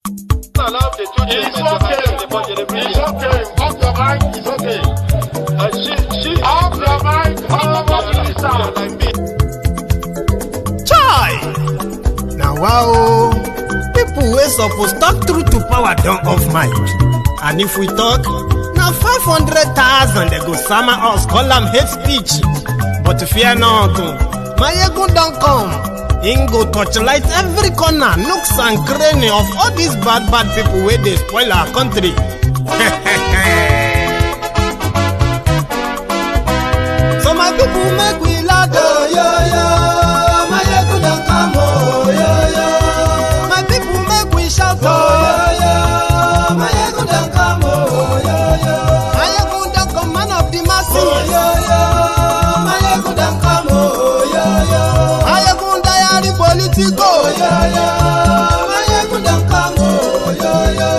Allow the children. It's okay. It's okay. Off your mind. It's okay. She off your mind. Like me. Chai! Now wow, people wey supposed talk truth to power don't off mic. And if we talk, now 500,000 they go summer us, call them hate speech. But fear not, my ego don't come. Ingo torchlight every corner, nooks and cranny of all these bad people where they spoil our country. So my people make we laugh, oh, yo, yo. My ego don't come, oh, yo, yo. My people make we shout, oh, yo, yo. My ego don't come, oh, yo, yo. My ego don't come, man of the masses, oh, yo, yo. My ego don't come, oh, yo, yo. My ego politico, yo, yo. My ego don't come, oh, yo, yo.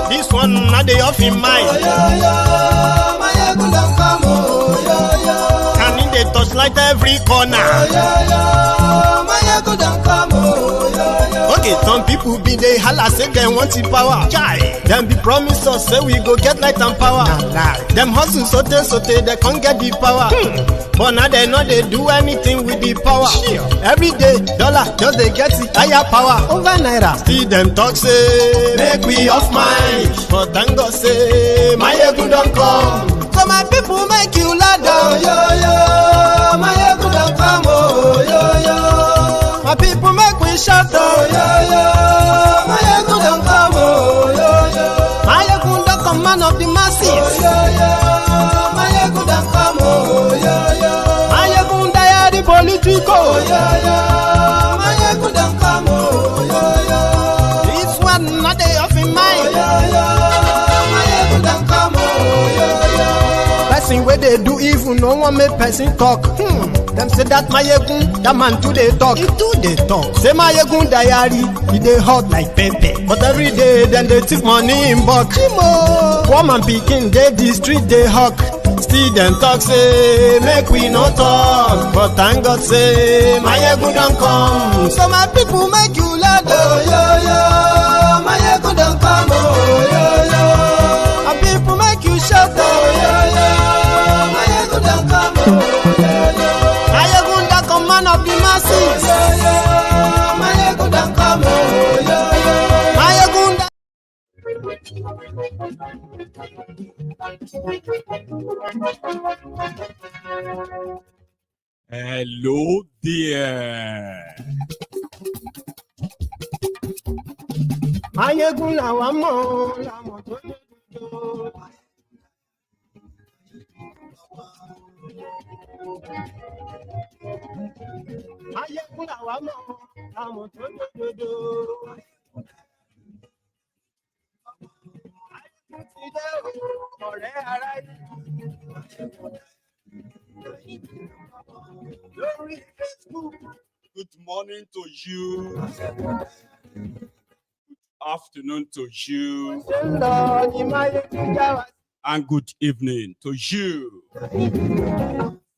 This one not the off in mind, oh, yo, yo. My ego don't come, oh, yo, yo. Can in the touchlight every corner, oh, yo, yo. My ego don't come, oh, yo, yo. Okay, some people be they holla say they want the power. Chai, them be promise us say we go get light and power. Nah. Them hustle sote they can't get the power. But now they know they do anything with the power. Every day, dollar just they get the higher power over naira. Still them talk say make we off mind. But thank God say my ego don't come. So my people make you laugh, oh, yo, yo. My ego don't come, oh, yo, yo. My people make we shout, oh, yo, yo. My ego don't come, oh, yo, yo. My ego don't come, man of the masses, oh, yo, yo. My ego don't come, oh, yo, yo. My ego don't the politico, oh, yo, yo. My ego don't come, oh, yo, yo. This one not they off in mind, oh, yo, yo. My ego don't come, oh, yo, yo. Person where they do evil, no one make person talk. Them say that my egun, that man too they talk. He too they talk. Say my egun diary, he they hot like pepper. But every day then they take money in bulk. Poor man picking, they the street they hawk. Still them talk say make we no talk. But thank God say my egun don't come. So my people make you laugh, oh, yo, yo. My egun don't come, oh, yo, yo. My people make you shout, oh, yo, yo. My egun don't come, oh, yo, yo. My ego don't come, man of the masses, oh, yo, yo. My ego don't come, oh, yo, yo. My ego don't. Hello there. My ego la wa mo la mo to do. Ayekula wa mo, amo to do. Good morning to you. Good afternoon to you. And good evening to you.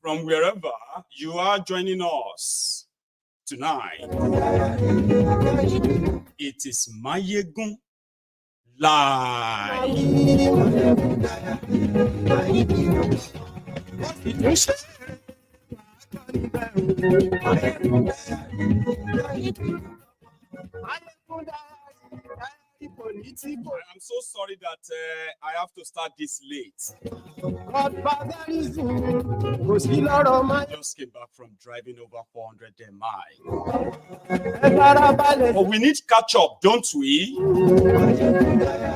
From wherever you are joining us tonight, it is Mayegun Live. I'm so sorry that I have to start this late. I just came back from driving over 400 miles. But we need catch up, don't we?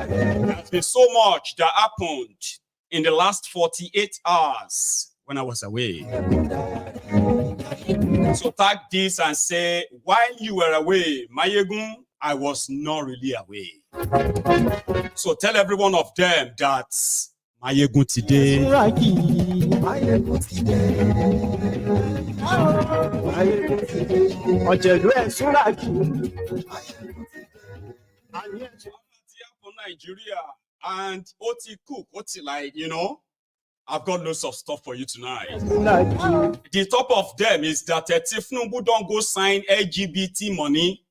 There's been so much that happened in the last 48 hours when I was away. So tag this and say, while you were away, Mayegun, I was not really away. So tell every one of them that Mayegun today. Nigeria and Oti cook, Oti like, you know, I've got lots of stuff for you tonight. The top of them is that Tinubu don't go sign LGBT money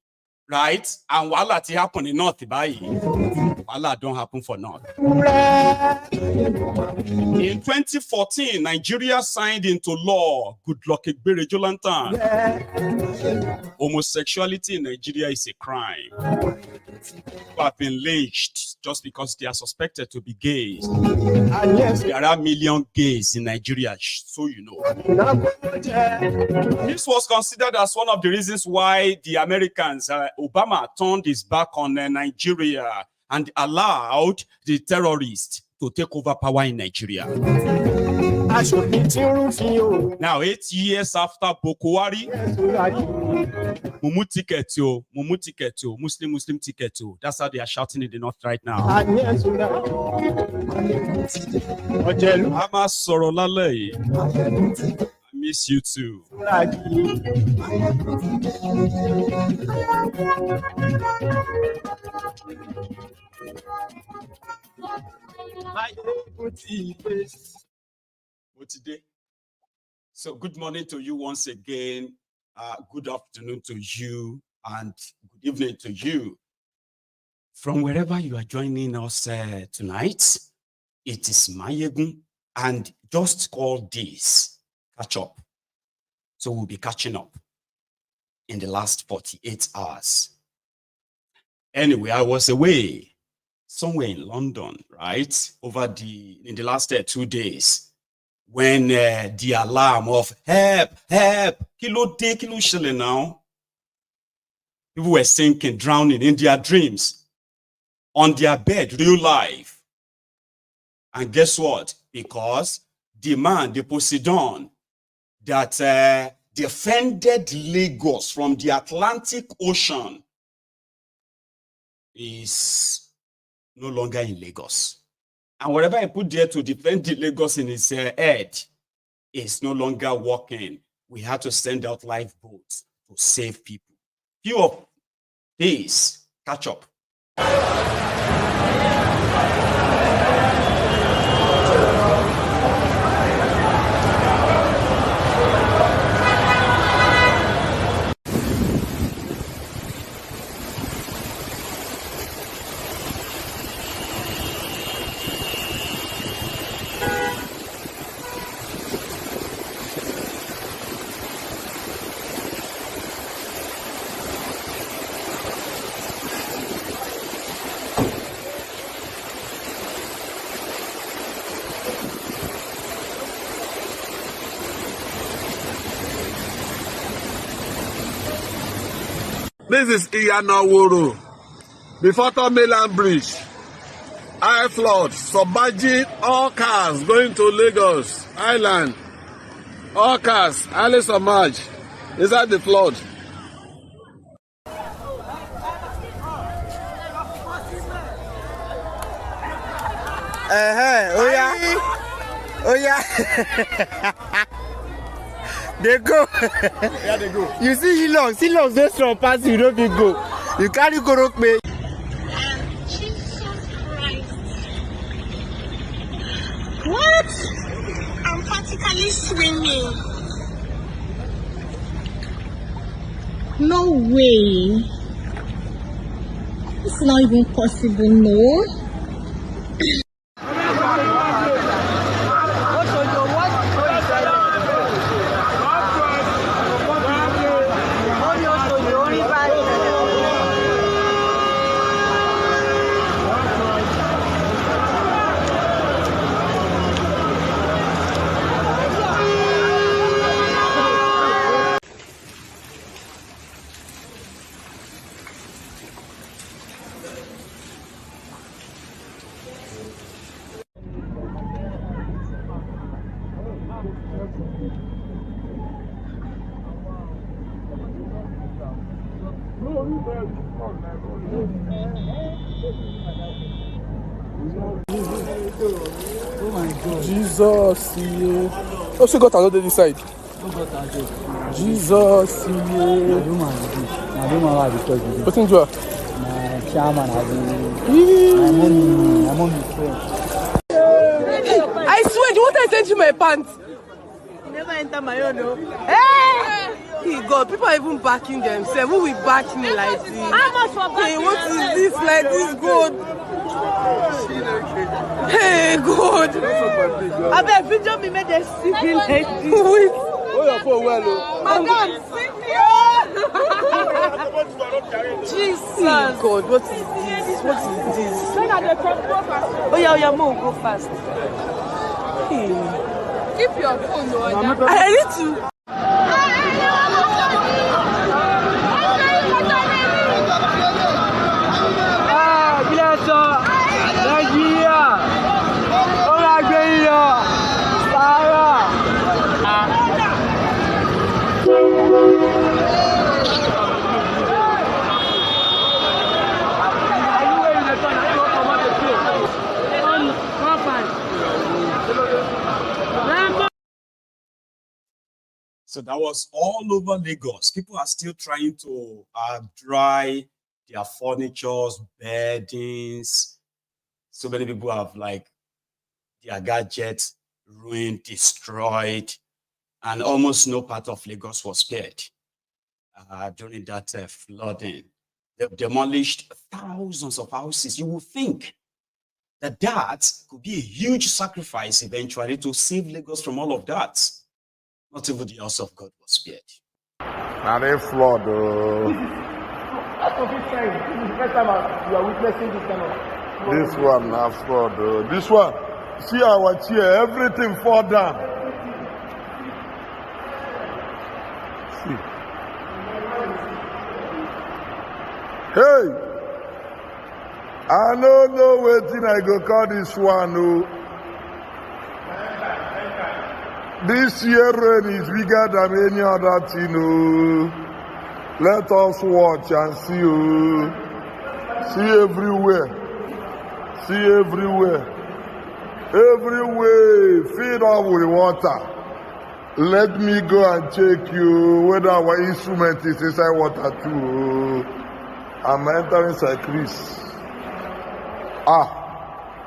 right? And wala ti happen in North Ibayi. Wala don't happen for North. In 2014, Nigeria signed into law, good luck, Jonathan. Homosexuality in Nigeria is a crime. People have been lynched just because they are suspected to be gays. There are a million gays in Nigeria, so you know. This was considered as one of the reasons why the Americans, Obama turned his back on Nigeria and allowed the terrorists to take over power in Nigeria. Now, 8 years after Boko Haram, Mumu ticket, Muslim ticket. That's how they are shouting in the north right now. Ama Sorolale, I miss you too. Today. So good morning to you once again. Good afternoon to you and good evening to you. From wherever you are joining us tonight, it is Mayegun, and just call this catch up. So we'll be catching up in the last 48 hours. Anyway, I was away somewhere in London, right? In the last 2 days. When the alarm of help, kilo shele now, people were sinking, drowning in their dreams, on their bed, real life. And guess what? Because the man, the Poseidon, that defended Lagos from the Atlantic Ocean is no longer in Lagos. And whatever I put there to defend the Lagos in his head is no longer working. We had to send out lifeboats to save people. Few of these catch up. This is Iyanaworo, before Mainland Bridge. High flood, submerging all cars going to Lagos Island. All cars highly submerged inside the flood. Oh yeah. They go. Yeah, they go. You see, Hilux, those strong pass you don't be go. You carry go me. Jesus Christ. What? I'm practically swimming. No way. It's not even possible, no. Oh my God. Jesus, yeah. Oh, she got another this side. Jesus, yeah. I don't know what's in your chairman. I swear, do you want to send you my pants? You never enter my own, no? Hey! Hey God, people are even backing themselves. Who will back me like this? How much for Hey, what is this like this God? Hey God. I bet video me made them see me like this. Wait. Oh, your phone well. Madam, see me. Jesus. Hey God, what is this? What is this? Oh yeah, Mom, go fast. Hey. Keep your phone on. I need to. So that was all over Lagos. People are still trying to dry their furnitures, beddings. So many people have like their gadgets ruined, destroyed, and almost no part of Lagos was spared during that flooding. They've demolished thousands of houses. You would think that that could be a huge sacrifice eventually to save Lagos from all of that. Not even the house of God was spared. And they flood. This is the first time you are witnessing this kind of. This one now flood. This one, see our chair, everything fall down. See. Hey, I don't know wetin I go call this one. Oh. This year rain is bigger than any other thing. Oh. Let us watch and see. Oh. See everywhere. See everywhere. Everywhere. Fill up with water. Let me go and check you whether our instrument is inside water too. Oh. I'm entering Insecurity.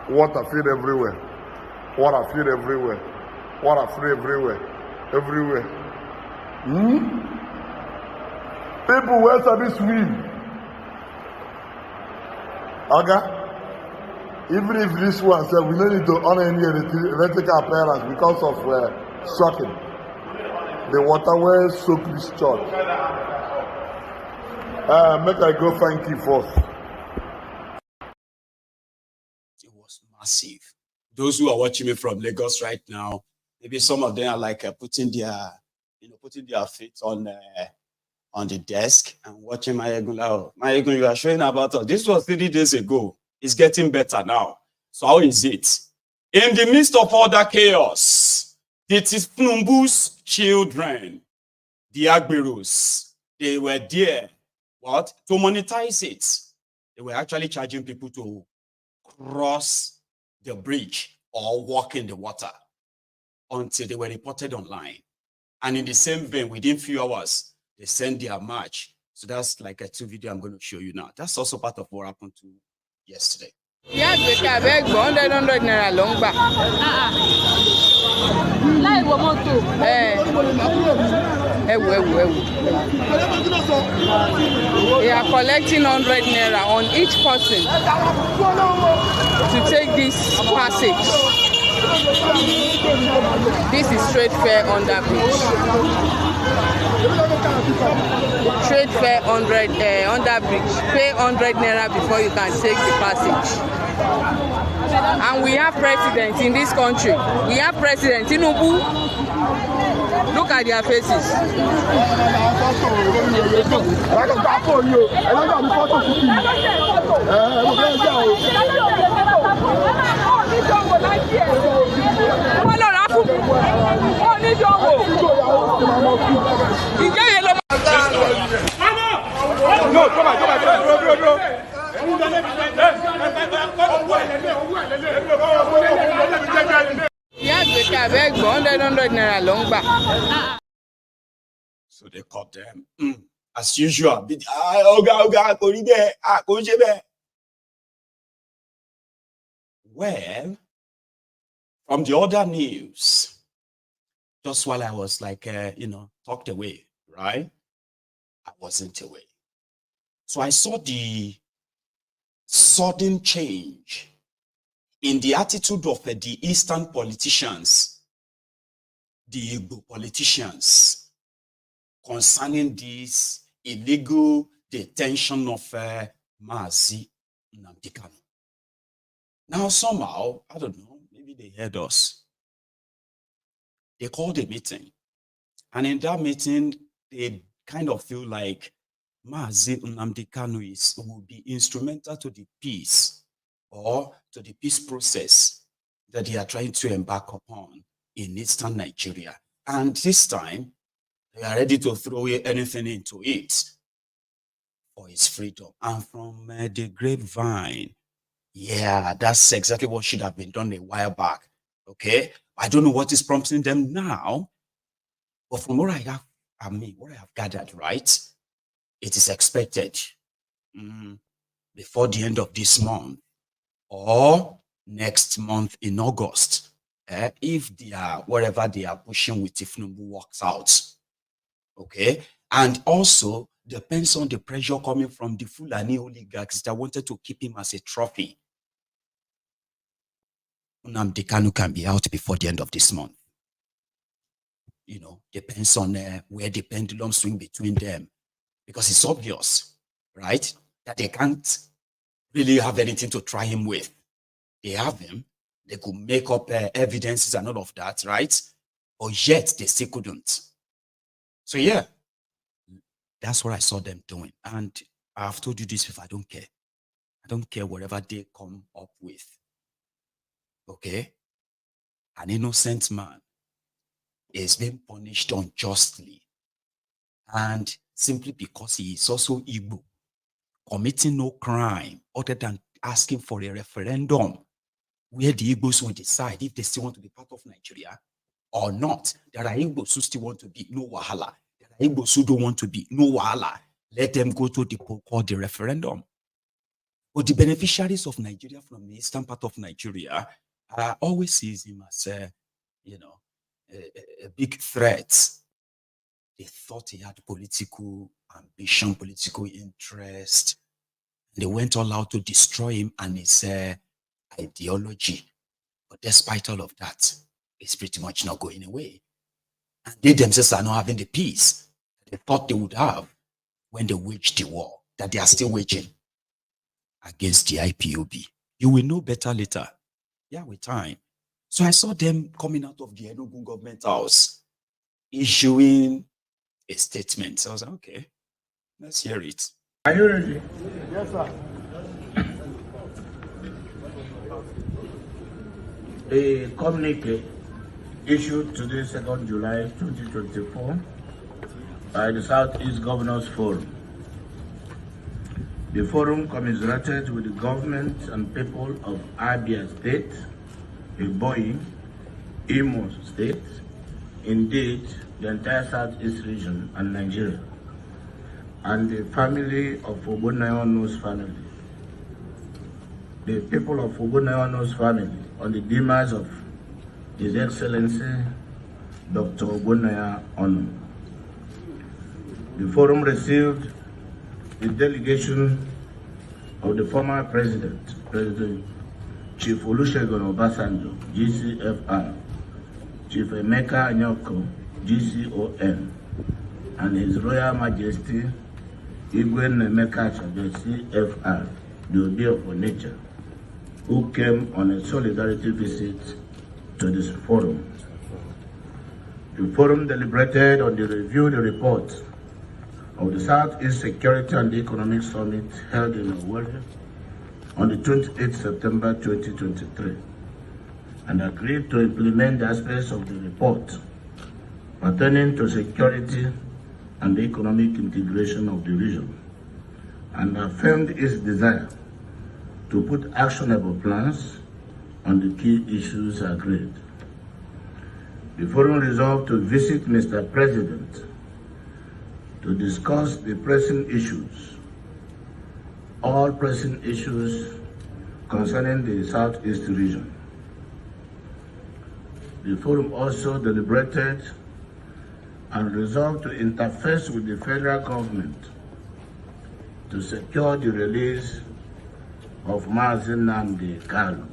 Water filled everywhere. Water filled everywhere. Water free everywhere. Everywhere. People, where's this swim? Okay? Even if this one said we don't need to honor any electrical appearance because of shocking. The water will soak this church. Make I go find key first. It was massive. Those who are watching me from Lagos right now, maybe some of them are like putting their feet on the desk and watching Mayegun. Oh, Mayegun, you are showing about us. This was 3 days ago. It's getting better now. So how is it? In the midst of all that chaos, it is Tinubu's children, the Agberos. They were there. What? To monetize it. They were actually charging people to cross the bridge or walk in the water until they were reported online. And in the same vein, within few hours, they sent their march. So that's like a 2 video I'm going to show you now. That's also part of what happened to yesterday. Yeah, we can beg 100 naira long back. We are collecting 100 naira on each person to take this passage. This is straight fare under bridge. Straight fare 100 under bridge. Pay 100 naira before you can take the passage. And we have presidents in this country. We have President Tinubu. Look at their faces. No, come on, bro. So they caught them. As usual. Well, from the other news, just while I was like, tucked away, right? I wasn't away. So I saw the sudden change in the attitude of the Eastern politicians, the Igbo politicians, concerning this illegal detention of Mazi Nnamdi Kanu. Now somehow, I don't know, maybe they heard us. They called a meeting. And in that meeting, they kind of feel like Mazi Nnamdi Kanu will be instrumental to the peace or to the peace process that they are trying to embark upon in Eastern Nigeria. And this time, they are ready to throw anything into it for his freedom. And from the grapevine, yeah, that's exactly what should have been done a while back. Okay, I don't know what is prompting them now, but from what I have, what I have gathered, right, it is expected before the end of this month or next month in August, if they are whatever they are pushing with Tinubu works out. Okay, and also depends on the pressure coming from the Fulani oligarchs that wanted to keep him as a trophy. Nnamdi Kanu can be out before the end of this month. You know, depends on where the pendulum swing between them, because it's obvious, right, that they can't really have anything to try him with. They have him, they could make up evidences and all of that, right? But yet they still couldn't. So yeah, that's what I saw them doing. And I've told you this before, I don't care. I don't care whatever they come up with. Okay? An innocent man is being punished unjustly. And simply because he is also Igbo, committing no crime other than asking for a referendum where the Igbos will decide if they still want to be part of Nigeria or not. There are Igbos who still want to be, no wahala. There are Igbos who don't want to be, no wahala. Let them go to the poll called the referendum. But the beneficiaries of Nigeria from the eastern part of Nigeria always sees him as a big threat. They thought he had political ambition, political interest. They went all out to destroy him and his ideology. But despite all of that, it's pretty much not going away. And they themselves are not having the peace they thought they would have when they waged the war, that they are still waging against the IPOB. You will know better later. Yeah, with time. So I saw them coming out of the Enugu government house, issuing a statement. So I was like, okay, let's hear it. Are you ready? Yes, sir. A communique issued today, 2nd July 2024, by the Southeast Governors Forum. The forum commiserated with the government and people of Abia State, Ebonyi, Imo State, indeed the entire Southeast region and Nigeria, and the family of Ogbonnayanu's family. The people of Ogbonnayanu's family on the demise of His Excellency Dr. Ogbonnaya. The forum received the delegation of the former President Chief Olusegun Obasanjo, GCFR, Chief Emeka Anyoko, GCON, and His Royal Majesty Igwe Emeka Achabe, CFR, the Obi of Onitsha, who came on a solidarity visit to this forum. The forum deliberated on the report of the Southeast Security and Economic Summit held in Owerri on the 28th September 2023, and agreed to implement the aspects of the report pertaining to security and economic integration of the region, and affirmed its desire to put actionable plans on the key issues agreed. The forum resolved to visit Mr. President to discuss the pressing issues, all pressing issues concerning the Southeast region. The forum also deliberated and resolved to interface with the federal government to secure the release of Mazi Nnamdi Kanu,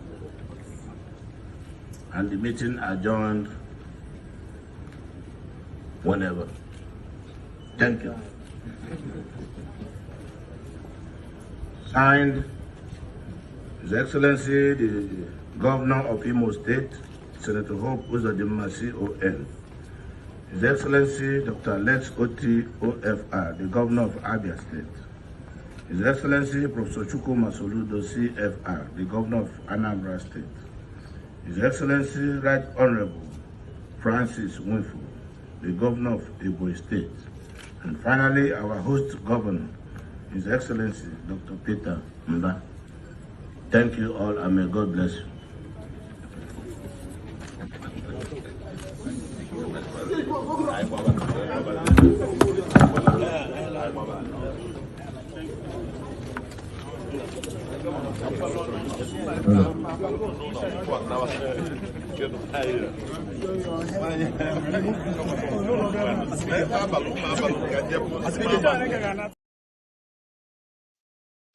and the meeting adjourned whenever. Thank you. Signed, His Excellency the Governor of Imo State, Senator Hope Uzodimma CON. His Excellency Dr. Lex Oti OFR, the Governor of Abia State. His Excellency Professor Chukwu Masoludo CFR, the Governor of Anambra State. His Excellency Right Honorable Francis Winfrey, the Governor of Igbo State. And finally, our host governor, His Excellency Dr. Peter Mba. Thank you all, and may God bless you.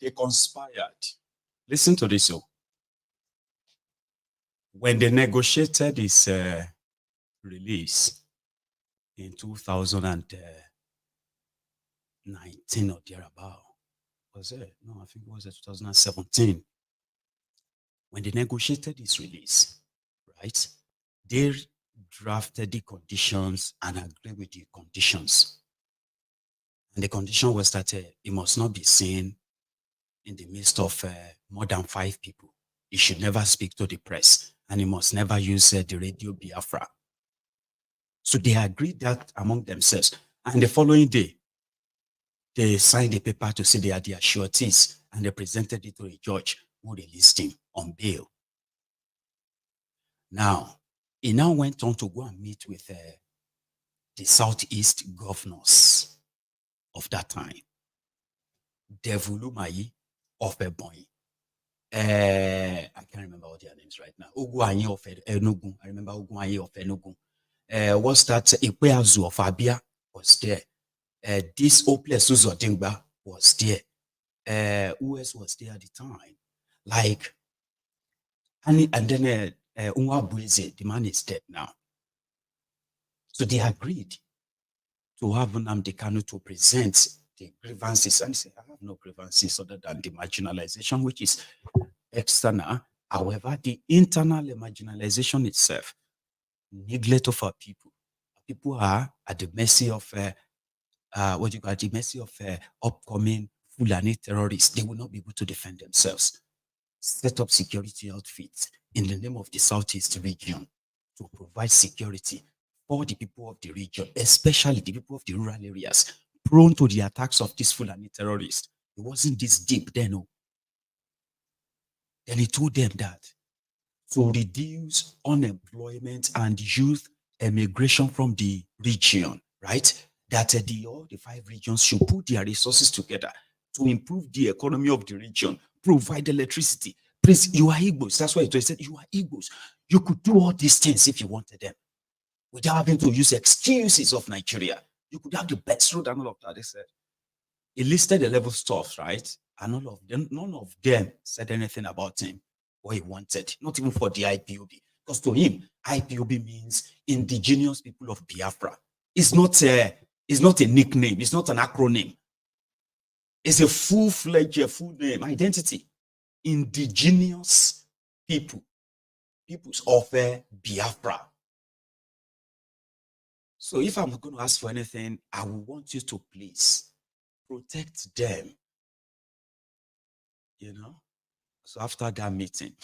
They conspired. Listen to this. When they negotiated this release in 2019 or thereabout, was it? No, I think it was 2017. When they negotiated this release, right, they drafted the conditions and agreed with the conditions. And the condition was that it must not be seen in the midst of more than 5 people. He should never speak to the press, and he must never use the radio Biafra. So they agreed that among themselves. And the following day, they signed a paper to say they are their sureties, and they presented it to a judge who released him on bail. Now, he now went on to go and meet with the Southeast governors of that time. Devulumayi of Ebonyi. I can't remember all their names right now. Oguanyi of Enugu. I remember Oguanyi of Enugu. What's that? Ikweazu of Abia was there. This Oples Uzodingba was there. Who else was there at the time? Like, and then Unwabueze, the man is dead now. So they agreed to have Nnamdi Kanu to present the grievances. And he said, I have no grievances other than the marginalization, which is external. However, the internal marginalization itself, neglect of our people. People are at the mercy of at the mercy of upcoming Fulani terrorists. They will not be able to defend themselves. Set up security outfits in the name of the Southeast region to provide security for the people of the region, especially the people of the rural areas prone to the attacks of these Fulani terrorists. It wasn't this deep then. No. Then he told them that to reduce unemployment and youth emigration from the region, right? That all the 5 regions should put their resources together to improve the economy of the region, provide electricity. Please, you are Igbos. That's why he said, you are Igbos. You could do all these things if you wanted them, without having to use excuses of Nigeria. You could have the best road and all of that, they said. He listed the level stuff, right? And all of them, none of them said anything about him, what he wanted, not even for the IPOB. Because to him, IPOB means indigenous people of Biafra. It's not a nickname, it's not an acronym. It's a full-fledged full name, identity. Indigenous peoples of Biafra. So if I'm going to ask for anything, I will want you to please protect them. You know? So after that meeting,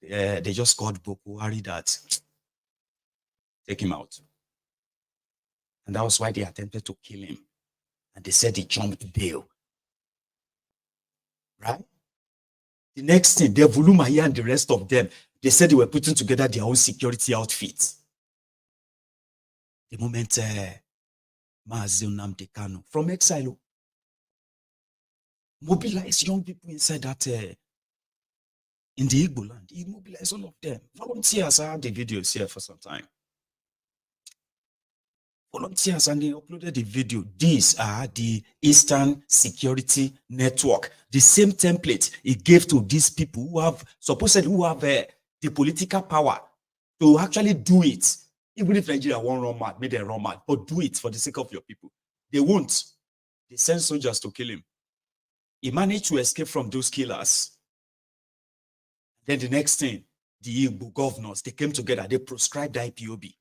they just called Boko Haram that take him out. And that was why they attempted to kill him. And they said he jumped bail. Right? The next thing, Devulumayi and the rest of them, they said they were putting together their own security outfits. The moment Mazi Nnamdi Kanu from exile mobilized young people inside that in the Igbo land. He mobilized all of them. Volunteers. I had the videos here for some time. volunteers, and they uploaded the video. These are the Eastern Security Network. The same template it gave to these people who have the political power to actually do it. Even if Nigeria won't run mad, may they run mad, but do it for the sake of your people. They won't. They send soldiers to kill him. He managed to escape from those killers. Then the next thing, the Igbo governors, they came together, they proscribed IPOB.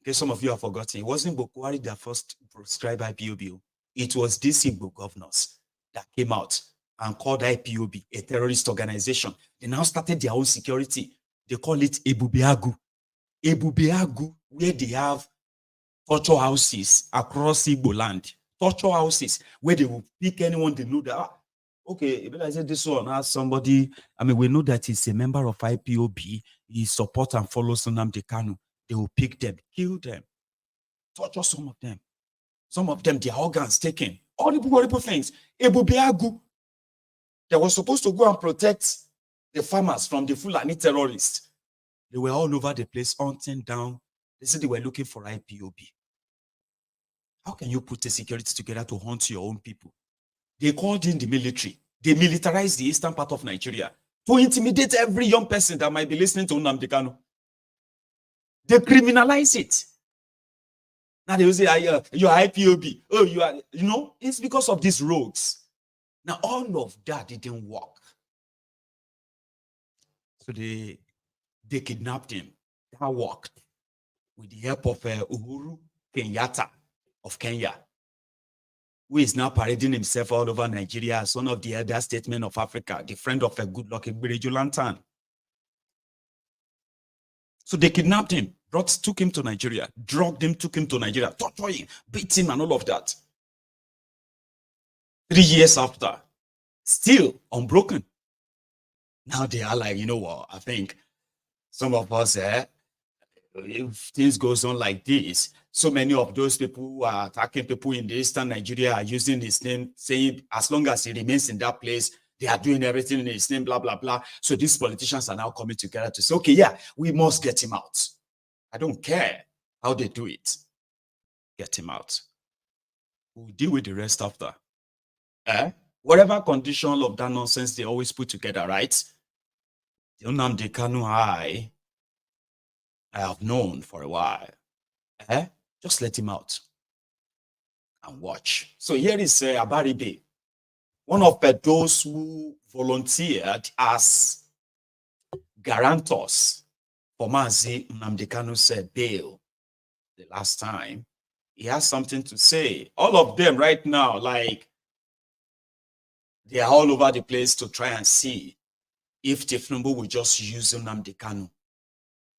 Okay, some of you have forgotten. It wasn't Bukwari that first proscribed IPOB. It was these Igbo governors that came out and called IPOB a terrorist organization. They now started their own security. They call it Ebubeagu. Ebubeagu, where they have torture houses across Igbo land. Torture houses where they will pick anyone they know that, okay, if I say this one has somebody, I mean, we know that he's a member of IPOB, he supports and follows Nnamdi Kanu. They will pick them, kill them, torture some of them. Some of them, their organs taken. All the horrible things. Ebubeagu, they were supposed to go and protect the farmers from the Fulani terrorists. They were all over the place, hunting down. They said they were looking for IPOB. How can you put a security together to hunt your own people? They called in the military. They militarized the eastern part of Nigeria to intimidate every young person that might be listening to Nnamdi Kanu. They criminalize it. Now they will say, you're IPOB. Oh, you are, it's because of these rogues. Now, all of that didn't work. So they kidnapped him. That worked with the help of Uhuru Kenyatta of Kenya, who is now parading himself all over Nigeria as one of the elder statesmen of Africa, the friend of a good-luck Igbereju Lantern. So they kidnapped him, took him to Nigeria, drugged him, took him to Nigeria, tortured him, beat him, and all of that. 3 years after, still unbroken. Now they are like, you know what, I think some of us, if things goes on like this, so many of those people who are attacking people in the eastern Nigeria are using his name, saying as long as he remains in that place, they are doing everything in his name, blah, blah, blah. So these politicians are now coming together to say, okay, yeah, we must get him out. I don't care how they do it. Get him out. We'll deal with the rest after. Whatever condition of that nonsense they always put together, right? The Nnamdi Kanu I have known for a while. Just let him out and watch. So here is Abaribe, one of those who volunteered as guarantors for Mazi Nnamdi Kanu's bail the last time. He has something to say. All of them right now, like, they are all over the place to try and see if Tinubu will just use Nnamdi Kanu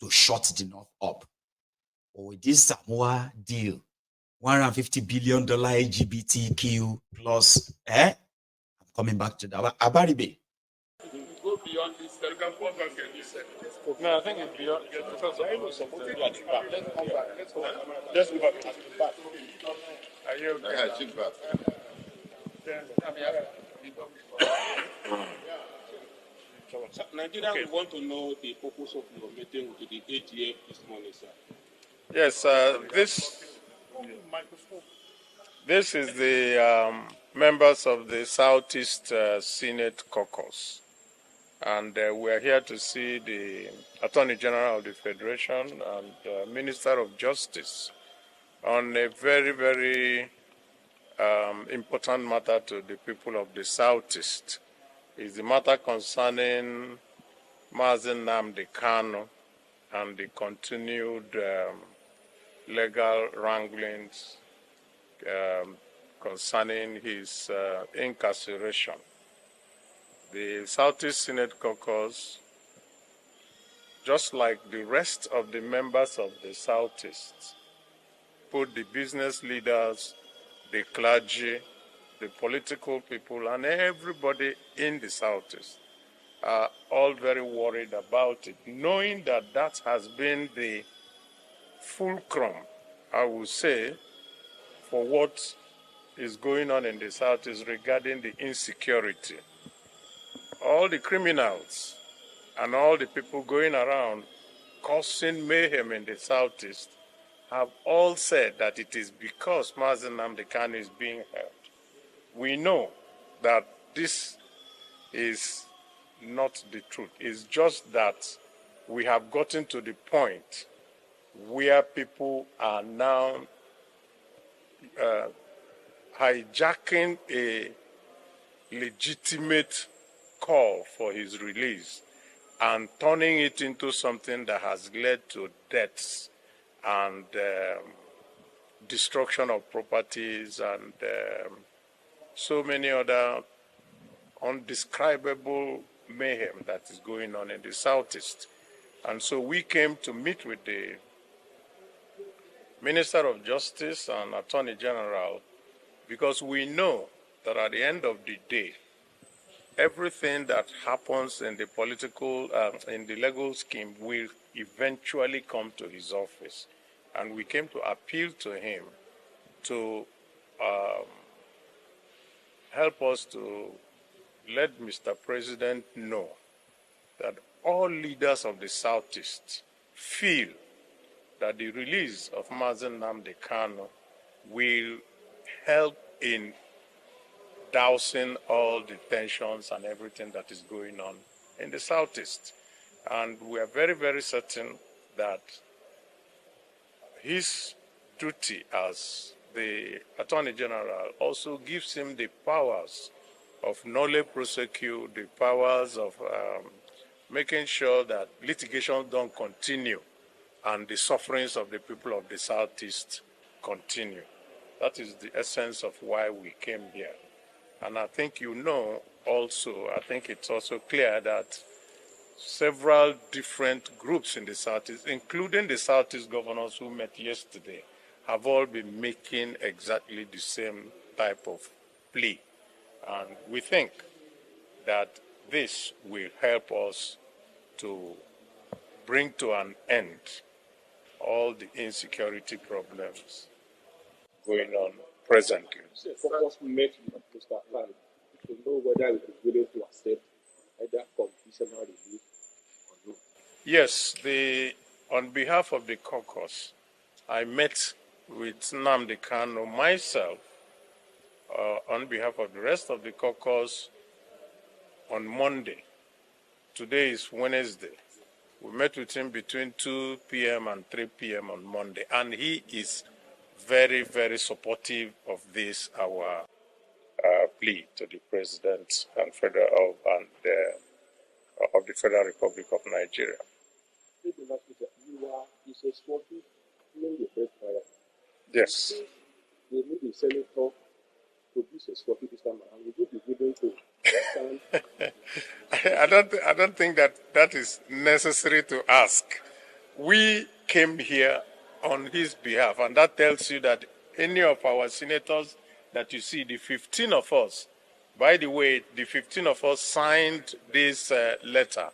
to shut the North up. Or with this SAMOA deal, $150 billion LGBTQ plus, I'm coming back to that. Abaribe. Go beyond this. You can come back and listen. No, I think it's beyond. Let's come back. Let's go. Let's go back. Are you okay? Nigeria, we want to know the purpose of your meeting with the AGF this morning, sir. Yes, this is the members of the Southeast Senate caucus, and we are here to see the Attorney General of the Federation and Minister of Justice on a very, very important matter to the people of the Southeast. It's the matter concerning Mazi Nnamdi Kanu and the continued legal wranglings concerning his incarceration. The Southeast Senate caucus, just like the rest of the members of the Southeast, put the business leaders, the clergy, the political people, and everybody in the Southeast are all very worried about it, knowing that that has been the fulcrum, I would say, for what is going on in the Southeast regarding the insecurity. All the criminals and all the people going around causing mayhem in the Southeast have all said that it is because Mazi Nnamdi Kanu is being held. We know that this is not the truth. It's just that we have gotten to the point where people are now hijacking a legitimate call for his release and turning it into something that has led to deaths and destruction of properties and so many other undescribable mayhem that is going on in the Southeast. And so we came to meet with the Minister of Justice and Attorney General because we know that at the end of the day, everything that happens in the political, in the legal scheme will eventually come to his office. And we came to appeal to him to help us to let Mr. President know that all leaders of the Southeast feel that the release of Mazi Nnamdi Kanu will help in dousing all the tensions and everything that is going on in the Southeast. And we are very, very certain that his duty as the Attorney General also gives him the powers of nolle prosequi, the powers of making sure that litigation don't continue and the sufferings of the people of the Southeast continue. That is the essence of why we came here. And I think you know also, I think it's also clear that several different groups in the Southeast, including the Southeast governors who met yesterday, have all been making exactly the same type of plea. And we think that this will help us to bring to an end all the insecurity problems going on presently. Focus met with Mr. Kanu to know whether he is willing to accept either conditional release or no. Yes, on behalf of the caucus, I met with Nnamdi Kanu myself on behalf of the rest of the caucus on Monday. Today is Wednesday. We met with him between 2 p.m. and 3 p.m. on Monday, and he is very, very supportive of this, our plea to the President and of the Federal Republic of Nigeria. Yes. They need the senator to be suspected this time around. Would you be willing to stand? I don't think that is necessary to ask. We came here on his behalf, and that tells you that any of our senators that you see, the 15 of us, by the way, the 15 of us signed this letter.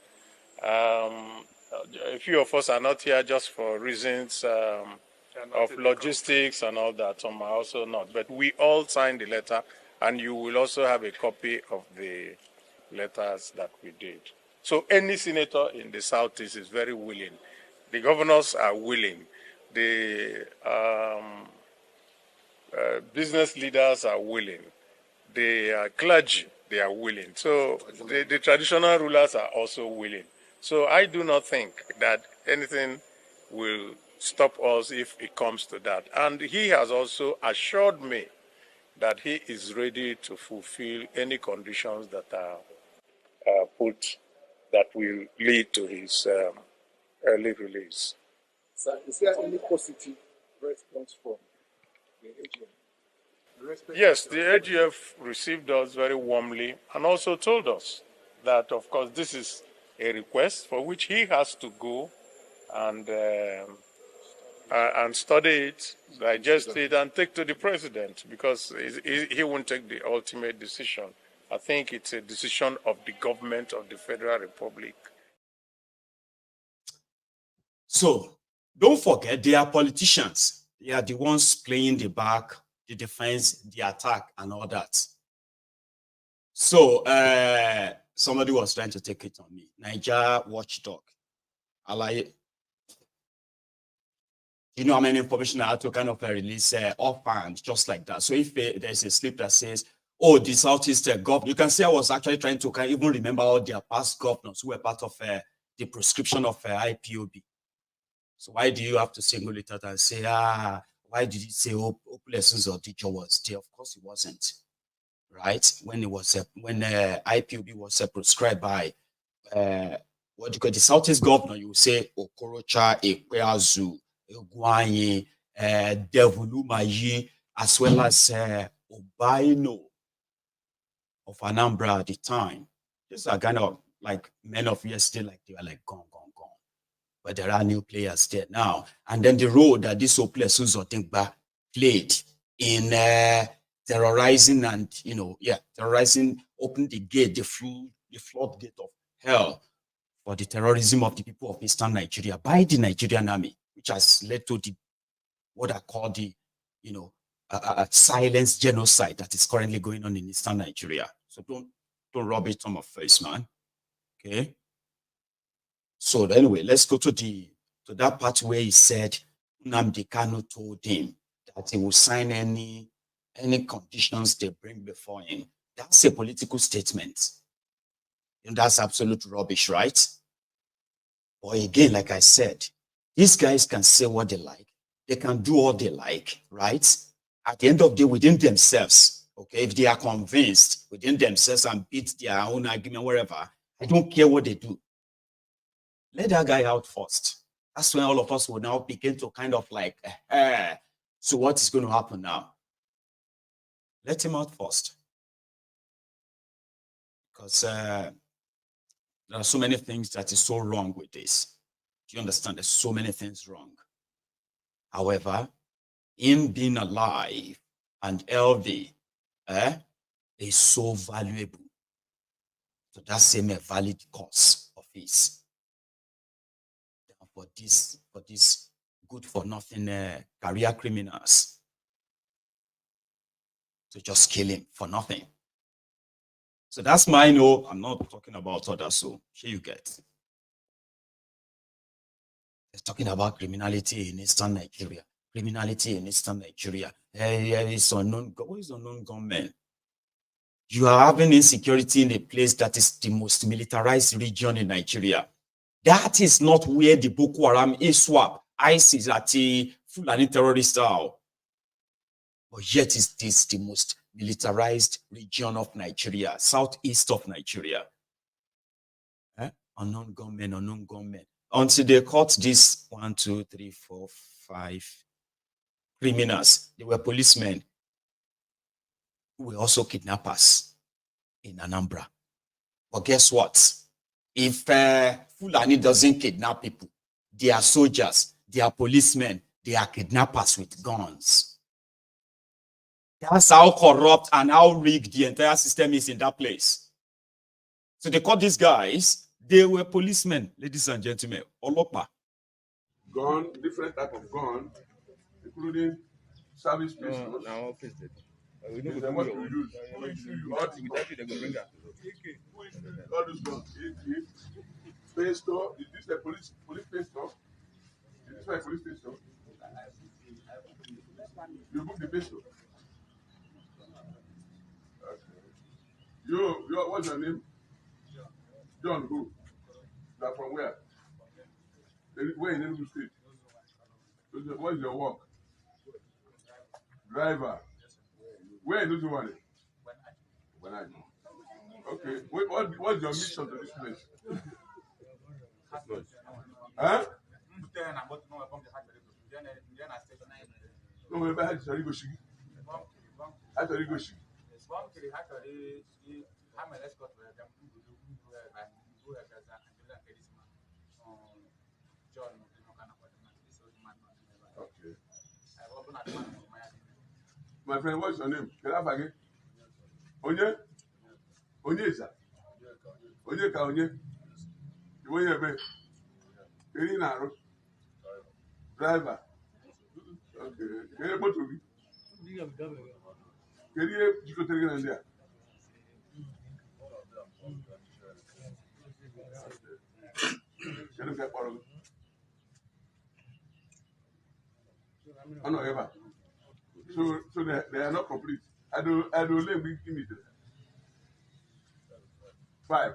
A few of us are not here just for reasons of logistics and all that. Some are also not. But we all signed the letter, and you will also have a copy of the letters that we did. So any senator in the Southeast is very willing. The governors are willing. The business leaders are willing. The clergy, they are willing. So the traditional rulers are also willing. So I do not think that anything will stop us if it comes to that. And he has also assured me that he is ready to fulfill any conditions that are put that will lead to his early release. Sir, is there any positive response from the AGF? Yes, the AGF received us very warmly and also told us that, of course, this is a request for which he has to go and study it, digest it, and take to the president, because he won't take the ultimate decision. I think it's a decision of the government of the Federal Republic. So don't forget, they are politicians. They are the ones playing the back, the defense, the attack, and all that. So somebody was trying to take it on me. Niger watchdog. Alaye. you know how many information I had to kind of release offhand, just like that. So if there's a slip that says, oh, the Southeast governor, you can see I was actually trying to kind of even remember all their past governors who were part of the prescription of IPOB. So why do you have to single it out and say, why did you say Opulesun's or Dijo was there? Of course it wasn't, right? When it was when IPOB was prescribed by what do you call the Southeast governor, you say Okorocha, Ekweazu, Egwanye, Devulumayi, as well as Obaino of Anambra at the time. These are kind of like men of yesterday, like they were like gone. But there are new players there now. And then the role that this Opulesun Zotingba played in terrorizing and, terrorizing, opened the gate, the floodgate of hell for the terrorism of the people of Eastern Nigeria by the Nigerian army, which has led to what I call the, silence genocide that is currently going on in Eastern Nigeria. So don't rub it on my face, man. Okay. So anyway, let's go to that part where he said Nnamdi Kanu told him that he will sign any conditions they bring before him. That's a political statement. And that's absolute rubbish, right? But again, like I said, these guys can say what they like. They can do what they like, right? At the end of the day, within themselves, okay, if they are convinced within themselves and beat their own argument, wherever, I don't care what they do. Let that guy out first. That's when all of us will now begin to kind of like, so what is going to happen now? Let him out first. Because there are so many things that is so wrong with this. Do you understand? There's so many things wrong. However, him being alive and healthy is so valuable. So that's same a valid cause of his. For this good for nothing career criminals to just kill him for nothing. So that's my no. I'm not talking about others. So here you get. It's talking about criminality in Eastern Nigeria. Criminality in Eastern Nigeria. It's unknown. What is unknown gunmen? You are having insecurity in a place that is the most militarized region in Nigeria. That is not where the Boko Haram, ISWAP, ISIS, at the Fulani terrorist are. But yet is this the most militarized region of Nigeria, southeast of Nigeria. Unknown gunmen. Until they caught these 1, 2, 3, 4, 5 criminals. They were policemen who were also kidnappers in Anambra. But guess what? If Fulani doesn't kidnap people, they are soldiers, they are policemen, they are kidnappers with guns. That's how corrupt and how rigged the entire system is in that place. So they caught these guys. They were policemen, ladies and gentlemen. Olopa. Gun, different type of gun, including service pistols. We know what we use. All those guns. Pistol. Is this a police pistol? Is this a police pistol? You book the pistol. Okay. What's your name? John who? You are from where? Where in Enugu State? What is your work? Driver. Where in Utuwale? Okay. What's your mission to this place? Huh? No, we're back to Rigoshi. At Rigoshi. Okay. My friend, what's your name? Can I have again? Onye? Onye, sir. Onye ka onye? You want your bed? Naro. Driver. Okay. Can you go to me? Can you go to me there? Can you get part of it? I know ever. So they are not complete. I do let me give me the 5.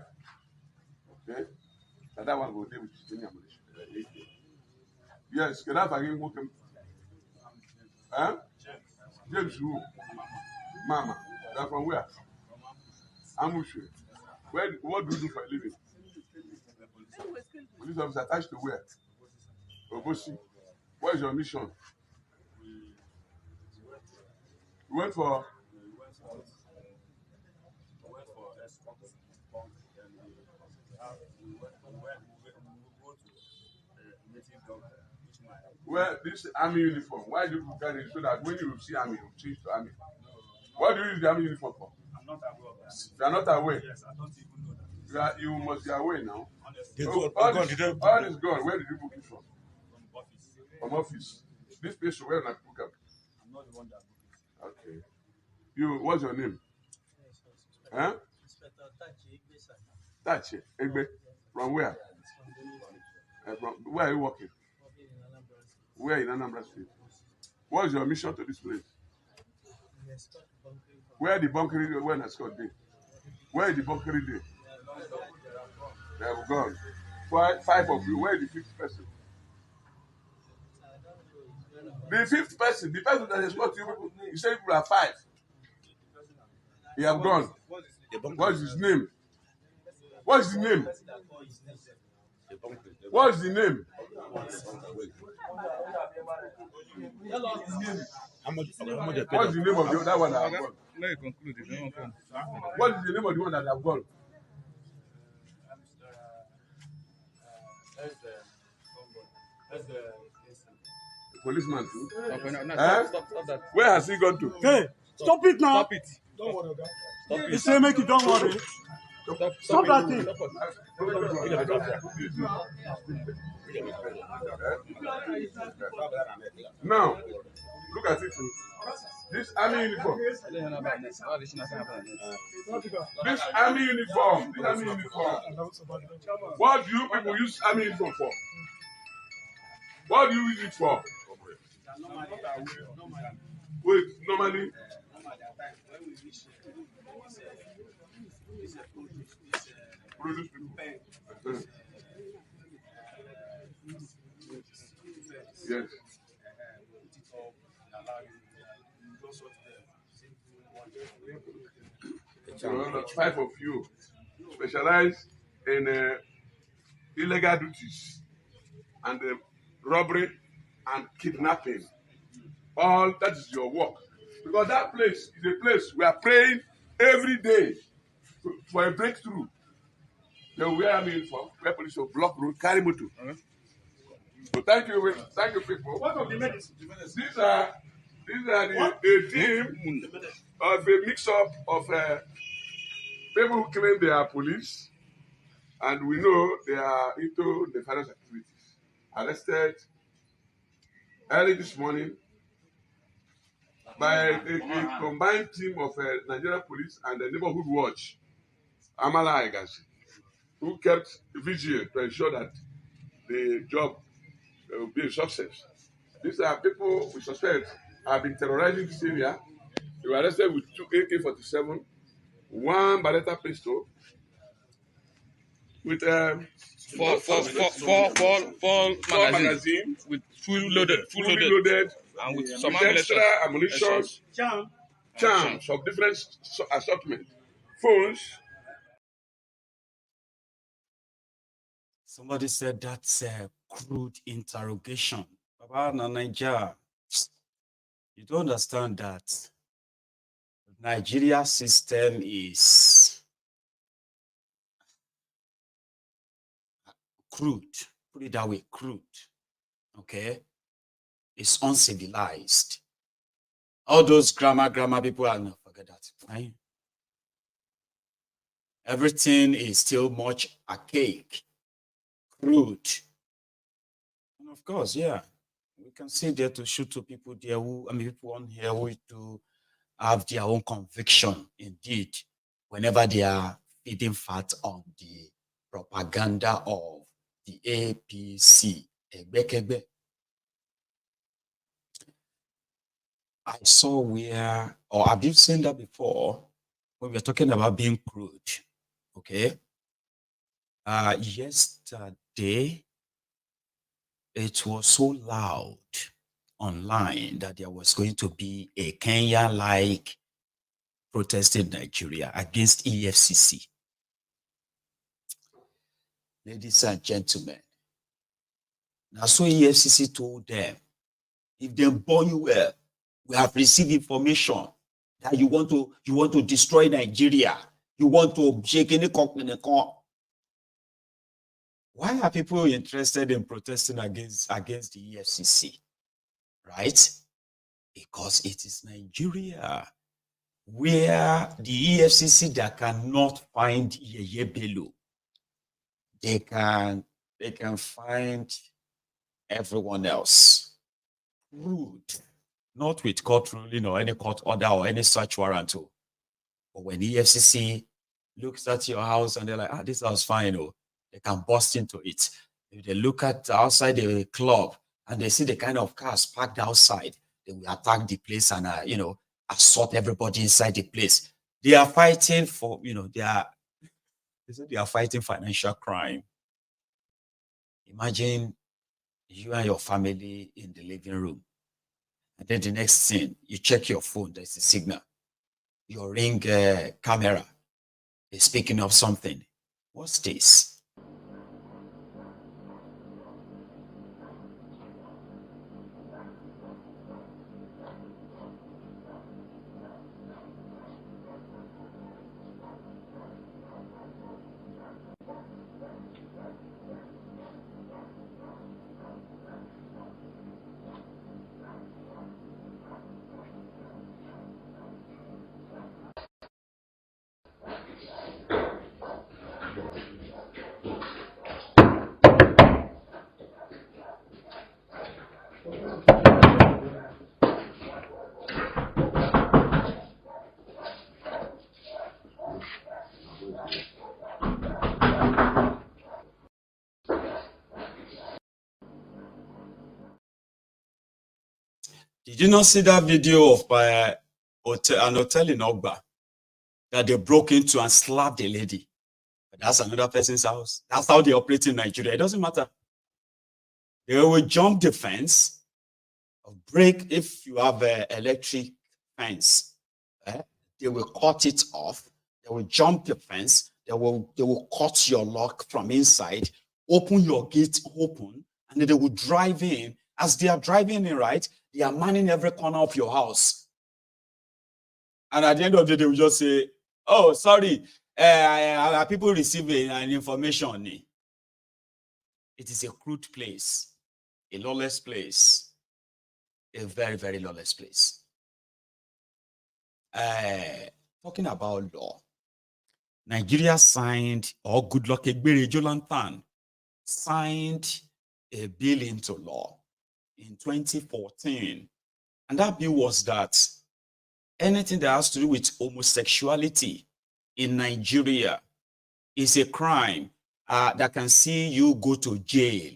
Okay? And that one will deal with Kenyan ammunition. Yes, can I forgive him? Huh? James who? Mama. They're from where? Amushu. What do you do for a living? Police officer attached to where? Obosi. What is your mission? You went for well, this army uniform. Why do you carry it so that when you see army, you change to army? What do you use the army uniform for? I'm not aware of that. You are not aware? Yes, I don't even know that. You must be aware now. All this gone. Where did you book it from? From office. From office. This place where I book up. I'm not the one that booked it. Okay. You, what's your name? Huh? Tachi Egbe. From where? From where are you working? Where in Anambra State? What is your mission to this place? Where the bunkering when escort day? Where is the bunkering day? They have gone. 5 of you. Where is the 5th person? The 5th person, the person that escort you people, you say people are 5. He have gone. What is his name? What is the name? What is the name? What's the name of the other one that have gone? What is the name of the one that have gone? The policeman too? Stop that. Where has he gone to? Hey, stop it now. Stop it. Don't worry, okay? Stop it. He say make you don't worry. Stop that thing. Now, look at it. This army uniform. This army uniform. What do you people use army uniform for? What do you use it for? Wait, normally. Produce people. Yes. 5 of you specialize in illegal duties and robbery and kidnapping. All that is your work. Because that place is a place we are praying every day for a breakthrough. They will wear me uniform, where police will block road, carry motor. So thank you people. What of the medicine? These are a team of a mix-up of people who claim they are police, and we know they are into nefarious activities. Arrested early this morning by a combined team of Nigerian police and the neighborhood watch, Amala Agashi, who kept vigil to ensure that the job will be a success. These are people we suspect have been terrorizing this area. They were arrested with 2 AK-47, 1 Beretta pistol, with 4 magazines, with fully loaded, and with some extra ammunition, charms of different assortment, phones. Somebody said that's a crude interrogation. Baba Nigeria, you don't understand that Nigeria system is crude. Put it that way, crude. Okay? It's uncivilized. All those grammar people are not forget that. Right? Everything is still much archaic, crude. And of course, yeah, we can say there to shoot to people there who, people on here who to have their own conviction, indeed, whenever they are feeding fat on the propaganda of the APC. I saw where, or have you seen that before? When we were talking about being crude, okay? Yesterday, it was so loud online that there was going to be a Kenya-like protest in Nigeria against EFCC. Ladies and gentlemen, now so EFCC told them, if they burn you well, we have received information that you want to destroy Nigeria. You want to shake any cock in the car. Why are people interested in protesting against the EFCC? Right? Because it is Nigeria where the EFCC that cannot find Yeye Bello, they can find everyone else. Rude. Not with court ruling or any court order or any search warrant. But when EFCC looks at your house and they're like, this house fine, they can burst into it. If they look at outside the club and they see the kind of cars parked outside, they will attack the place and assault everybody inside the place. They are fighting for, they are fighting financial crime. Imagine you and your family in the living room. And then the next thing, you check your phone, there's a signal. Your Ring camera is picking up something. What's this? Did you not see that video of an hotel in Ogba that they broke into and slapped the lady? But that's another person's house. That's how they operate in Nigeria. It doesn't matter. They will jump the fence, break if you have an electric fence. They will cut it off. They will jump the fence. They will cut your lock from inside, open your gate open, and then they will drive in. As they are driving in, right, they are manning every corner of your house. And at the end of the day, they will just say, oh, sorry, people receiving an information. It is a crude place, a lawless place, a very, very lawless place. Talking about law, Nigeria signed, or Goodluck Egbere Jonathan signed a bill into law in 2014. And that bill was that anything that has to do with homosexuality in Nigeria is a crime that can see you go to jail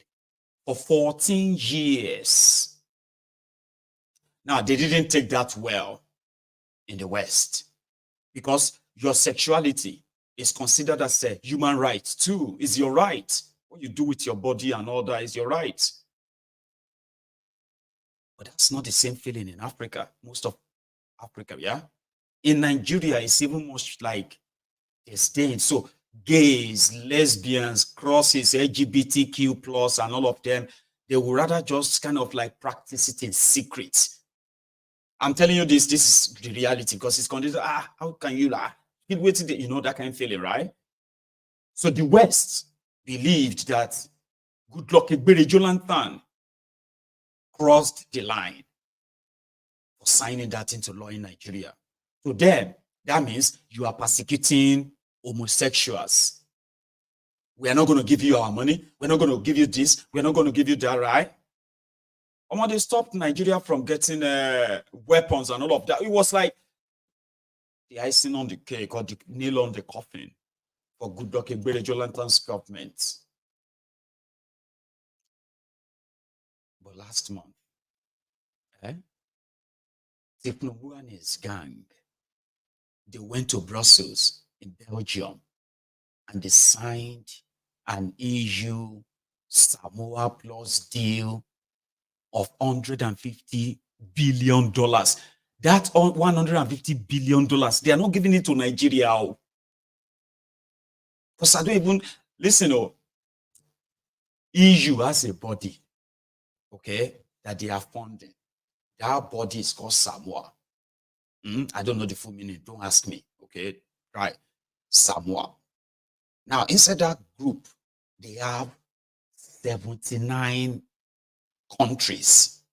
for 14 years. Now, they didn't take that well in the West because your sexuality is considered as a human right too. It's your right. What you do with your body and all that is your right. But that's not the same feeling in Africa, most of Africa, yeah? In Nigeria, it's even much like disdain. So gays, lesbians, crosses, LGBTQ plus, and all of them, they would rather just kind of like practice it in secret. I'm telling you this is the reality because it's considered, how can you keep waiting, that kind of feeling, right? So the West believed that Goodluck Egbere Jonathan crossed the line for signing that into law in Nigeria. To them, that means you are persecuting homosexuals. We are not going to give you our money. We're not going to give you this. We're not going to give you that, right? And they stopped Nigeria from getting weapons and all of that. It was like the icing on the cake or the nail on the coffin for Goodluck Egbere Jonathan's government. But last month, Tinubu and his gang, they went to Brussels in Belgium and they signed an EU Samoa Plus deal of $150 billion. That $150 billion, they are not giving it to Nigeria. Because I don't even, listen, EU has a body, okay, that they are funding. That body is called Samoa. I don't know the full meaning, don't ask me, okay, right, Samoa. Now, inside that group, they have 79 countries,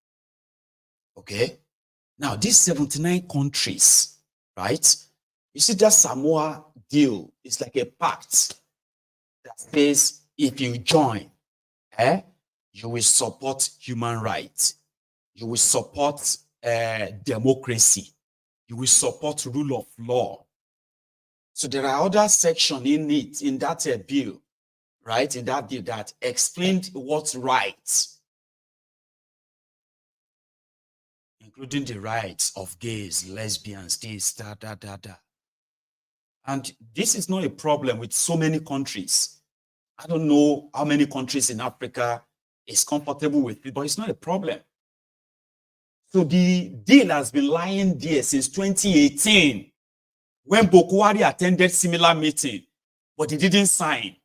okay? Now, these 79 countries, right? You see, that Samoa deal is like a pact that says if you join, you will support human rights, you will support democracy, you will support rule of law. So there are other sections in it, in that bill, right? In that bill that explained what's right, including the rights of gays, lesbians, this, that. And this is not a problem with so many countries. I don't know how many countries in Africa is comfortable with it, but it's not a problem. So the deal has been lying there since 2018, when Bokwari attended similar meeting, but he didn't sign.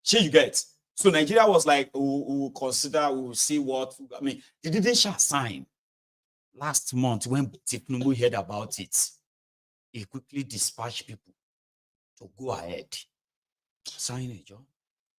Sure, you get. So Nigeria was like, we'll consider, we'll see what, I mean, they didn't sign. Last month, when Tinubu heard about it, he quickly dispatched people to go ahead. Sign it, Joe.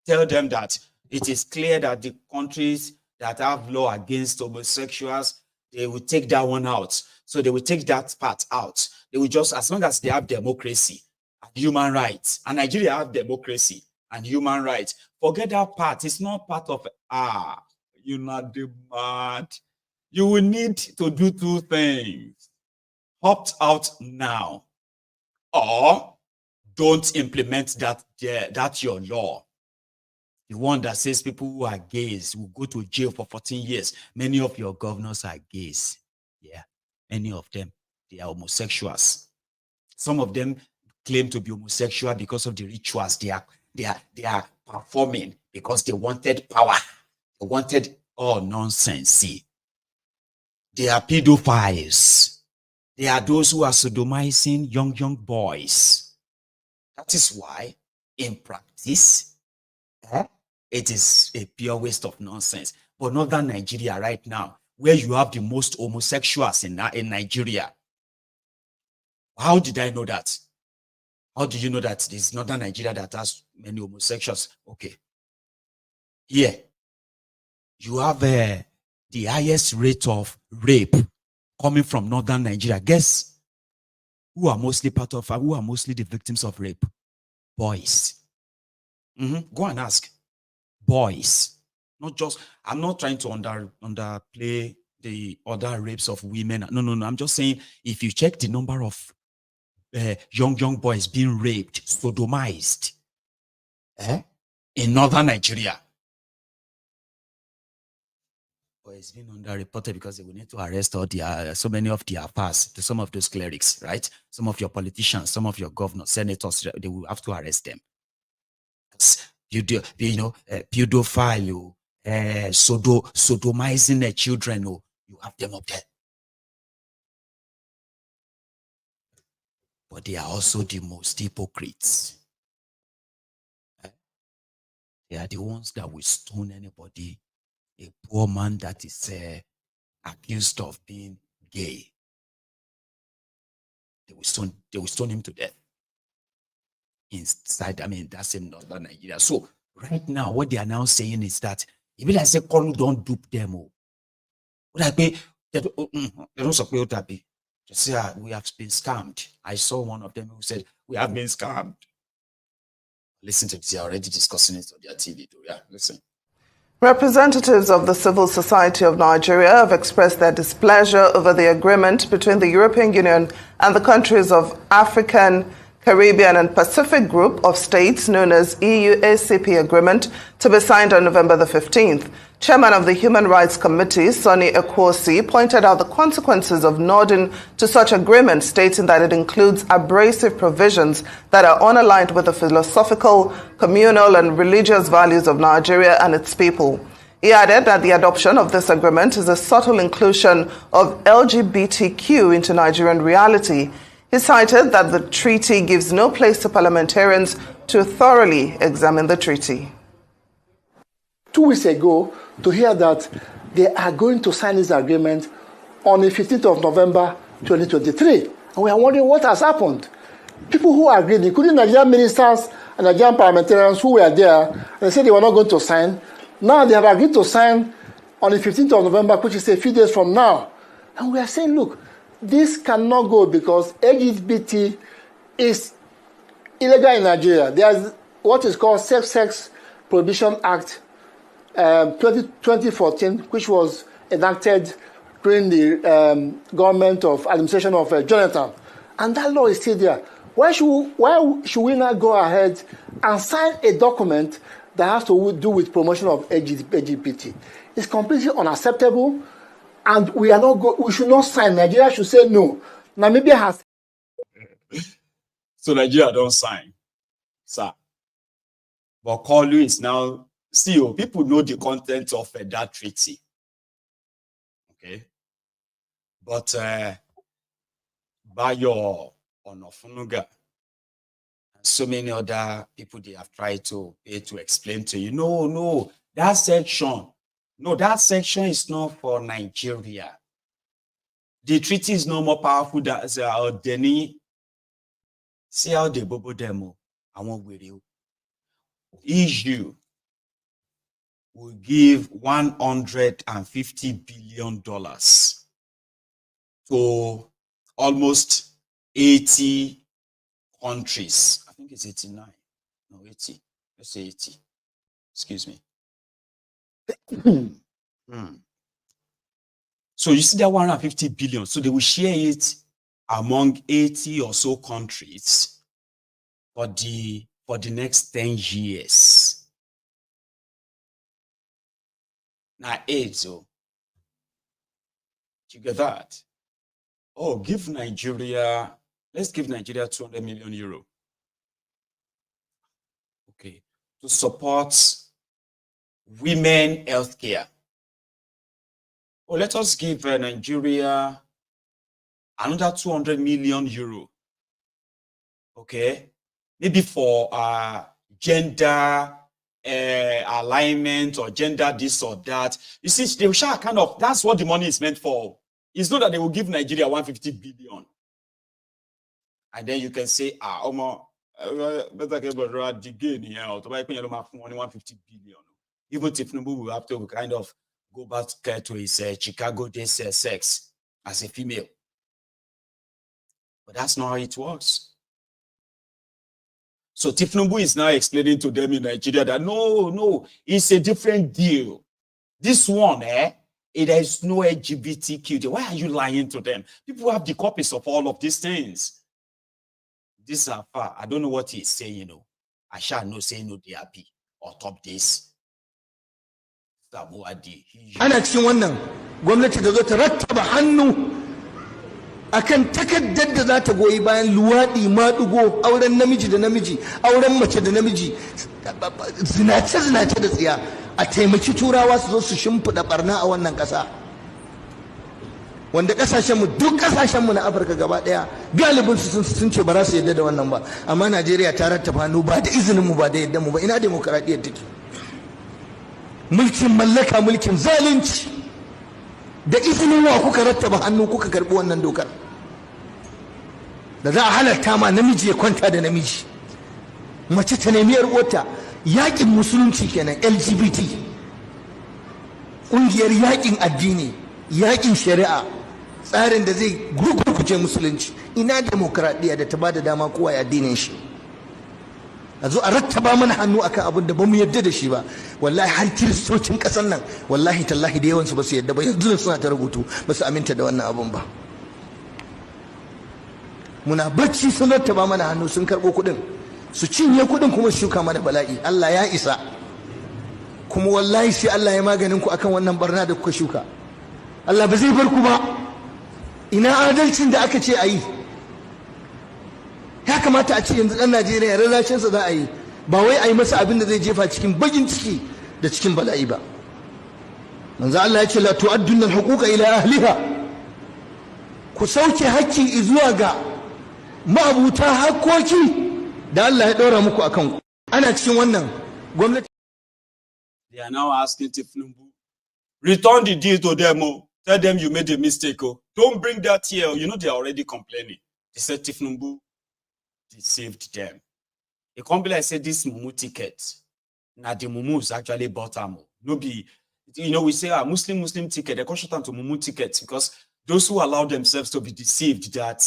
Tell them that it is clear that the countries that have law against homosexuals, they will take that one out. So they will take that part out. They will just, as long as they have democracy and human rights, and Nigeria have democracy and human rights, forget that part. It's not part of, you're not mad. You will need to do two things. Opt out now, or don't implement that's your law. The one that says people who are gays will go to jail for 14 years. Many of your governors are gays. Yeah, many of them, they are homosexuals. Some of them claim to be homosexual because of the rituals they are performing, because they wanted power. They wanted all nonsense. See, they are pedophiles. They are those who are sodomizing young boys. That is why, in practice, it is a pure waste of nonsense. But northern Nigeria right now, where you have the most homosexuals in Nigeria. How did I know that? How do you know that it's northern Nigeria that has many homosexuals? Okay. Here, you have the highest rate of rape coming from northern Nigeria. Guess who are mostly who are mostly the victims of rape? Boys. Go and ask. Boys. Not just, I'm not trying to underplay the other rapes of women. No. I'm just saying, if you check the number of young boys being raped, sodomized in northern Nigeria, it's been underreported because they will need to arrest all so many of the affairs, some of those clerics, right? Some of your politicians, some of your governors, senators, they will have to arrest them. Pedophile, sodomizing their children, you have them up there. But they are also the most hypocrites. They are the ones that will stone anybody. A poor man that is accused of being gay, they will stone him to death. Inside, I mean, that's in northern Nigeria. So right now, what they are now saying is that if I say Koolu don't dupe them, what I pay, they don't support that. They say we have been scammed. I saw one of them who said we have been scammed. Listen to this, they are already discussing it on their TV. Yeah, listen. Representatives of the civil society of Nigeria have expressed their displeasure over the agreement between the European Union and the countries of African, Caribbean and Pacific group of states known as EU-ACP agreement to be signed on November the 15th. Chairman of the Human Rights Committee, Sonny Ekwosi, pointed out the consequences of nodding to such agreement, stating that it includes abrasive provisions that are unaligned with the philosophical, communal and religious values of Nigeria and its people. He added that the adoption of this agreement is a subtle inclusion of LGBTQ into Nigerian reality. He cited that the treaty gives no place to parliamentarians to thoroughly examine the treaty. 2 weeks ago, to hear that they are going to sign this agreement on the 15th of November 2023. And we are wondering what has happened. People who agreed, including Nigerian ministers and Nigerian parliamentarians who were there, they said they were not going to sign. Now they have agreed to sign on the 15th of November, which is a few days from now. And we are saying, look, this cannot go because LGBT is illegal in Nigeria. There is what is called Sex Prohibition Act 2014, which was enacted during the government of administration of Jonathan. And that law is still there. Why should we not go ahead and sign a document that has to do with promotion of LGBT? It's completely unacceptable. And we should not sign. Nigeria should say no. Namibia has. So Nigeria don't sign, sir. But Koolu is now still, people know the content of that treaty. Okay. But by your Onofunuga, so many other people, they have tried to explain to you, no, that section is not for Nigeria. The treaty is no more powerful than Deni. See how they bobo demo. I want with you. EU will give $150 billion to almost 80 countries. I think it's 89. No, 80. Let's say 80. Excuse me. So you see that 150 billion. So they will share it among 80 or so countries for the next 10 years. Now, 8, so you get that? Oh, let's give Nigeria 200 million euro. Okay, to support women healthcare. Oh, let us give Nigeria another 200 million euro. Okay, maybe for gender alignment or gender this or that. You see, they will share kind of, that's what the money is meant for. It's not that they will give Nigeria 150 billion. And then you can say, better get the gain here, or to buy 150 billion. Even Tinubu will have to kind of go back to his Chicago days sex as a female. But that's not how it works. So Tinubu is now explaining to them in Nigeria that no, it's a different deal. This one, there is no LGBTQ. Why are you lying to them? People have the copies of all of these things. This are far. I don't know what he's saying, I shall not say no DRP or top this. Ana cikin wannan gwamnati da zo ta rattaba hannu akan takaddar da za ta goyi bayan luwaɗi, maɗugo, auren namiji da namiji, auren mace da namiji, zinace da tsiya, a taimaki turawa su zo su shimfiɗa barna a wannan ƙasa. Wanda ƙasashenmu, duk ƙasashenmu na Afirka gaba ɗaya, galibin su sun ce ba za su yadda da wannan ba, amma Najeriya ta rattaba hannu ba da izininmu ba da yadda mu ba. Ina demokaradiyyar take? Mulkin mallaka, mulkin zalunci. Da izinin wa kuka rattaba hannu kuka karbi wannan dokar da za a halatta ma namiji ya kwanta da namiji, mace ta nemi yar uwarta? Yakin musulunci kenan, LGBT, ƙungiyar yakin addini, yakin shari'a, tsarin da zai gurgurkuce musulunci. Ina demokradiyya da ta bada dama kowa ya addinin shi? A zo a rattaba mana hannu akan abin da ba mu yadda da shi ba. Wallahi har kiristocin ƙasar nan wallahi tallahi da yawansu ba su yadda ba, yanzu suna ta rubutu ba su aminta da wannan abin ba. muna bacci sun rattaba mana hannu sun karɓo kuɗin su cinye kuɗin kuma su shuka mana bala'i. Allah ya isa, kuma wallahi sai Allah ya maganin ku akan wannan barna da kuka shuka. Allah ba zai bar ku ba. Ina adalcin da aka ce a yi? Ya kamata a ce yanzu ɗan Najeriya rarrashinsa za a yi, ba wai a yi masa abin da zai jefa cikin bagin ciki da cikin bala'i ba. Manzo Allah ya ce la tu'addunna al-huquqa ila ahliha, ku sauke hakki zuwa ga ma'abuta hakkoki da Allah ya ɗora muku akan ku. Ana cikin wannan gwamnati. They are now asking Tinubu, return the deal to them. Oh. Tell them you made a mistake. Oh. Don't bring that here. You know they are already complaining. They said Tinubu deceived them. A company like said this mumu ticket. Now the mumus actually bought them. No be, you know, we say a Muslim ticket. They call short to mumu tickets because those who allow themselves to be deceived that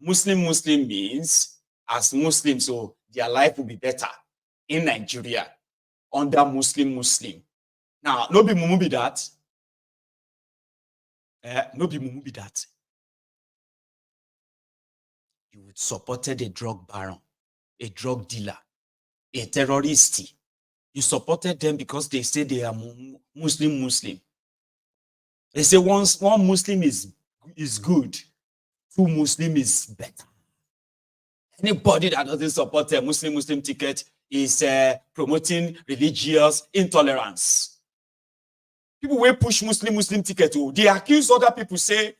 Muslim means as Muslims, so their life will be better in Nigeria under Muslim. Now, no be mumu be that. No be mumu be that. You would supported a drug baron, a drug dealer, a terrorist. You supported them because they say they are Muslim. They say one Muslim is good, two Muslim is better. Anybody that doesn't support a Muslim ticket is promoting religious intolerance. People will push Muslim ticket. They accuse other people, say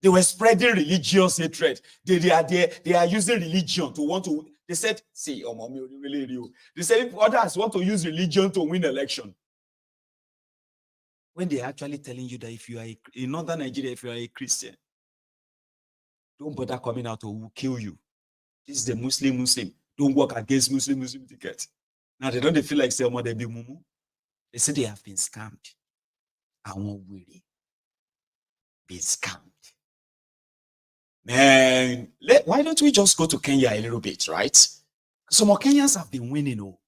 they were spreading religious hatred. They are using religion to want to. They said, see, oh, mommy, really real. They said if others want to use religion to win election. When they're actually telling you that if you are in northern Nigeria, if you are a Christian, don't bother coming out or we'll kill you. This is the Muslim. Don't work against Muslim ticket. Now they don't feel like say they be mumu. They say they have been scammed. I won't really be scammed. Man, why don't we just go to Kenya a little bit, right? Some more Kenyans have been winning. Oh,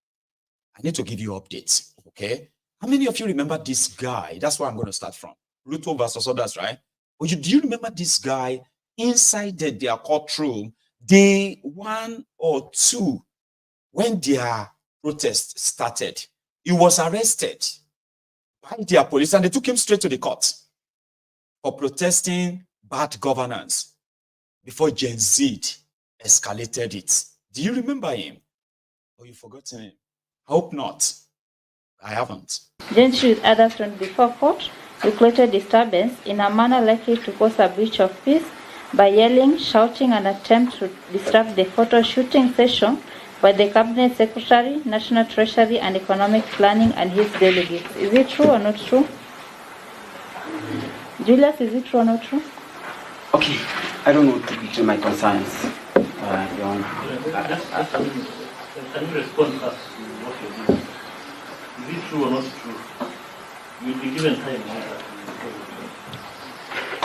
I need to give you updates, okay? How many of you remember this guy? That's where I'm going to start from. Ruto versus others, right? Or do you remember this guy inside their courtroom, day 1 or 2, when their protest started? He was arrested by their police and they took him straight to the court for protesting bad governance before Gen Z escalated it. Do you remember him? Or you forgotten him? I hope not. I haven't. Gen Z with others from before court declared disturbance in a manner likely to cause a breach of peace by yelling, shouting, and attempt to disrupt the photo shooting session by the Cabinet Secretary, National Treasury, and Economic Planning and his delegates. Is it true or not true? Julius, is it true or not true? Okay, I don't want to betray my concerns. Your Honor. Can you respond first to what you're doing? Is it true or not true? You'll be given time.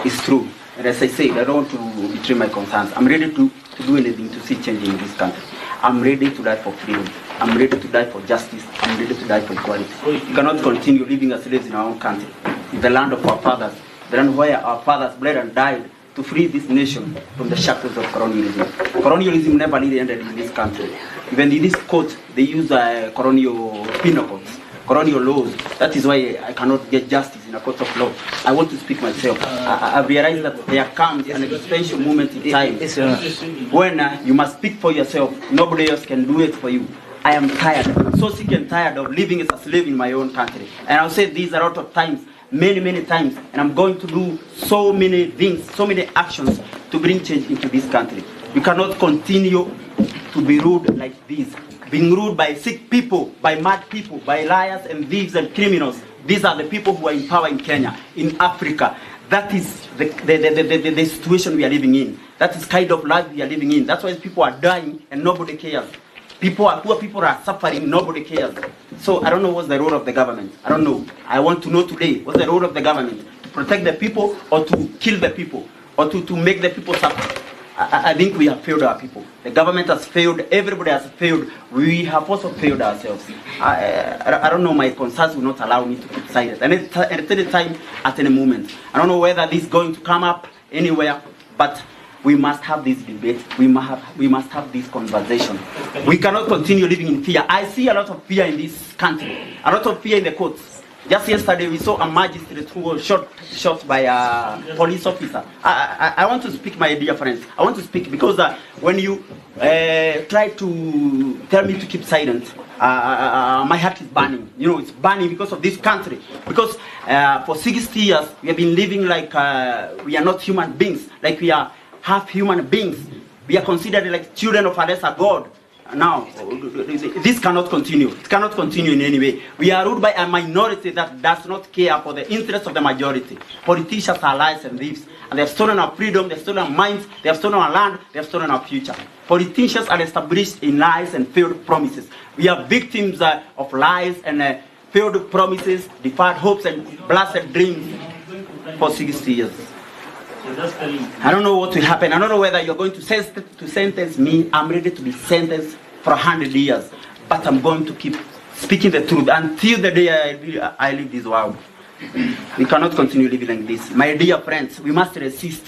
It's true. And as I said, I don't want to betray my concerns. I'm ready to do anything to see change in this country. I'm ready to die for freedom. I'm ready to die for justice. I'm ready to die for equality. We cannot continue living as slaves in our own country. It's the land of our fathers, the land where our fathers bled and died to free this nation from the shackles of colonialism. Colonialism never really ended in this country. Even in this court, they use colonial penal codes, colonial laws. That is why I cannot get justice in a court of law. I want to speak myself. I realize that there comes an existential moment in time when you must speak for yourself. Nobody else can do it for you. I am tired. I'm so sick and tired of living as a slave in my own country. And I'll say these a lot of times, many times, and I'm going to do so many things, so many actions to bring change into this country. We cannot continue to be ruled like this, being ruled by sick people, by mad people, by liars and thieves and criminals. These are the people who are in power in Kenya, in Africa. That is the situation we are living in. That is kind of life we are living in. That's why people are dying and nobody cares. Poor people are suffering, nobody cares. So I don't know what's the role of the government. I don't know. I want to know today, what's the role of the government? To protect the people or to kill the people? Or to make the people suffer? I think we have failed our people. The government has failed, everybody has failed. We have also failed ourselves. I don't know, my concerns will not allow me to keep silent. And at any time, at any moment. I don't know whether this is going to come up anywhere, but We must have this debate. We must have this conversation. We cannot continue living in fear. I see a lot of fear in this country, a lot of fear in the courts. Just yesterday, we saw a magistrate who was shot by a police officer. I want to speak, my dear friends. I want to speak because when you try to tell me to keep silent, my heart is burning. You know, it's burning because of this country. Because for 60 years, we have been living like we are not human beings, like we are half human beings. We are considered like children of a lesser God. Now, this cannot continue. It cannot continue in any way. We are ruled by a minority that does not care for the interests of the majority. Politicians are lies and thieves, and they have stolen our freedom, they have stolen our minds, they have stolen our land, they have stolen our future. Politicians are established in lies and failed promises. We are victims of lies and failed promises, deferred hopes, and blasted dreams for 60 years. I don't know what will happen. I don't know whether you're going to sentence me. I'm ready to be sentenced for 100 years. But I'm going to keep speaking the truth until the day I leave this world. We cannot continue living like this. My dear friends, we must resist.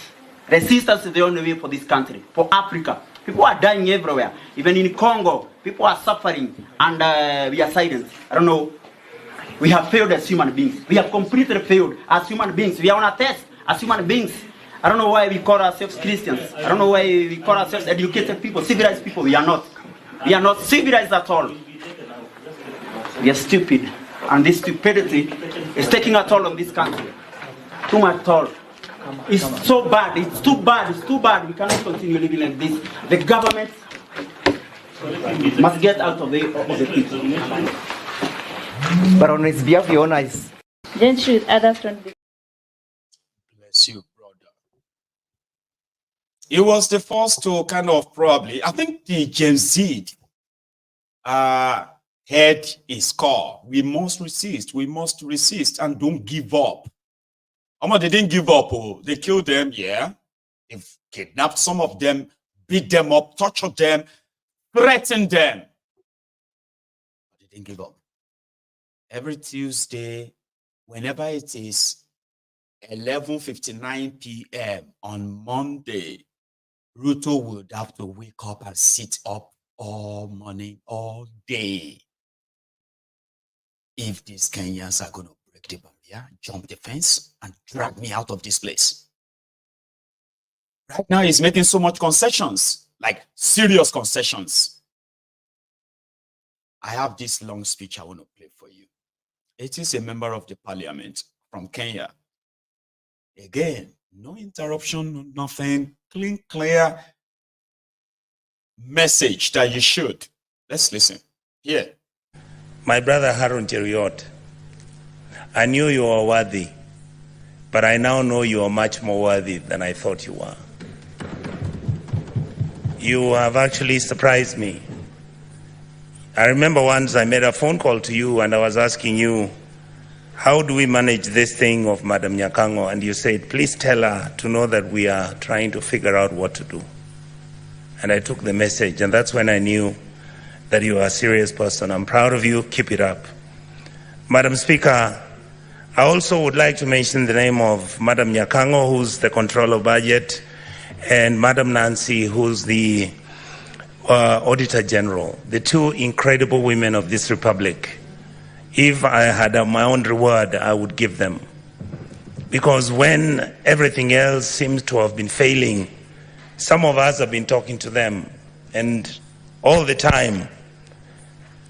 Resistance is the only way for this country, for Africa. People are dying everywhere. Even in Congo, people are suffering and we are silent. I don't know. We have failed as human beings. We have completely failed as human beings. We are on a test as human beings. I don't know why we call ourselves Christians. I don't know why we call ourselves educated people, civilized people. We are not. We are not civilized at all. We are stupid. And this stupidity is taking a toll on this country. Too much toll. It's so bad. It's too bad. It's too bad. We cannot continue living like this. The government must get out of the people. But on his behalf, your honor is. Gentry with others from the. Bless you. He was the first to kind of probably, I think the Gen Z had his call. We must resist and don't give up. They didn't give up. Oh. They killed them, yeah. They've kidnapped some of them, beat them up, tortured them, threatened them. But they didn't give up. Every Tuesday, whenever it is 11:59 p.m. on Monday, Ruto would have to wake up and sit up all morning, all day. If these Kenyans are going to break the barrier, jump the fence, and drag me out of this place. Right now, he's making so much concessions, like serious concessions. I have this long speech I want to play for you. It is a member of the parliament from Kenya. Again, no interruption, nothing. Clean, clear message that you should. Let's listen. Here. My brother Harun Cheriot, I knew you were worthy, but I now know you are much more worthy than I thought you were. You have actually surprised me. I remember once I made a phone call to you and I was asking you, how do we manage this thing of Madam Nyakango? And you said, please tell her to know that we are trying to figure out what to do. And I took the message, and that's when I knew that you are a serious person. I'm proud of you. Keep it up. Madam Speaker, I also would like to mention the name of Madam Nyakango, who's the Controller of Budget, and Madam Nancy, who's the Auditor General, the two incredible women of this republic. If I had my own reward, I would give them. Because when everything else seems to have been failing, some of us have been talking to them, and all the time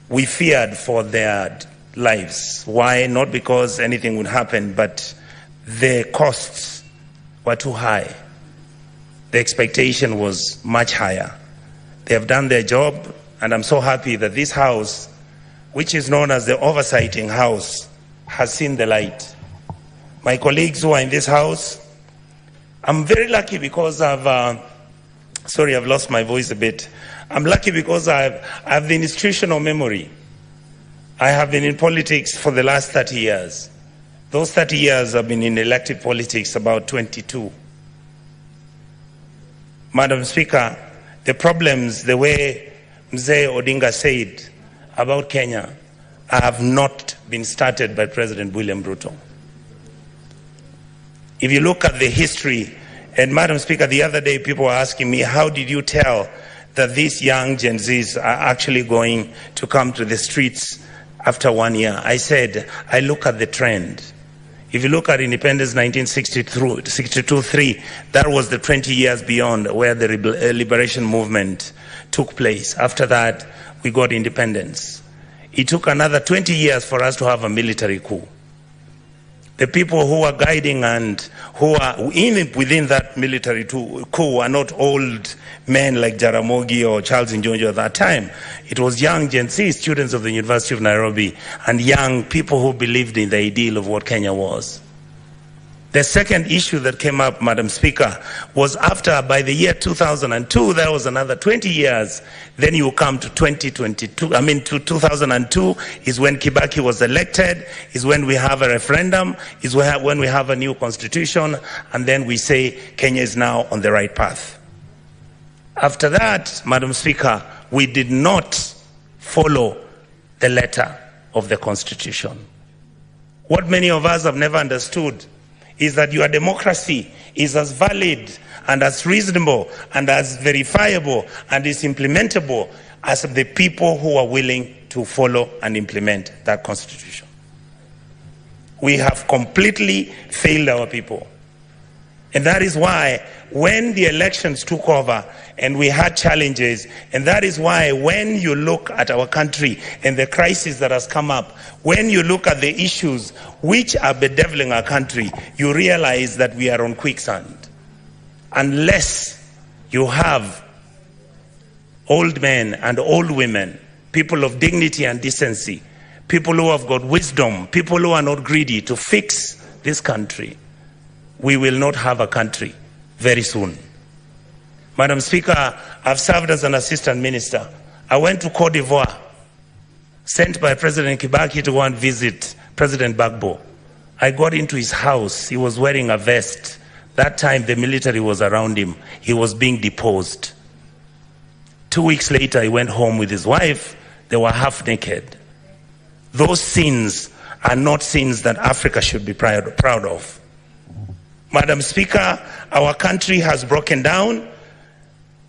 we feared for their lives. Why? Not because anything would happen, but the costs were too high. The expectation was much higher. They have done their job, and I'm so happy that this house, which is known as the Oversighting House, has seen the light. My colleagues who are in this house, I'm very lucky because I've lost my voice a bit. I'm lucky because I have the institutional memory. I have been in politics for the last 30 years. Those 30 years I've been in elective politics, about 22. Madam Speaker, the problems, the way Mzee Odinga said about Kenya, have not been started by President William Ruto. If you look at the history And Madam Speaker, the other day people were asking me, how did you tell that these young Gen Zs are actually going to come to the streets after 1 year? I said, I look at the trend. If you look at independence 1962-3, that was the 20 years beyond where the liberation movement took place. After that, we got independence. It took another 20 years for us to have a military coup. The people who are guiding and who are within that military coup are not old men like Jaramogi or Charles Njonjo at that time. It was young Gen Z students of the University of Nairobi and young people who believed in the ideal of what Kenya was. The second issue that came up, Madam Speaker, was after, by the year 2002, there was another 20 years. Then you come to 2022, to 2002 is when Kibaki was elected, is when we have a referendum, is when we have a new constitution, and then we say Kenya is now on the right path. After that, Madam Speaker, we did not follow the letter of the constitution. What many of us have never understood is that your democracy is as valid and as reasonable and as verifiable and is implementable as the people who are willing to follow and implement that constitution. We have completely failed our people. And that is why when the elections took over and we had challenges, and that is why when you look at our country and the crisis that has come up, when you look at the issues which are bedeviling our country, you realize that we are on quicksand. Unless you have old men and old women, people of dignity and decency, people who have got wisdom, people who are not greedy to fix this country, we will not have a country very soon. Madam Speaker, I've served as an assistant minister. I went to Cote d'Ivoire, sent by President Kibaki to go and visit President Gbagbo. I got into his house. He was wearing a vest. That time the military was around him. He was being deposed. 2 weeks later, he went home with his wife. They were half naked. Those sins are not sins that Africa should be proud of. Madam Speaker, our country has broken down.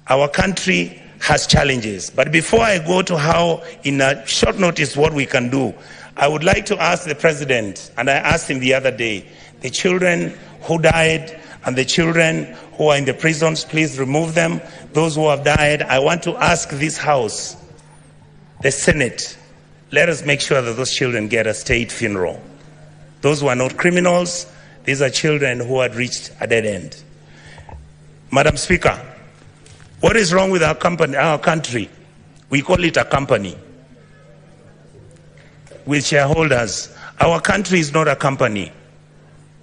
Our country has challenges. But before I go to how, in a short notice, what we can do, I would like to ask the President, and I asked him the other day, the children who died and the children who are in the prisons, please remove them. Those who have died, I want to ask this House, the Senate, let us make sure that those children get a state funeral. Those who are not criminals, these are children who had reached a dead end. Madam Speaker, what is wrong with our country? We call it a company with shareholders. Our country is not a company.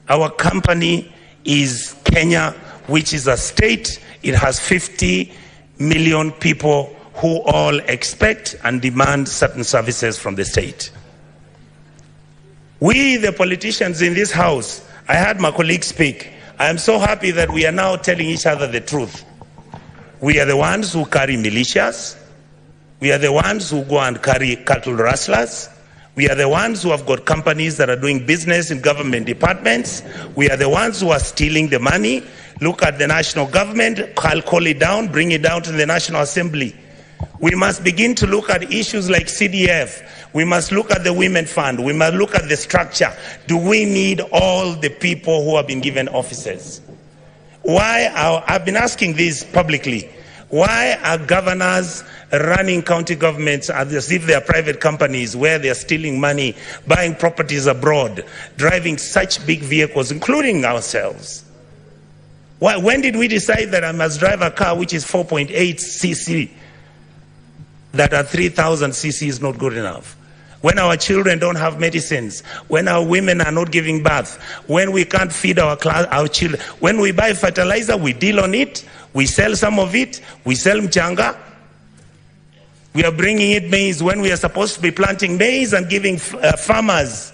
Our company is Kenya, which is a state. It has 50 million people who all expect and demand certain services from the state. We, the politicians in this House, I heard my colleague speak. I am so happy that we are now telling each other the truth. We are the ones who carry militias. We are the ones who go and carry cattle rustlers. We are the ones who have got companies that are doing business in government departments. We are the ones who are stealing the money. Look at the national government, call it down, bring it down to the National Assembly. We must begin to look at issues like CDF. We must look at the Women Fund. We must look at the structure. Do we need all the people who have been given offices? I've been asking this publicly. Why are governors running county governments as if they are private companies where they are stealing money, buying properties abroad, driving such big vehicles, including ourselves? When did we decide that I must drive a car which is 4.8 cc, that at 3,000 cc is not good enough? When our children don't have medicines, when our women are not giving birth, when we can't feed our children, when we buy fertilizer, we deal on it, we sell some of it, we sell mchanga. We are bringing in maize when we are supposed to be planting maize and giving farmers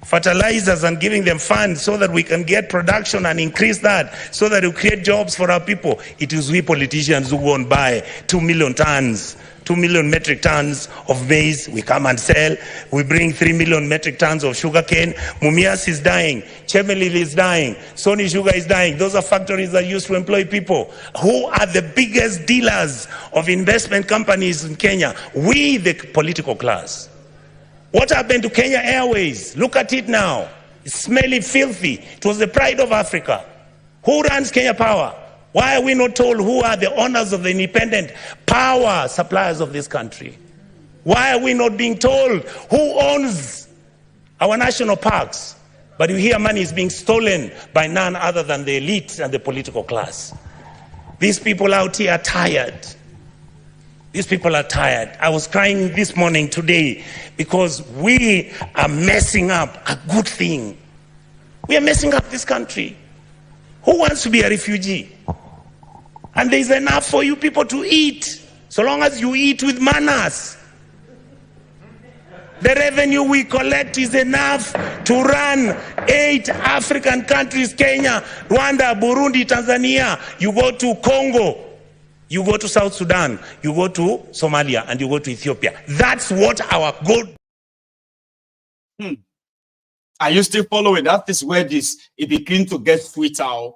fertilizers and giving them funds so that we can get production and increase that, so that we create jobs for our people. It is we politicians who go and buy 2 million tons 2 million metric tons of maize, we come and sell. We bring 3 million metric tons of sugarcane. Mumias is dying. Chemelil is dying. Sony Sugar is dying. Those are factories that used to employ people. Who are the biggest dealers of investment companies in Kenya? We, the political class. What happened to Kenya Airways? Look at it now. It's smelly, filthy. It was the pride of Africa. Who runs Kenya Power? Why are we not told who are the owners of the independent power suppliers of this country? Why are we not being told who owns our national parks? But you hear money is being stolen by none other than the elite and the political class. These people out here are tired. These people are tired. I was crying this morning today because we are messing up a good thing. We are messing up this country. Who wants to be a refugee? And there's enough for you people to eat, so long as you eat with manners. The revenue we collect is enough to run 8 African countries: Kenya, Rwanda, Burundi, Tanzania. You go to Congo, you go to South Sudan, you go to Somalia, and you go to Ethiopia. That's what our goal. Are you still following? That is where it begins to get sweeter.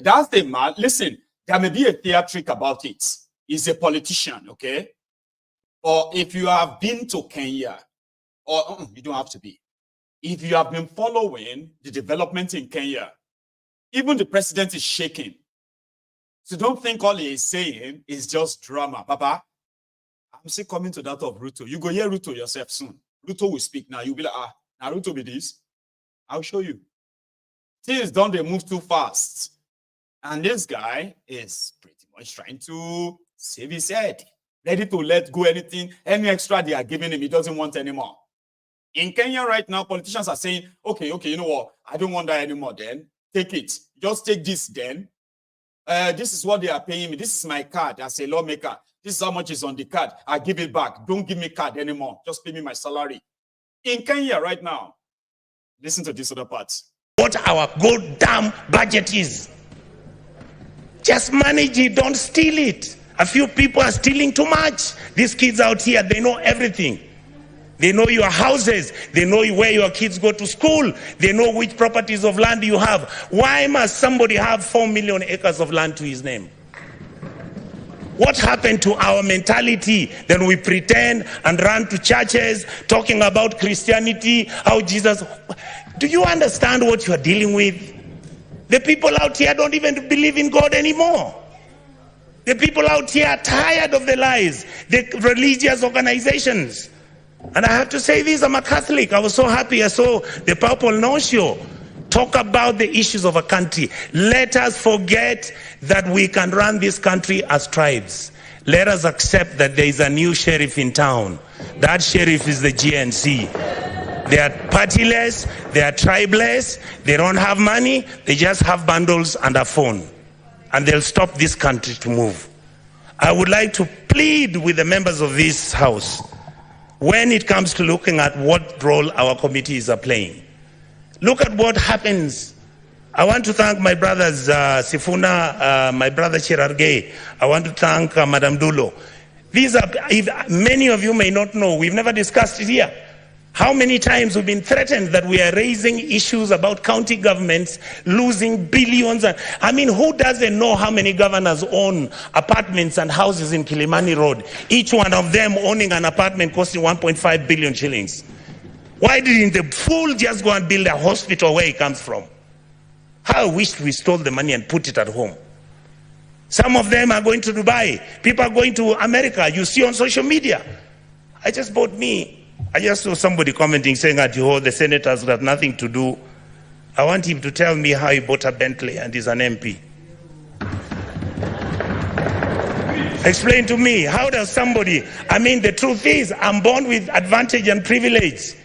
That's the man. Listen, there may be a theatric about it. He's a politician, okay? Or if you have been to Kenya, or you don't have to be. If you have been following the development in Kenya, even the president is shaking. So don't think all he is saying is just drama. Papa, I'm still coming to that of Ruto. You go hear Ruto yourself soon. Ruto will speak now. You'll be like, now Ruto be this. I'll show you. Things don't they move too fast. And this guy is pretty much trying to save his head, ready to let go anything, any extra they are giving him, he doesn't want anymore. In Kenya right now, politicians are saying, okay, you know what? I don't want that anymore then. Take it. Just take this then. This is what they are paying me. This is my card as a lawmaker. This is how much is on the card. I give it back. Don't give me card anymore. Just pay me my salary. In Kenya right now, listen to this other part. What our goddamn budget is. Just manage it, don't steal it. A few people are stealing too much. These kids out here, they know everything. They know your houses. They know where your kids go to school. They know which properties of land you have. Why must somebody have 4 million acres of land to his name? What happened to our mentality? Then we pretend and run to churches talking about Christianity, how Jesus... Do you understand what you are dealing with? The people out here don't even believe in God anymore. The people out here are tired of the lies, the religious organizations. And I have to say this, I'm a Catholic. I was so happy I saw the Papa Nuncio talk about the issues of a country. Let us forget that we can run this country as tribes. Let us accept that there is a new sheriff in town. That sheriff is the GNC. They are partyless, they are tribeless, they don't have money, they just have bundles and a phone. And they'll stop this country to move. I would like to plead with the members of this house, when it comes to looking at what role our committees are playing. Look at what happens. I want to thank my brothers Sifuna, my brother Chirargei. I want to thank Madam Dulo. These are, many of you may not know, we've never discussed it here. How many times we've been threatened that we are raising issues about county governments losing billions. I mean, who doesn't know how many governors own apartments and houses in Kilimani Road? Each one of them owning an apartment costing 1.5 billion shillings. Why didn't the fool just go and build a hospital where he comes from? How I wish we stole the money and put it at home. Some of them are going to Dubai. People are going to America. You see on social media. I just saw somebody commenting saying that the senators got nothing to do. I want him to tell me how he bought a Bentley and is an MP. Explain to me, how does somebody, the truth is, I'm born with advantage and privilege.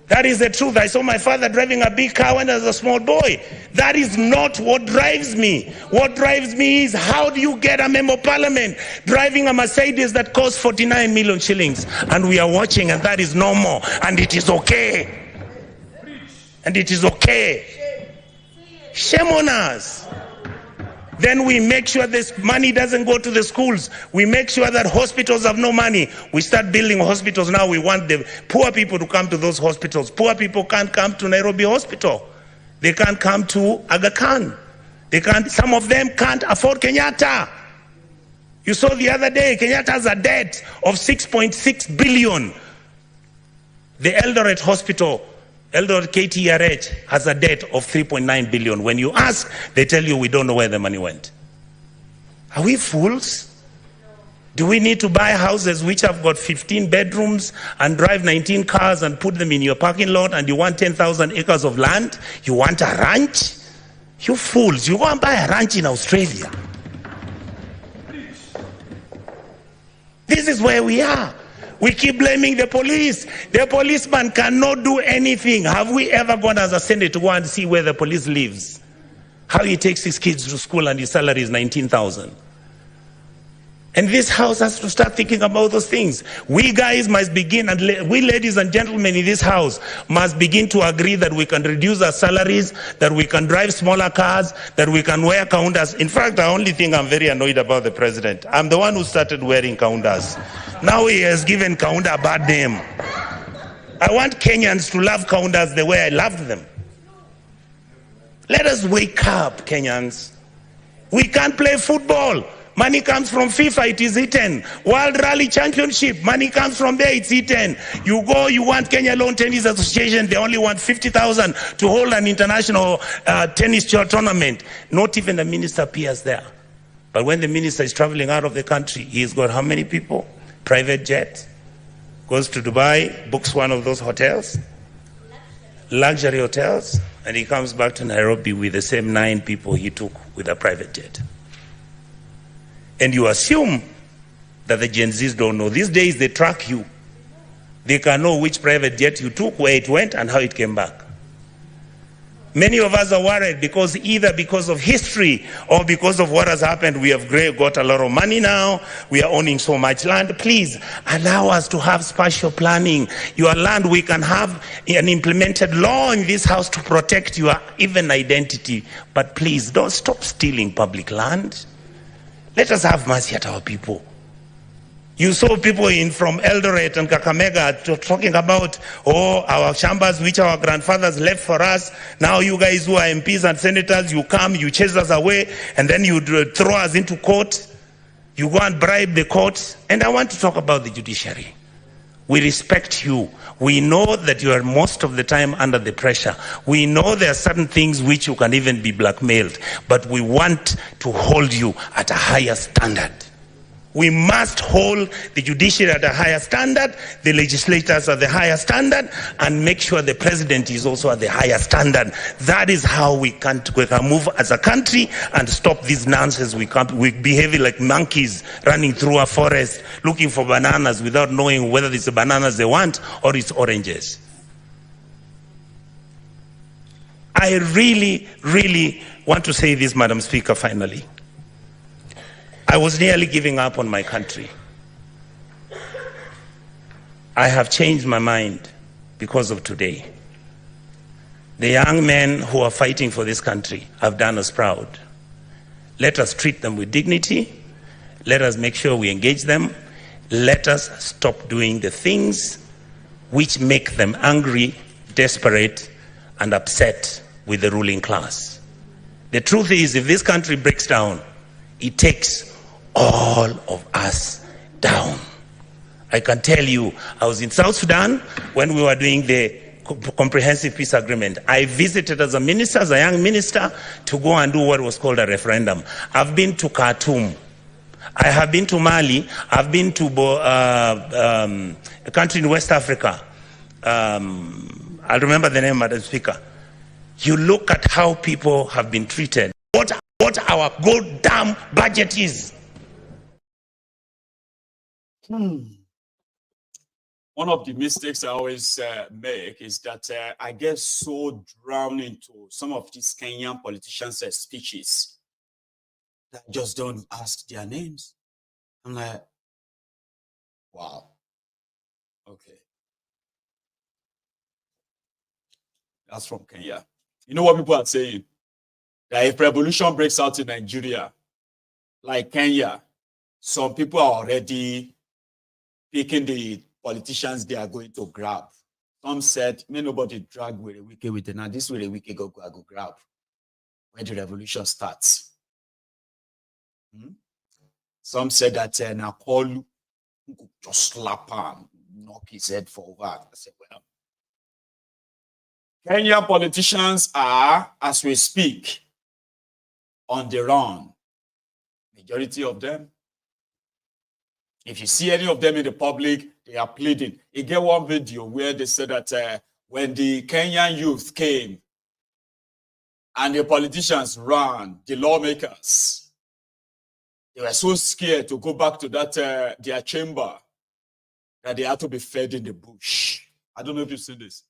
That is the truth. I saw my father driving a big car when I was a small boy. That is not what drives me. What drives me is, how do you get a member of parliament driving a Mercedes that costs 49 million shillings? And we are watching, and that is normal. And it is okay. And it is okay. Shame on us. Then we make sure this money doesn't go to the schools. We make sure that hospitals have no money. We start building hospitals now. We want the poor people to come to those hospitals. Poor people can't come to Nairobi Hospital. They can't come to Aga Khan. They can't. Some of them can't afford Kenyatta. You saw the other day, Kenyatta has a debt of 6.6 billion. The Eldoret Hospital, Eldoret KTRH, has a debt of 3.9 billion. When you ask, they tell you we don't know where the money went. Are we fools? Do we need to buy houses which have got 15 bedrooms and drive 19 cars and put them in your parking lot, and you want 10,000 acres of land? You want a ranch? You fools, you go and buy a ranch in Australia. This is where we are. We keep blaming the police. The policeman cannot do anything. Have we ever gone as a Senate to go and see where the police lives? How he takes his kids to school and his salary is 19,000. And this house has to start thinking about those things. We guys must begin, and we ladies and gentlemen in this house must begin to agree that we can reduce our salaries, that we can drive smaller cars, that we can wear counters. In fact, the only thing I'm very annoyed about the president, I'm the one who started wearing counters. Now he has given counter a bad name. I want Kenyans to love counters the way I loved them. Let us wake up, Kenyans. We can't play football. Money comes from FIFA, it is eaten. World Rally Championship, money comes from there, it's eaten. You go, you want Kenya Lawn Tennis Association, they only want 50,000 to hold an international tennis tournament. Not even the minister appears there. But when the minister is traveling out of the country, he's got how many people? Private jet, goes to Dubai, books one of those hotels, luxury hotels, and he comes back to Nairobi with the same 9 people he took with a private jet. And you assume that the Gen Zs don't know. These days they track you. They can know which private jet you took, where it went, and how it came back. Many of us are worried because either because of history or because of what has happened, we have got a lot of money now, we are owning so much land. Please allow us to have spatial planning. Your land, we can have an implemented law in this house to protect your even identity. But please don't stop stealing public land. Let us have mercy at our people. You saw people from Eldoret and Kakamega talking about, oh, our chambers which our grandfathers left for us. Now you guys who are MPs and senators, you come, you chase us away, and then you throw us into court. You go and bribe the court. And I want to talk about the judiciary. We respect you. We know that you are most of the time under the pressure. We know there are certain things which you can even be blackmailed, but we want to hold you at a higher standard. We must hold the judiciary at a higher standard, the legislators at the higher standard, and make sure the president is also at the higher standard. That is how we can move as a country and stop this nonsense. We behave like monkeys running through a forest looking for bananas without knowing whether it's the bananas they want or it's oranges. I really, really want to say this, Madam Speaker, finally. I was nearly giving up on my country. I have changed my mind because of today. The young men who are fighting for this country have done us proud. Let us treat them with dignity. Let us make sure we engage them. Let us stop doing the things which make them angry, desperate, and upset with the ruling class. The truth is, if this country breaks down, it takes all of us down. I can tell you, I was in South Sudan when we were doing the comprehensive peace agreement. I visited as a minister, as a young minister, to go and do what was called a referendum. I've been to Khartoum. I have been to Mali. I've been to a country in West Africa. I'll remember the name, Madam Speaker. You look at how people have been treated. What our goddamn budget is. One of the mistakes I always make is that I get so drowned into some of these Kenyan politicians' speeches that I just don't ask their names. I'm like, wow, okay. That's from Kenya. You know what people are saying? that if revolution breaks out in Nigeria, like Kenya, some people are already picking the politicians they are going to grab. Some said, may nobody drag Wike with it. Now this Wike go grab when the revolution starts. Some said that now Koolu just slap him, knock his head forward. I said, well, Kenyan politicians are, as we speak, on the run. Majority of them. If you see any of them in the public, they are pleading. You get one video where they said that when the Kenyan youth came and the politicians ran, the lawmakers, they were so scared to go back to that their chamber that they had to be fed in the bush. I don't know if you've seen this.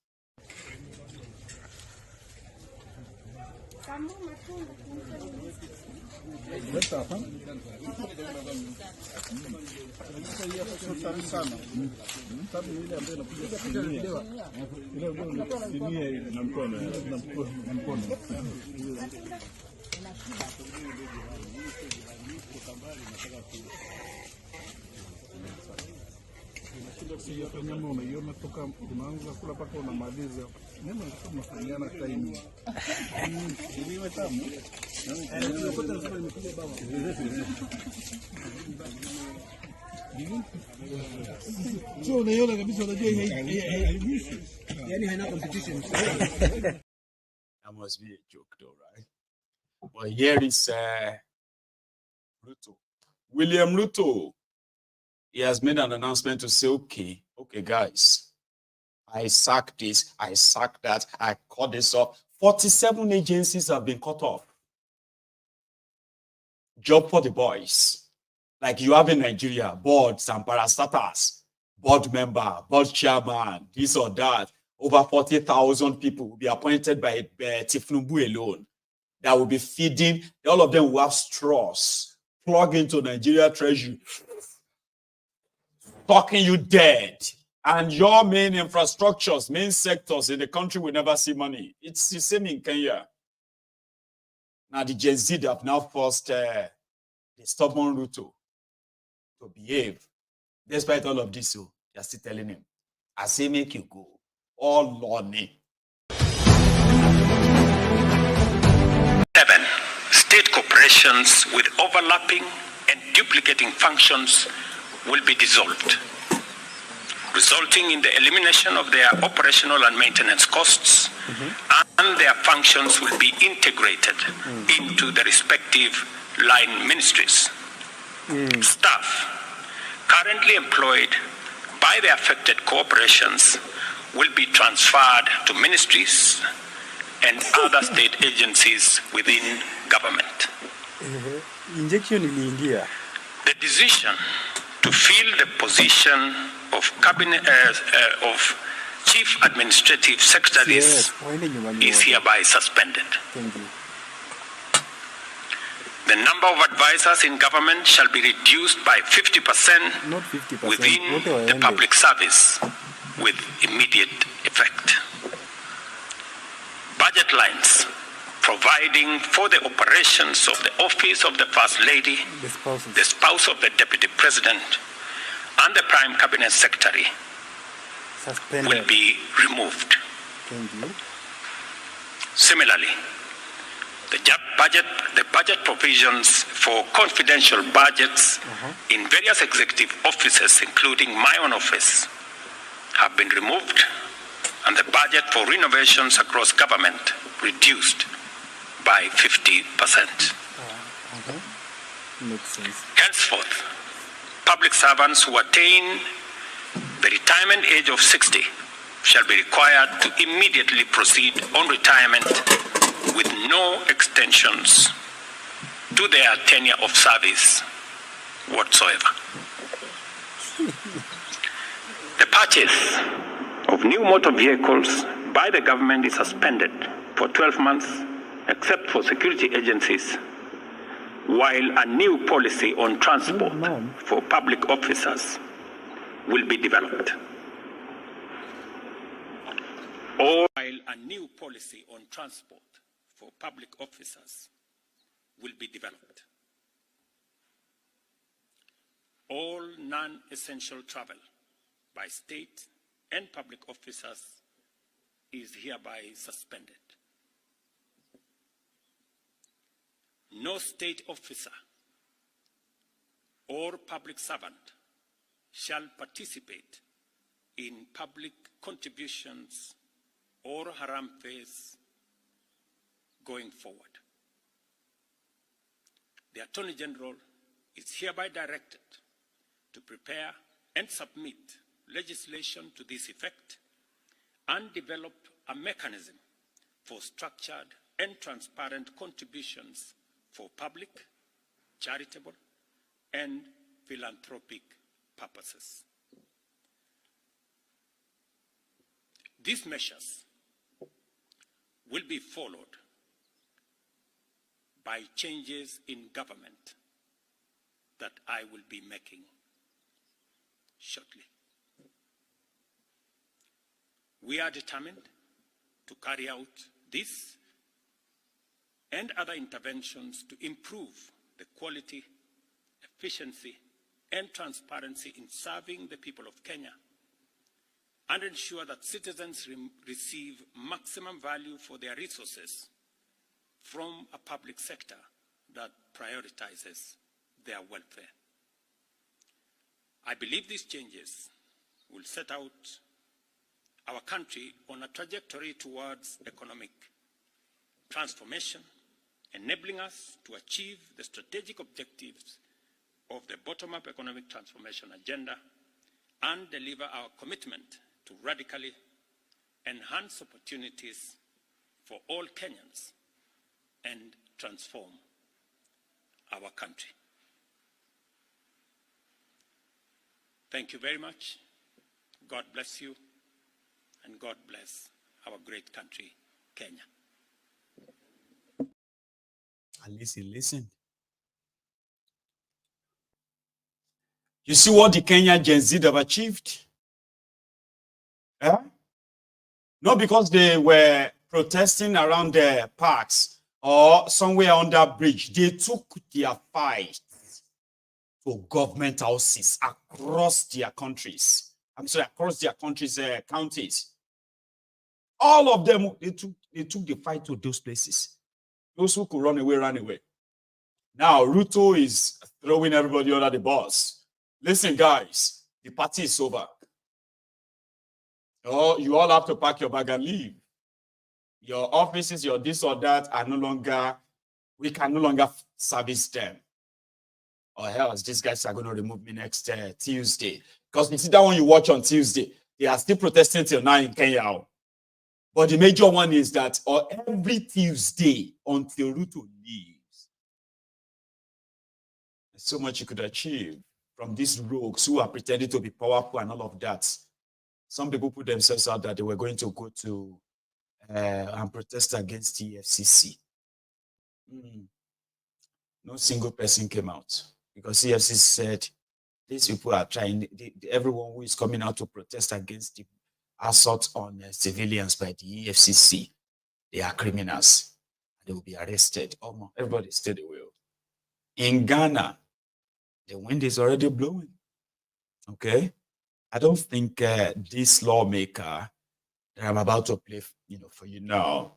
That must be a joke though, right? But here is Ruto. William Ruto. He has made an announcement to say, okay, guys, I sack this, I sack that, I cut this off. 47 agencies have been cut off. Job for the boys. Like you have in Nigeria, boards and parastatals, board member, board chairman, this or that. Over 40,000 people will be appointed by Tinubu alone that will be feeding. All of them will have straws plug into Nigeria treasury, talking you dead. And your main infrastructures, main sectors in the country will never see money. It's the same in Kenya. Now the Gen Z have now forced the stubborn Ruto to behave. Despite all of this, so they're still telling him, I say make you go. All learning. 7. State corporations with overlapping and duplicating functions will be dissolved, resulting in the elimination of their operational and maintenance costs, and their functions will be integrated into the respective line ministries. Staff currently employed by the affected corporations will be transferred to ministries and other state agencies within government. The decision to fill the position of cabinet of chief administrative secretaries is hereby suspended. The number of advisors in government shall be reduced by 50% within the public service with immediate effect. Budget lines providing for the operations of the office of the First Lady, the spouse of the Deputy President, and the Prime Cabinet Secretary will be removed. Similarly, the budget provisions for confidential budgets in various executive offices, including my own office, have been removed, and the budget for renovations across government reduced by 50%. Makes sense. Henceforth, public servants who attain the retirement age of 60 shall be required to immediately proceed on retirement with no extensions to their tenure of service whatsoever. The purchase of new motor vehicles by the government is suspended for 12 months, except for security agencies, while a new policy on transport for public officers will be developed. While a new policy on transport for public officers will be developed. All non-essential travel by state and public officers is hereby suspended. No state officer or public servant shall participate in public contributions or haram affairs going forward. The Attorney General is hereby directed to prepare and submit legislation to this effect and develop a mechanism for structured and transparent contributions for public, charitable, and philanthropic purposes. These measures will be followed by changes in government that I will be making shortly. We are determined to carry out this and other interventions to improve the quality, efficiency, and transparency in serving the people of Kenya and ensure that citizens receive maximum value for their resources from a public sector that prioritizes their welfare. I believe these changes will set out our country on a trajectory towards economic transformation, enabling us to achieve the strategic objectives of the bottom-up economic transformation agenda and deliver our commitment to radically enhance opportunities for all Kenyans and transform our country. Thank you very much. God bless you, and God bless our great country, Kenya. At least he listened. You see what the Kenyan Gen Z have achieved? Yeah? Not because they were protesting around the parks or somewhere on that bridge. They took their fight to government houses across their countries. I'm sorry, across their countries, counties. All of them, they took the fight to those places. Those who could run away, ran away. Now, Ruto is throwing everybody under the bus. Listen, guys, the party is over. Oh, you all have to pack your bag and leave. Your offices, your this or that are no longer, we can no longer service them. Or else, these guys are going to remove me next Tuesday. Because you see that one you watch on Tuesday, they are still protesting till now in Kenya. But the major one is that every Tuesday until Ruto leaves, there's so much you could achieve from these rogues who are pretending to be powerful and all of that. Some people put themselves out that they were going to go to and protest against the FCC. No single person came out because CFC said these people are trying, everyone who is coming out to protest against the assault on civilians by the EFCC, they are criminals. They will be arrested. Everybody stay the will. In Ghana, the wind is already blowing. Okay? I don't think this lawmaker that I'm about to play, for you now,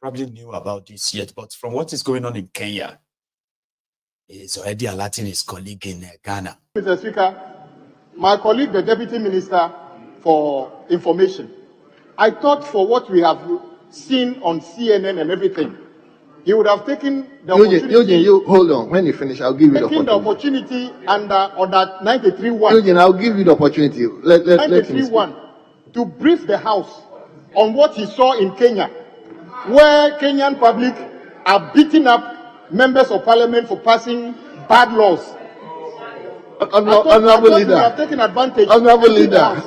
probably knew about this yet. But from what is going on in Kenya, he's already alerting his colleague in Ghana. Mr. Speaker, my colleague, the Deputy Minister for Information, I thought for what we have seen on CNN and everything, he would have taken the opportunity. Eugene, you hold on. When you finish, I'll give you the opportunity. Taking the opportunity under Order 93.1. Eugene, I'll give you the opportunity. Let 93.1 to brief the House on what he saw in Kenya, where Kenyan public are beating up members of Parliament for passing bad laws. Honorable Leader. We have taken advantage. Honorable Leader.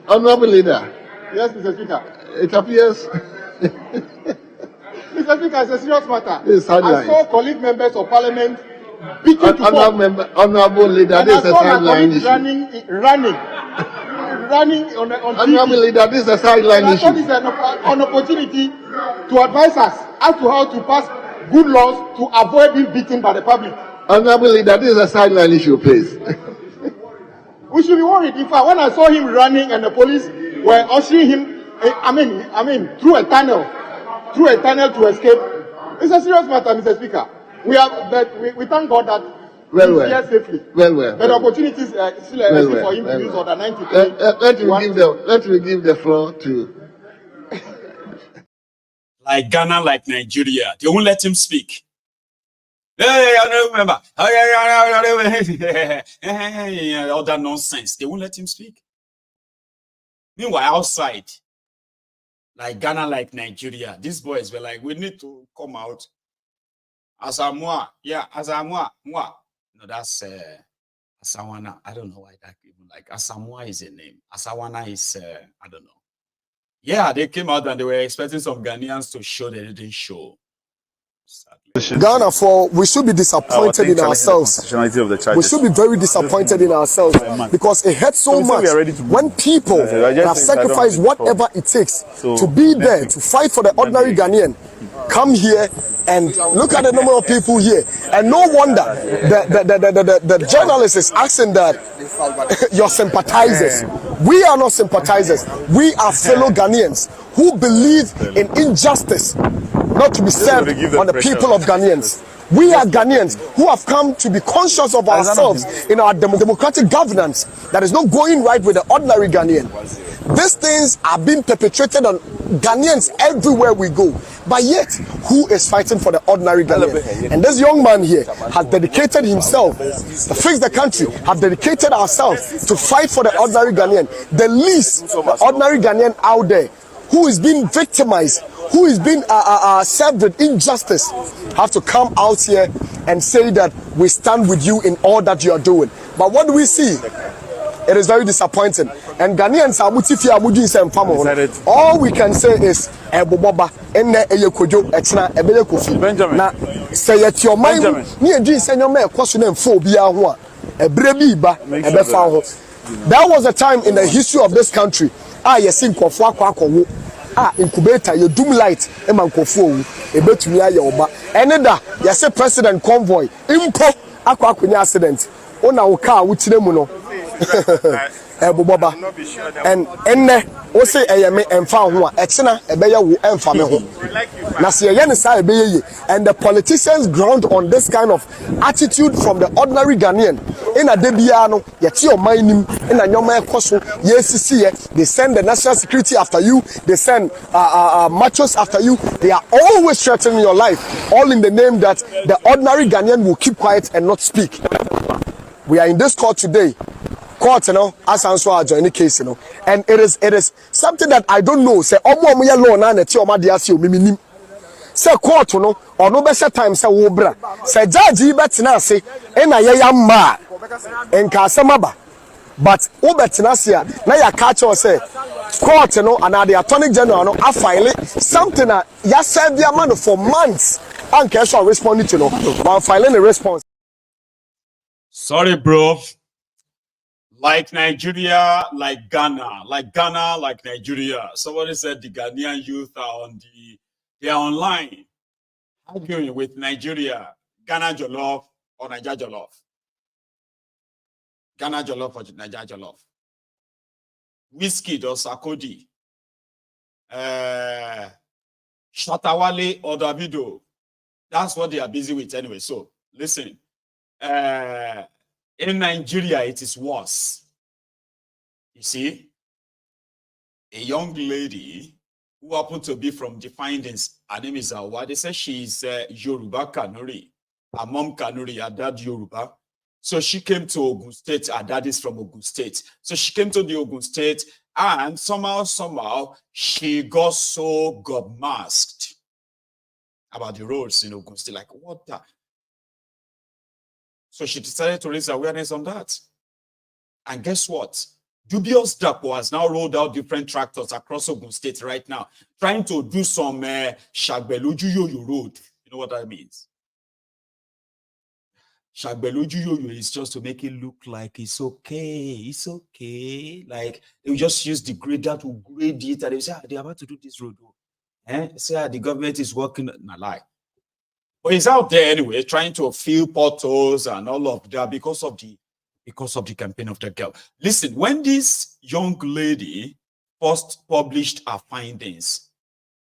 Honorable Leader. Yes, Mr. Speaker. It appears. Mr. Speaker, it's a serious matter. This is I saw colleague members of Parliament beating to death. Honorable Leader, this is a sideline issue. Running on Honorable Leader, this is a sideline issue. I thought this is an opportunity to advise us as to how to pass good laws to avoid being beaten by the public. Honorable leader, this is a sideline issue, please. We should be worried. In fact, when I saw him running and the police were ushering him, I mean, through a tunnel to escape, it's a serious matter, Mr. Speaker. We thank God that he's here safely. But the opportunities still exist for him to use order 93. Let me give the floor to. Like Ghana, like Nigeria, they won't let him speak. Hey, I don't remember. All that nonsense. They won't let him speak. Meanwhile, outside, like Ghana, like Nigeria, these boys were like, we need to come out. Asamoah. Yeah, Asamoah. No, that's Asawana. I don't know why that even like Asamoah is a name. Asawana is I don't know. Yeah, they came out and they were expecting some Ghanaians to show. They didn't show. Ghana, we should be disappointed in ourselves. We should be very disappointed in ourselves because it hurts so much when people have sacrificed whatever it takes to be there, to fight for the ordinary Ghanaian, come here and look at the number of people here. And no wonder the journalist is asking that your sympathizers. We are not sympathizers. We are fellow Ghanaians who believe in injustice not to be served on the people of Ghanaians. We are Ghanaians who have come to be conscious of ourselves in our democratic governance that is not going right with the ordinary Ghanaian. These things are being perpetrated on Ghanaians everywhere we go. But yet, who is fighting for the ordinary Ghanaian? And this young man here has dedicated himself to fix the country, have dedicated ourselves to fight for the ordinary Ghanaian. The least, the ordinary Ghanaian out there who is being victimized, who is being served with injustice, have to come out here and say that we stand with you in all that you are doing. But what do we see? It is very disappointing. And Ghanaians are all we can say is Boba enne eyekojo etina ebeye kofi na say yet your mind ni edin senyo me ekoso na mfo obi aho a ebre bi ba ebe fa ho. There was a time in the history of this country yesin nkofo akwakowo incubator you doom light e man nkofo owu ebetumi aye oba ene da yese president convoy impo akwakonya accident ona wo car wo tire mu no Boba and enne o say eyeme emfa ho a etina ebeye wo emfa me ho na se ye say ebeye and the politicians ground on this kind of attitude from the ordinary Ghanaian in a debia no yeti o man nim in a nyoma ekoso yesisi they send the national security after you, they send machos after you. They are always threatening your life, all in the name that the ordinary Ghanaian will keep quiet and not speak. We are in this court today. Court, as answer our joining case, and it is something that I don't know. Say, law na neti omadiasi omiminim. Say court, or no better time. Say wobra. Say judge betina say, ena yeyama, enka samaba. But ubetina siya na ya catch or say court, and the attorney general I file something that ya serve their man for months. And casual responding to while filing a response. Sorry, bro. Like Nigeria, like Ghana, like Nigeria. Somebody said the Ghanaian youth are they are online arguing with Nigeria, Ghana Jollof or Nigeria Jollof. Ghana Jollof or Nigeria Jollof. Whiskey or Sarkodie. Shatawale or Davido. That's what they are busy with anyway. So listen. In Nigeria, it is worse. You see, a young lady who happened to be from the findings, her name is Awa. They say she's Yoruba Kanuri. Her mom Kanuri, her dad Yoruba. So she came to Ogun State. Her dad is from Ogun State. So she came to the Ogun State, and somehow she got so gobmasked about the roads in Ogun State. Like, what the? So she decided to raise awareness on that. And guess what? Dubious Dapo has now rolled out different tractors across Ogun State right now, trying to do some Shagbeluju road. You know what that means? Shagbeluju is just to make it look like it's okay. Like, they will just use the grader to grade it, and they say, they're about to do this road. Say the government is working on a lie. But he's out there anyway, trying to fill potholes and all of that because of the campaign of the girl. Listen, when this young lady first published her findings,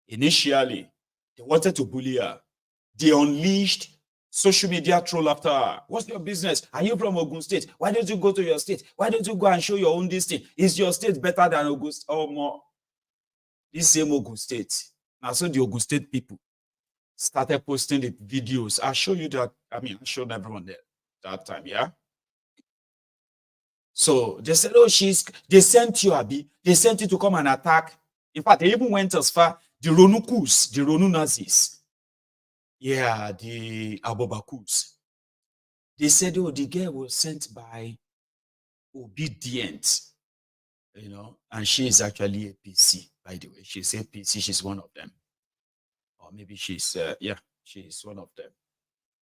initially, they wanted to bully her. They unleashed social media troll after her. What's your business? Are you from Ogun State? Why don't you go to your state? Why don't you go and show your own this thing? Is your state better than Ogun State? Oh, more. This same Ogun State. Now, so the Ogun State people started posting the videos. I'll show you that. I showed everyone that time, yeah? So they said, oh, they sent you, Abi. They sent you to come and attack. In fact, they even went as far, the Ronukus, the Ronu Nazis. Yeah, the Abobakus. They said, oh, the girl was sent by Obedient, and she is actually a PC, by the way. She's a PC, she's one of them. Or maybe she's one of them.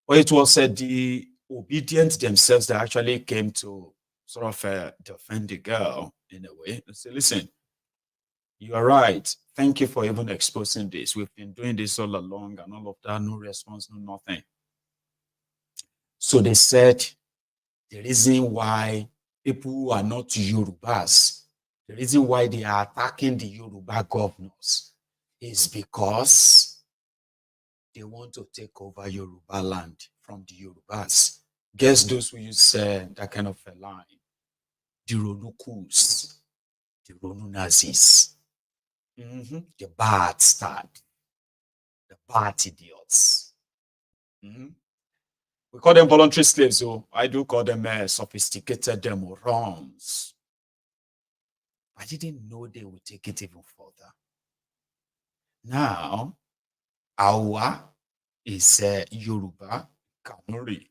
But it was the Obedient themselves that actually came to sort of defend the girl in a way and say, listen, you are right. Thank you for even exposing this. We've been doing this all along and all of that, no response, no nothing. So they said the reason why people who are not Yorubas, the reason why they are attacking the Yoruba governors is because they want to take over Yoruba land from the Yorubas. Guess those who use that kind of a line? The Ronukus, the Ronu Nazis, the bad start, the bad idiots. We call them voluntary slaves, so I do call them sophisticated morons. I didn't know they would take it even further. Now, Awa is Yoruba Kanuri.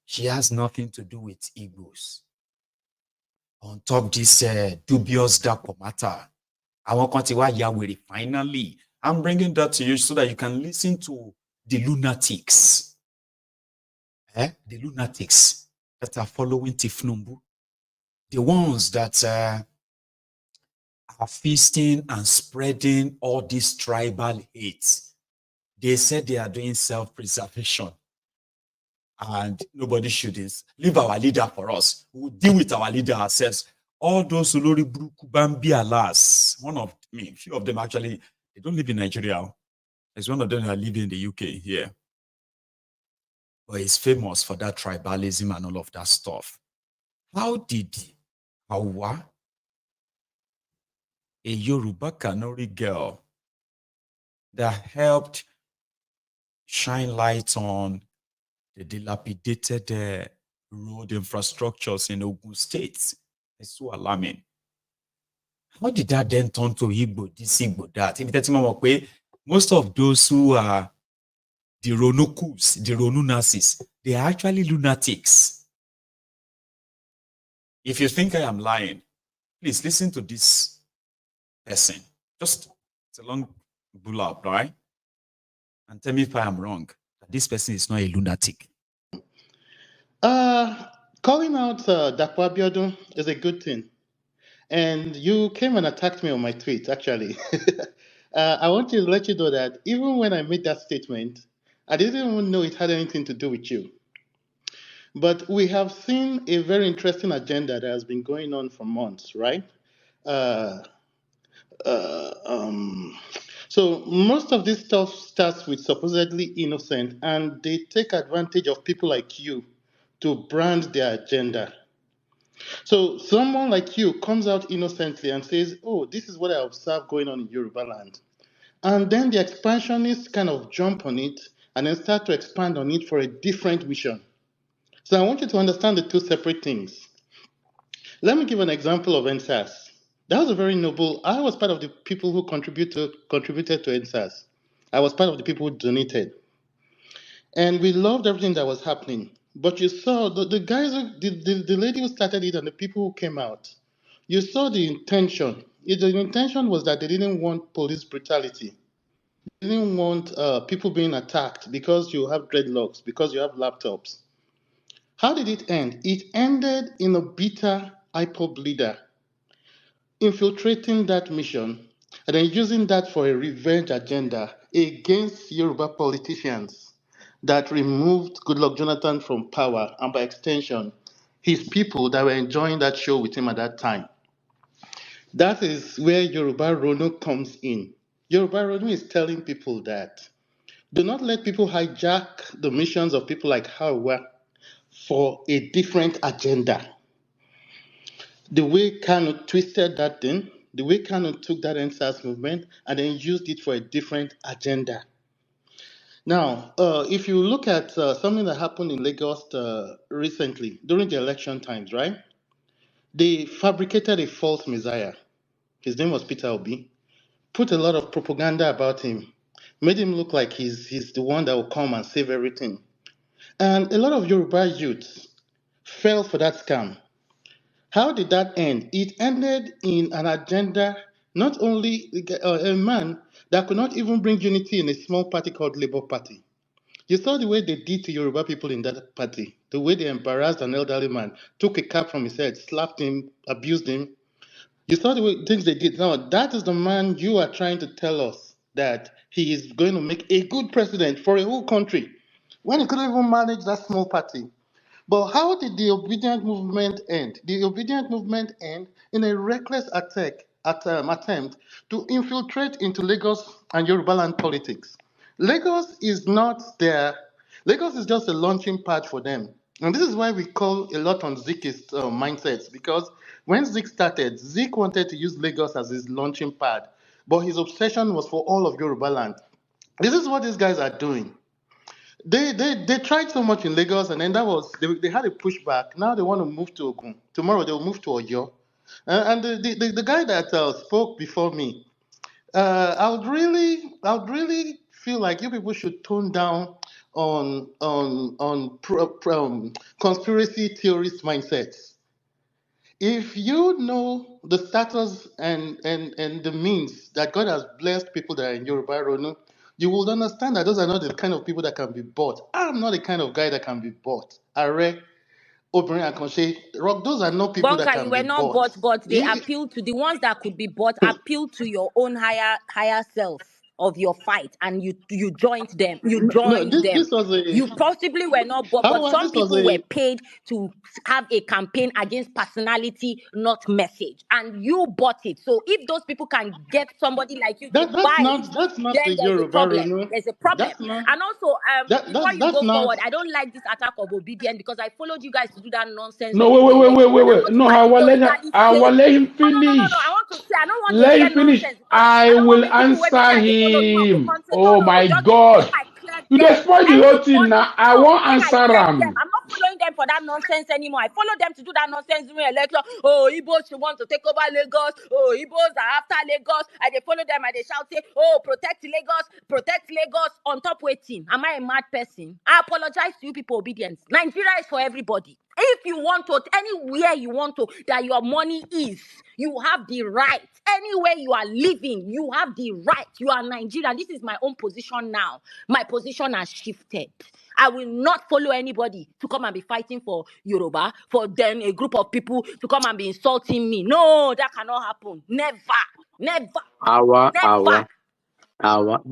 She has nothing to do with Igbos. On top this dubious dark matter, I want to finally. I'm bringing that to you so that you can listen to the lunatics. The lunatics that are following Tinubu. The ones that are feasting and spreading all this tribal hate. They said they are doing self-preservation. And nobody should leave our leader for us. We'll deal with our leader ourselves. All those Olori Bruku Bambi Alas, few of them actually, they don't live in Nigeria. There's one of them that live in the UK here. But he's famous for that tribalism and all of that stuff. How did Hawa, a Yoruba Kanuri girl that helped shine light on the dilapidated road infrastructures in Ogun State? It's so alarming. How did that then turn to Igbo, this Igbo, that? Most of those who are the Ronukus, the Ronu Nazis, they are actually lunatics. If you think I am lying, please listen to this person. It's a long bull up, right? And tell me if I am wrong. This person is not a lunatic. Calling out Dapo Abiodun is a good thing. And you came and attacked me on my tweet, actually. I want to let you know that even when I made that statement, I didn't even know it had anything to do with you. But we have seen a very interesting agenda that has been going on for months, right? So most of this stuff starts with supposedly innocent, and they take advantage of people like you to brand their agenda. So someone like you comes out innocently and says, oh, this is what I observe going on in Yoruba land. And then the expansionists kind of jump on it and then start to expand on it for a different vision. So I want you to understand the two separate things. Let me give an example of NSAS. That was a very noble. I was part of the people who contributed to NSAS. I was part of the people who donated. And we loved everything that was happening. But you saw the guys, the lady who started it and the people who came out, you saw the intention. The intention was that they didn't want police brutality. They didn't want people being attacked because you have dreadlocks, because you have laptops. How did it end? It ended in a bitter IPOB leader infiltrating that mission and then using that for a revenge agenda against Yoruba politicians that removed Goodluck Jonathan from power, and by extension, his people that were enjoying that show with him at that time. That is where Yoruba Rono comes in. Yoruba Rono is telling people that do not let people hijack the missions of people like Hawa for a different agenda. The way Kanu twisted that thing, the way Kanu took that NSAS movement and then used it for a different agenda. Now, if you look at something that happened in Lagos recently, during the election times, right? They fabricated a false messiah. His name was Peter Obi. Put a lot of propaganda about him. Made him look like he's the one that will come and save everything. And a lot of Yoruba youths fell for that scam. How did that end? It ended in an agenda, not only a man that could not even bring unity in a small party called Labour Party. You saw the way they did to Yoruba people in that party, the way they embarrassed an elderly man, took a cap from his head, slapped him, abused him. You saw the way things they did. Now, that is the man you are trying to tell us that he is going to make a good president for a whole country when he couldn't even manage that small party. But how did the obedient movement end? The obedient movement end in a reckless attempt to infiltrate into Lagos and Yoruba land politics. Lagos is not there. Lagos is just a launching pad for them. And this is why we call a lot on Zeke's mindsets, because when Zeke started, Zeke wanted to use Lagos as his launching pad, but his obsession was for all of Yoruba land. This is what these guys are doing. They tried so much in Lagos, and then they had a pushback. Now they want to move to Ogun. Tomorrow they will move to Oyo. And the guy that spoke before me, I would really feel like you people should tone down on conspiracy theorist mindsets. If you know the status and the means that God has blessed people that are in Yoruba Ronu, you will understand that those are not the kind of people that can be bought. I'm not the kind of guy that can be bought. Are, Obìnrin Àkànṣe, Rock, those are not people that Bunker, can you be were not bought. bought, but they appeal to the ones that could be bought, appeal to your own higher self of your fight, and you joined them. You No, joined them. this was a. You possibly were not bought, but some This was people were a. paid to have a campaign against personality, not message, and you bought it. So if those people can get somebody like you to That's buy it, not the then there's a Yoruba problem. Ronu. There's a problem. That's not. And also, before you That's go not. forward, I don't like this attack of obedience because I followed you guys to do that nonsense No, during the election. And I wait. want No, to categorically I say, will let him no. I finish. want to say, I don't want to Let hear him finish. nonsense because I I don't want will me people where be answer say they follow me on go him. content. Oh No, my just God. make I clear You them. destroy the whole thing now. I won't Make I answer clear them. him. I'm not following them for that nonsense anymore. I follow them to do that nonsense during election. Oh, Igbos should want to take over Lagos. Oh, Igbos are after Lagos. I they follow them and they shout say, oh, protect Lagos on top waiting. Am I a mad person? I apologize to you people, obedience. Nigeria is for everybody. If you want to, anywhere you want to, that your money is, you have the right. Anywhere you are living, you have the right. You are Nigerian. This is my own position now. My position has shifted. I will not follow anybody to come and be fighting for Yoruba, for then a group of people to come and be insulting me. No, that cannot happen. Never.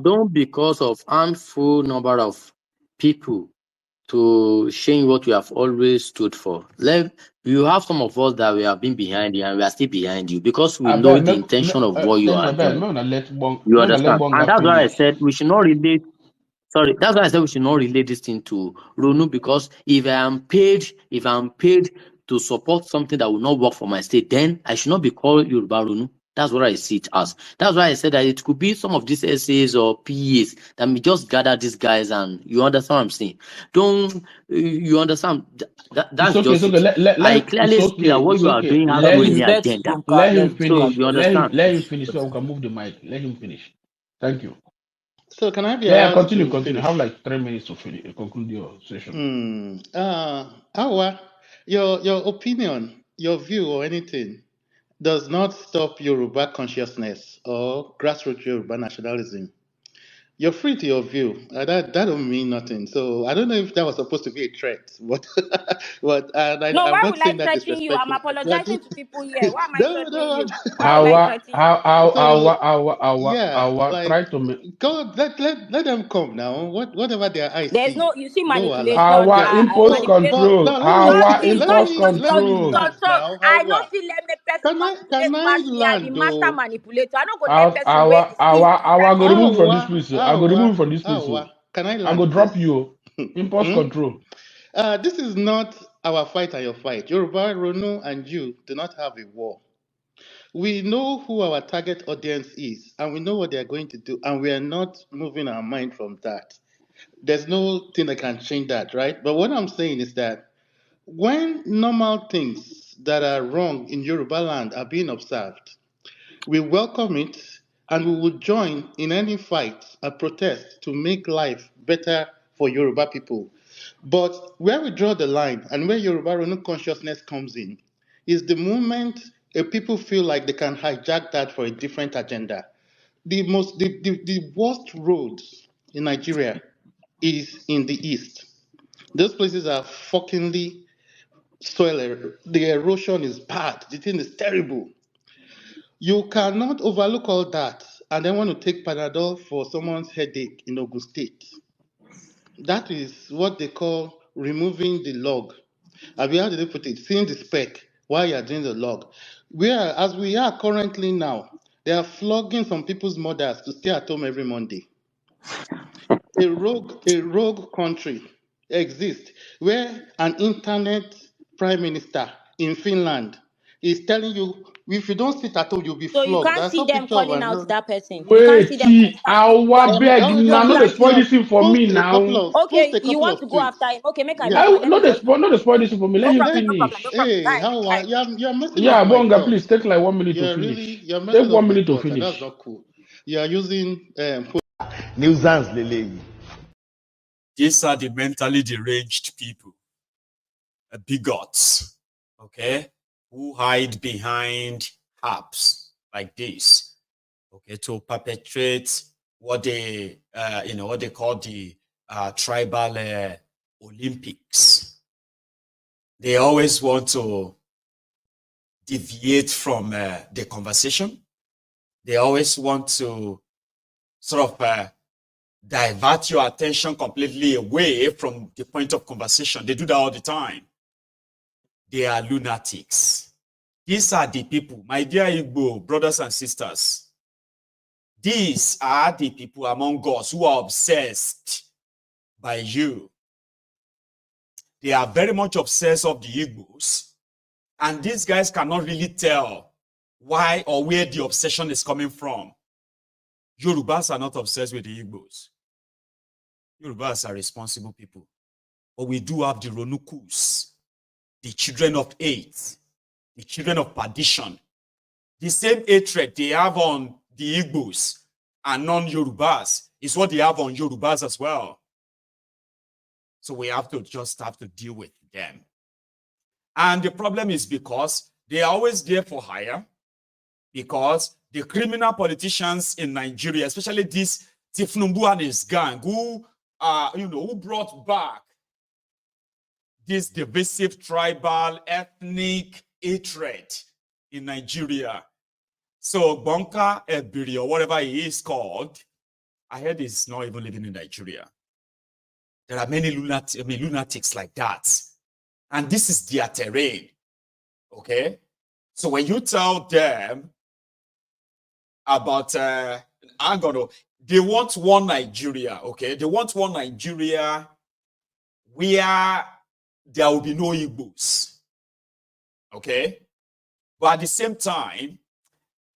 Don't because of handful number of people to change what we have always stood for. You have some of us that we have been behind you and we are still behind you because we know the intention of what you are doing. You understand? And that's why I said we should not relate. Sorry, that's why I said we should not relate this thing to Ronu, because if I'm paid to support something that will not work for my state, then I should not be called Yoruba Ronu. That's what I see it as. That's why I said that it could be some of these essays or PAs that may just gather these guys, and you understand what I'm saying. You understand? That's okay, just it. I clearly see that what you are doing has no any agenda. Let him finish. So you understand? Let him finish so we can move the mic. Let him finish. Thank you. So can I be allowed continue. Finish? Have like 3 minutes to conclude your session. Awa, your opinion, your view, or anything does not stop Yoruba consciousness or grassroots Yoruba nationalism. You're free to your view. That don't mean nothing. So I don't know if that was supposed to be a threat, but No, I'm why not will I saying that threaten you? I'm disrespectfully. apologizing to people here. Why am I No, threatening no. you? Why will I threaten you? So yeah, our like try to make go let them come now. Whatever their eyes There's see, no, you see, no manipulation, Allah. our impulse But control, now our let impulse me control, land control. now. I How don't feel let me person can manipulate I pass me. I be land master though? manipulator. I don't go let person wait to see I go remove from this place. I go remove from this place. Can I I go land, drop please? you. Impulse control. This is not our fight and your fight. Yoruba, Ronu, and you do not have a war. We know who our target audience is, and we know what they are going to do, and we are not moving our mind from that. There's no thing that can change that, right? But what I'm saying is that when normal things that are wrong in Yoruba land are being observed, we welcome it and we will join in any fight or protest to make life better for Yoruba people. But where we draw the line and where Yoruba Ronu consciousness comes in is the moment people feel like they can hijack that for a different agenda. The worst roads in Nigeria is in the east. Those places are fuckingly the erosion is bad. The thing is terrible. You cannot overlook all that and then want to take Panadol for someone's headache in Ogun State. That is what they call removing the log. How did they put it? Seeing the speck while you are doing the log. As we are currently now, they are flogging some people's mothers to stay at home every Monday. A rogue country exists where an internet prime minister in Finland is telling you if you don't sit at home, you'll be So you flogged. can't I see saw them picture of calling an out that person. You can't see Wait, them coming out saying you our are beg now, no flogging dey people. spoil this thing for me post a couple now. of Okay, you want to go tweets. after him. Okay, make I Yeah. make one. Let me just No dey spoil this thing for me. Let no him problem, no finish. problem, no problem. Hey, Guy, how are you're messing Yeah, up my Bonga, thoughts. please take like 1 minute to finish. You're messing Take up 1 my minute to thoughts, and that's finish. not cool. You are using nuisance lele. These are the mentally deranged people, bigots, okay, who hide behind apps like this, okay, to perpetrate what they, what they call the tribal Olympics. They always want to deviate from the conversation. They always want to sort of divert your attention completely away from the point of conversation. They do that all the time. They are lunatics. These are the people, my dear Igbo brothers and sisters. These are the people among us who are obsessed by you. They are very much obsessed of the Igbos. And these guys cannot really tell why or where the obsession is coming from. Yorubas are not obsessed with the Igbos. Yorubas are responsible people. But we do have the Ronukus, the children of hate, the children of perdition. The same hatred they have on the Igbos and non-Yorubas is what they have on Yorubas as well. So we have to just have to deal with them. And the problem is because they are always there for hire, because the criminal politicians in Nigeria, especially this Tinubu and his gang, who brought back this divisive tribal ethnic hatred in Nigeria. So Bonka Ebiri, or whatever he is called, I heard he's not even living in Nigeria. There are many lunatics like that. And this is their terrain. Okay? So when you tell them about, they want one Nigeria, okay? They want one Nigeria where there will be no Igbos, okay? But at the same time,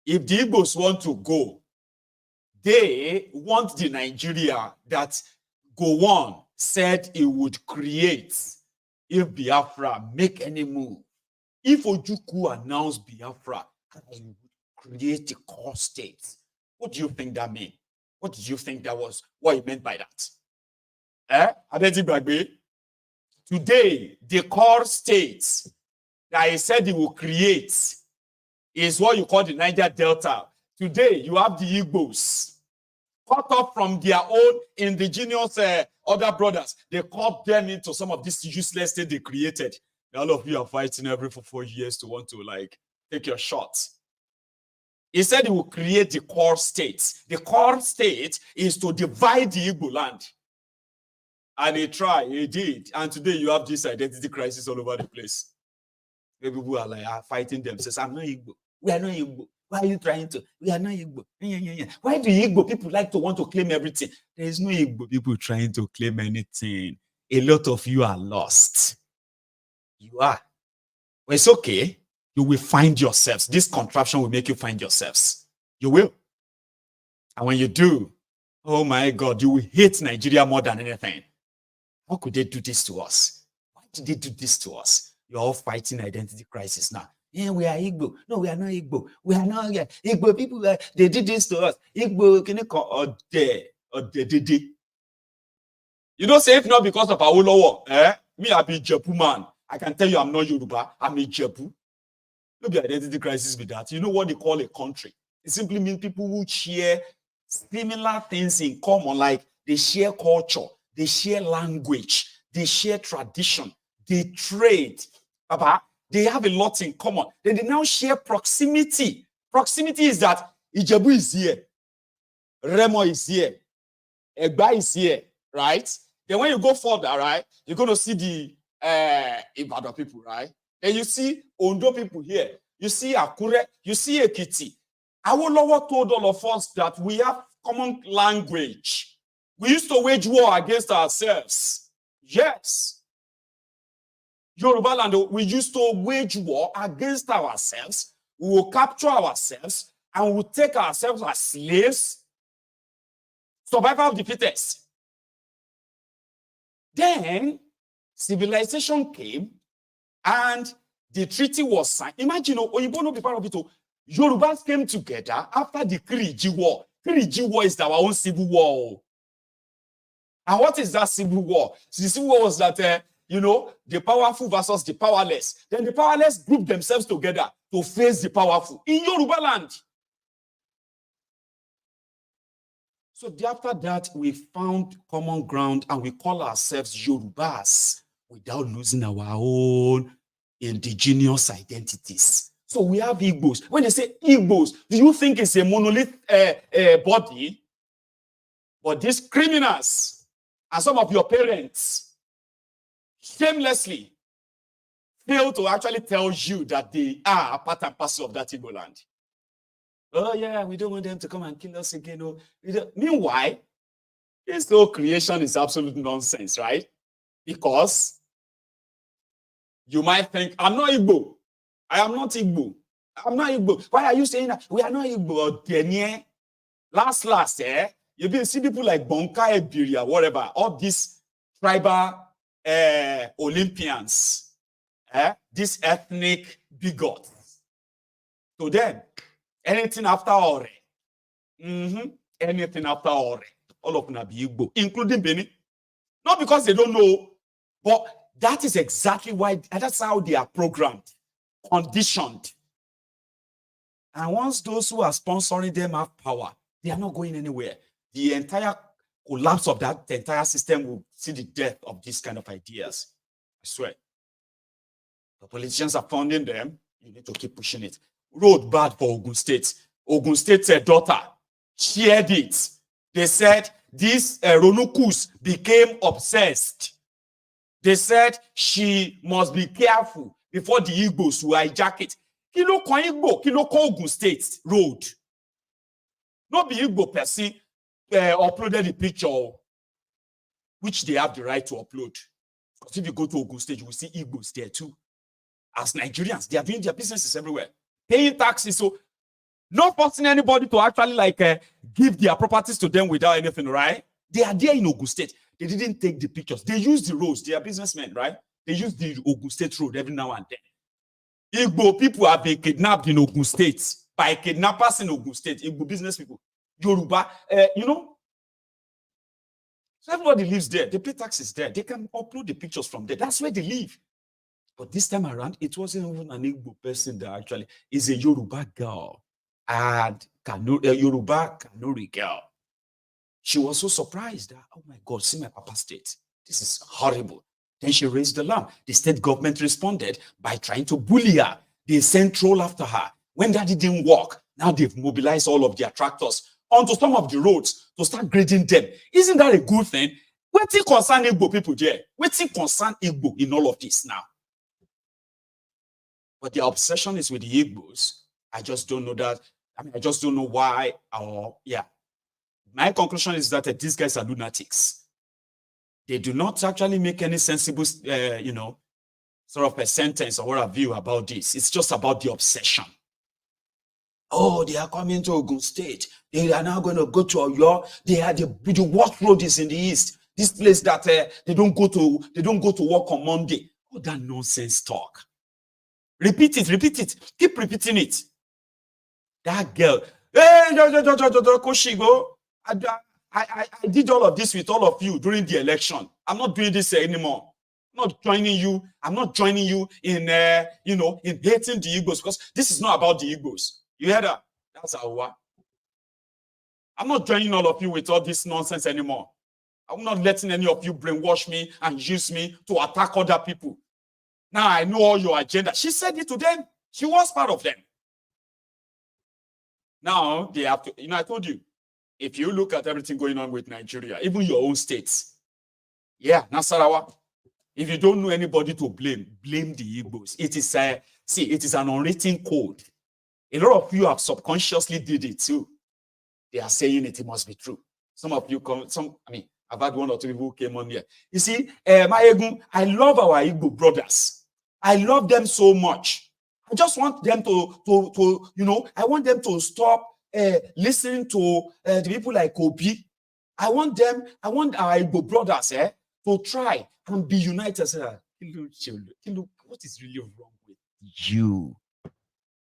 if the Igbos want to go, they want the Nigeria that Gowon said he would create if Biafra make any move. If Ojukwu announced Biafra, he would create a core state. What do you think that meant? What did you think that was? What he meant by that? Today, the core state that he said he will create is what you call the Niger Delta. Today, you have the Igbos. cut off from their own indigenous other brothers. They cut them into some of this useless thing they created. All of you are fighting every 4 years to want to like take your shots. He said he will create the core state. The core state is to divide the Igbo land. And he tried, he did. And today you have this identity crisis all over the place. Maybe people are like fighting themselves. I'm not Igbo. We are not Igbo. Why are you trying to? We are not Igbo. Why do Igbo people like to want to claim everything? There is no Igbo people trying to claim anything. A lot of you are lost. You are. Well, it's okay. You will find yourselves. This contraption will make you find yourselves. You will. And when you do, oh my God, you will hate Nigeria more than anything. How could they do this to us? Why did they do this to us? You're all fighting identity crisis now. Yeah, we are Igbo. No, we are not Igbo. We are not Igbo people. They did this to us. Igbo, can you call or they? You don't say if not because of our Olowo. Me, I be Jepu man. I can tell you I'm not Yoruba. I'm a Jepu. No be identity crisis with that. You know what they call a country? It simply means people who share similar things in common, like they share culture, they share language, they share tradition, they trade. They have a lot in common. Then they now share proximity. Proximity is that Ijebu is here, Remo is here, Egba is here, right? Then when you go further, right, you're going to see the Ibadan people, right? Then you see Ondo people here. You see Akure, you see Ekiti. Awolowo told all of us that we have common language. We used to wage war against ourselves. Yes. Yoruba land, we used to wage war against ourselves. We will capture ourselves and we will take ourselves as slaves. Survival of the fittest. Then civilization came and the treaty was signed. Imagine, Oyibo no be part of it. Yorubas came together after the Kiriji War. Kiriji War is our own civil war. And what is that civil war? The civil war was that, the powerful versus the powerless. Then the powerless grouped themselves together to face the powerful in Yoruba land. So after that, we found common ground and we call ourselves Yorubas without losing our own indigenous identities. So we have Igbos. When they say Igbos, do you think it's a monolith body? But these criminals and some of your parents shamelessly fail to actually tell you that they are part and parcel of that Igbo land. Oh yeah, we don't want them to come and kill us again. Meanwhile, this whole creation is absolute nonsense, right? Because you might think, I'm not Igbo. I am not Igbo. I'm not Igbo. Why are you saying that? We are not Igbo. Last, you see people like Bonka Ebiria, whatever, all these tribal Olympians, these ethnic bigots. To them, anything after Ore, anything after Ore, all of them be Igbo, including Benin. Not because they don't know, but that is exactly why, that's how they are programmed, conditioned. And once those who are sponsoring them have power, they are not going anywhere. The entire collapse of that entire system will see the death of these kind of ideas. I swear. The politicians are funding them. You need to keep pushing it. Road bad for Ogun State. Ogun State's daughter shared it. They said these Ronukus became obsessed. They said she must be careful before the Igbos will hijack it. Kilo kon Igbo, kilo kon Ogun State road. Not be Igbo person uploaded the picture, which they have the right to upload. Because if you go to Ogun State, you will see Igbos there too. As Nigerians, they are doing their businesses everywhere, paying taxes. So, not forcing anybody to actually give their properties to them without anything, right? They are there in Ogun State. They didn't take the pictures. They use the roads. They are businessmen, right? They use the Ogun State road every now and then. Igbo people have been kidnapped in Ogun State by kidnappers in Ogun State. Igbo business people. Yoruba, So everybody lives there. They pay taxes there. They can upload the pictures from there. That's where they live. But this time around, it wasn't even an Igbo person that actually is a Yoruba girl. And Yoruba Kanuri girl. She was so surprised that, oh my God, see my Papa state. This is horrible. Then she raised the alarm. The state government responded by trying to bully her. They sent troll after her. When that didn't work, now they've mobilized all of their tractors onto some of the roads to start grading them. Isn't that a good thing? What's it concern Igbo people there? What's it concern Igbo in all of this now? But their obsession is with the Igbos. I just don't know that. I mean, I just don't know why. My conclusion is that these guys are lunatics. They do not actually make any sensible, sort of a sentence or what have you about this. It's just about the obsession. Oh, they are coming to Ogun State. They are now going to go to Oyo. They are the worst road is in the east. This place that they don't go to work on Monday. Oh, that nonsense talk. Repeat it. Keep repeating it. That girl. Hey, Koshigo. I did all of this with all of you during the election. I'm not doing this anymore. I'm not joining you. I'm not joining you in in hating the Igbos, because this is not about the Igbos. You heard that? That's our. I'm not joining all of you with all this nonsense anymore. I'm not letting any of you brainwash me and use me to attack other people. Now I know all your agenda. She said it to them. She was part of them. Now they have to, I told you, if you look at everything going on with Nigeria, even your own states, Nasarawa, if you don't know anybody to blame the Igbos. It is it is an unwritten code. A lot of you have subconsciously did it too. They are saying it must be true. Some of you I've had one or two people who came on here. You see, I love our Igbo brothers. I love them so much. I just want them to I want them to stop listening to the people like Obi. I want our Igbo brothers to try and be united. What is really wrong with you?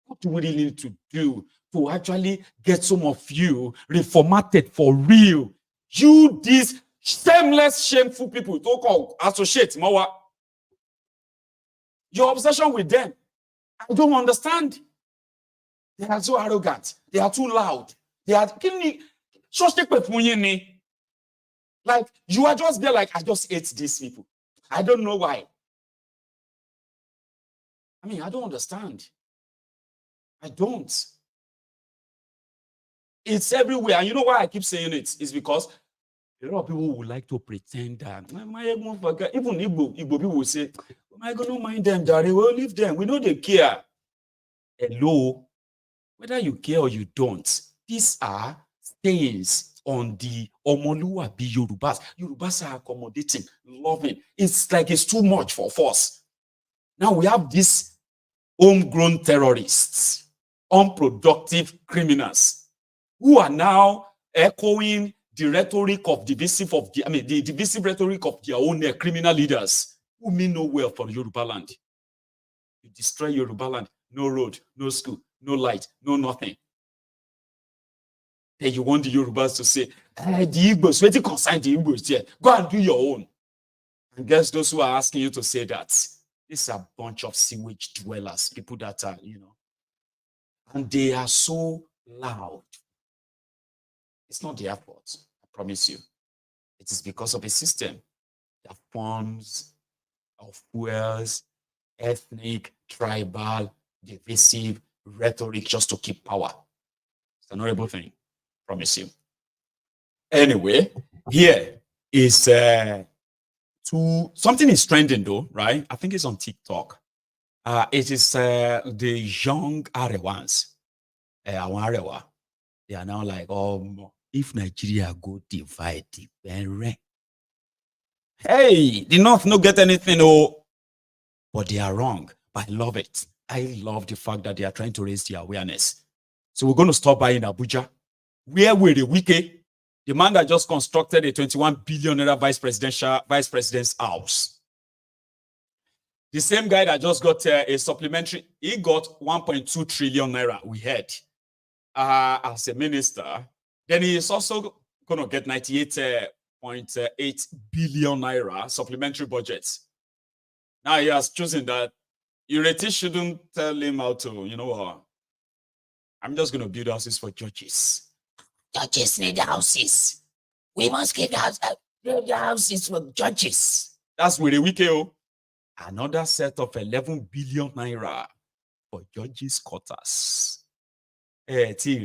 What do we really need to do to actually get some of you reformatted for real? You, these shameless, shameful people, don't associate Mawa. Your obsession with them, I don't understand. They are so arrogant. They are too loud. They are like you are just there like, I just hate these people. I don't know why. I don't understand. I don't. It's everywhere. And you know why I keep saying it? It's because a lot of people would like to pretend that even Igbo people will say, am I going to mind them, Daddy? We'll leave them. We know they care. Hello. Whether you care or you don't, these are stains on the Omoluabi Yorubas. Yorubas are accommodating, loving. It's like it's too much for us. Now we have these homegrown terrorists, unproductive criminals, who are now echoing the rhetoric of the divisive rhetoric of their own criminal leaders, who mean no well for Yoruba land. You destroy Yoruba land, no road, no school, no light, no nothing. Then you want the Yorubas to say, the Igbos, where do you consign the Igbos here? Go and do your own. And guess those who are asking you to say that? These are a bunch of sewage dwellers, people that are, and they are so loud. It's not their fault, I promise you. It is because of a system that forms of fuels, ethnic, tribal, divisive rhetoric just to keep power. It's an horrible thing, I promise you. Anyway, here is something is trending though, right? I think it's on TikTok. It is the young Arewans. Arewa. They are now like, if Nigeria go divide, hey, the North no get anything, but they are wrong. But I love it. I love the fact that they are trying to raise the awareness. So we're going to stop by in Abuja, where we're the Wike, the man that just constructed a 21 billion naira vice president's house. The same guy that just got a supplementary, he got 1.2 trillion naira, we heard, as a minister. Then he is also going to get 98.8 billion naira supplementary budgets. Now he has chosen that Ireti shouldn't tell him how to, I'm just going to build houses for judges. Judges need houses. We must give the houses for judges. That's where the Wike. Another set of 11 billion naira for judges' quarters. That you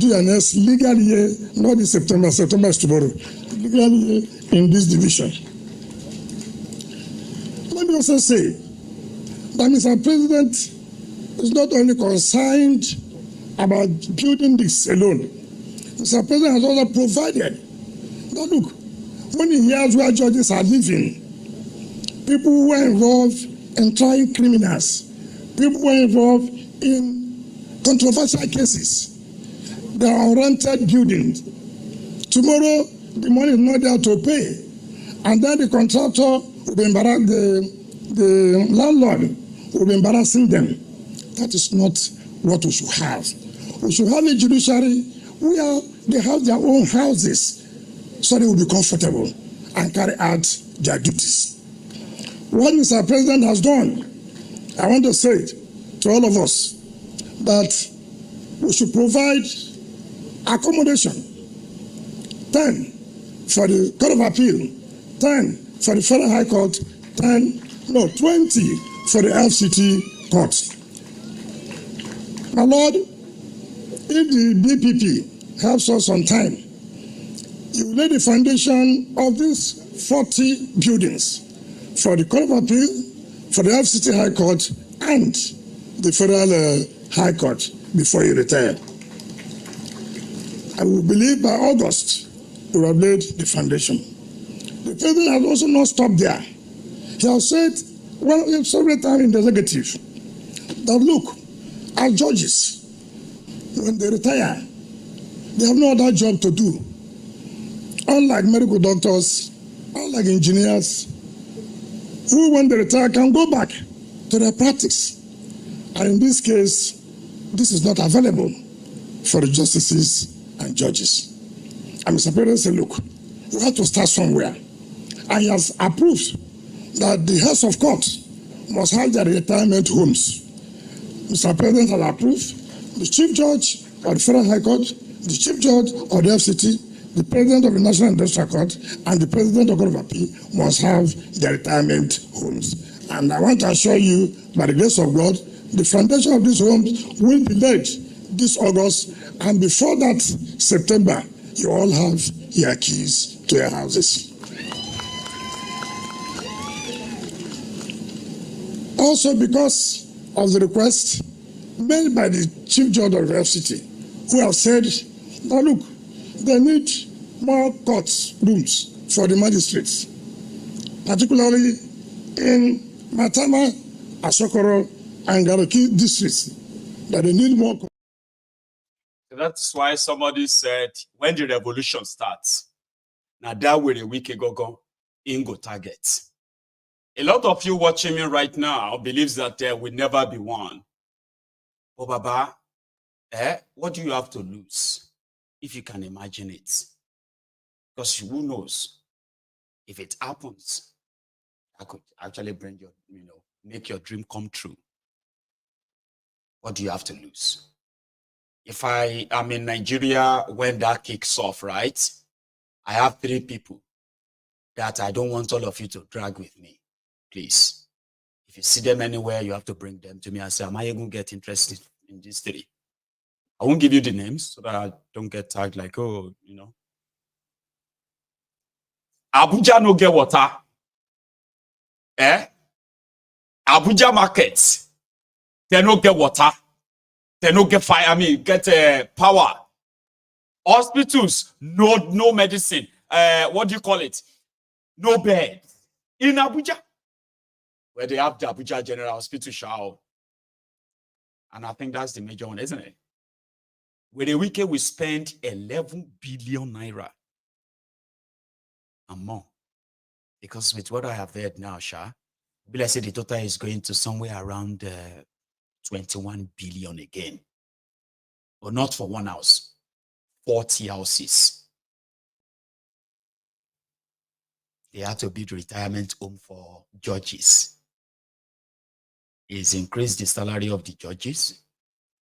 do an S legal year, not in September. September is tomorrow. Legal year in this division. Let me also say that Mr. President is not only concerned about building this alone. Mr. President has also provided. Now look, when he hears where judges are living, people who are involved in trying criminals, people who are involved in controversial cases, they are rented buildings. Tomorrow, the money is not there to pay, and then the contractor will be embarrassed, the landlord will be embarrassing them. That is not what we should have. We should have a judiciary where they have their own houses, so they will be comfortable and carry out their duties. What Mr. President has done, I want to say it to all of us, that we should provide accommodation, 10 for the Court of Appeal, 10 for the Federal High Court, 20 for the FCT Court. My Lord, if the DPP helps us on time, you will lay the foundation of these 40 buildings for the Court of Appeal, for the FCT High Court, and the Federal High Court before you retire. I will believe by August we have laid the foundation. The President has also not stopped there. He has said several times in the executive that look, as judges, when they retire, they have no other job to do. Unlike medical doctors, unlike engineers, who when they retire can go back to their practice. And in this case, this is not available for the justices and judges. And Mr. President said, look, we have to start somewhere. And he has approved that the heads of court must have their retirement homes. Mr. President has approved the Chief Judge of the Federal High Court, the Chief Judge of the FCT, the President of the National Industrial Court, and the President of the Court of Appeal must have their retirement homes. And I want to assure you, by the grace of God, the foundation of these homes will be laid this August, and before that September, you all have your keys to your houses. Also, because of the request made by the Chief Judge of the FCT, who have said, now look, they need more court rooms for the magistrates, particularly in Matama, Asokoro, and Garaki districts, that they need more. That's why somebody said, when the revolution starts, now that way the Wike go in target. A lot of you watching me right now believes that there will never be one. Oh, Baba, what do you have to lose if you can imagine it? Because who knows? If it happens, I could actually bring your, make your dream come true. What do you have to lose? If I am in Nigeria when that kicks off, right? I have 3 people that I don't want all of you to drag with me. Please. If you see them anywhere, you have to bring them to me and say, am I even get interested in these 3? I won't give you the names so that I don't get tagged like, oh, Abuja no get water. Abuja markets. They no get water. They no get fire. Get power. Hospitals, no medicine. What do you call it? No bed. In Abuja, where they have the Abuja General Hospital show. And I think that's the major one, isn't it? Where the Wike we spend 11 billion naira and more. Because with what I have heard now, I say the total is going to somewhere around 21 billion again. But not for one house, 40 houses. They had to build retirement home for judges. It's increased the salary of the judges.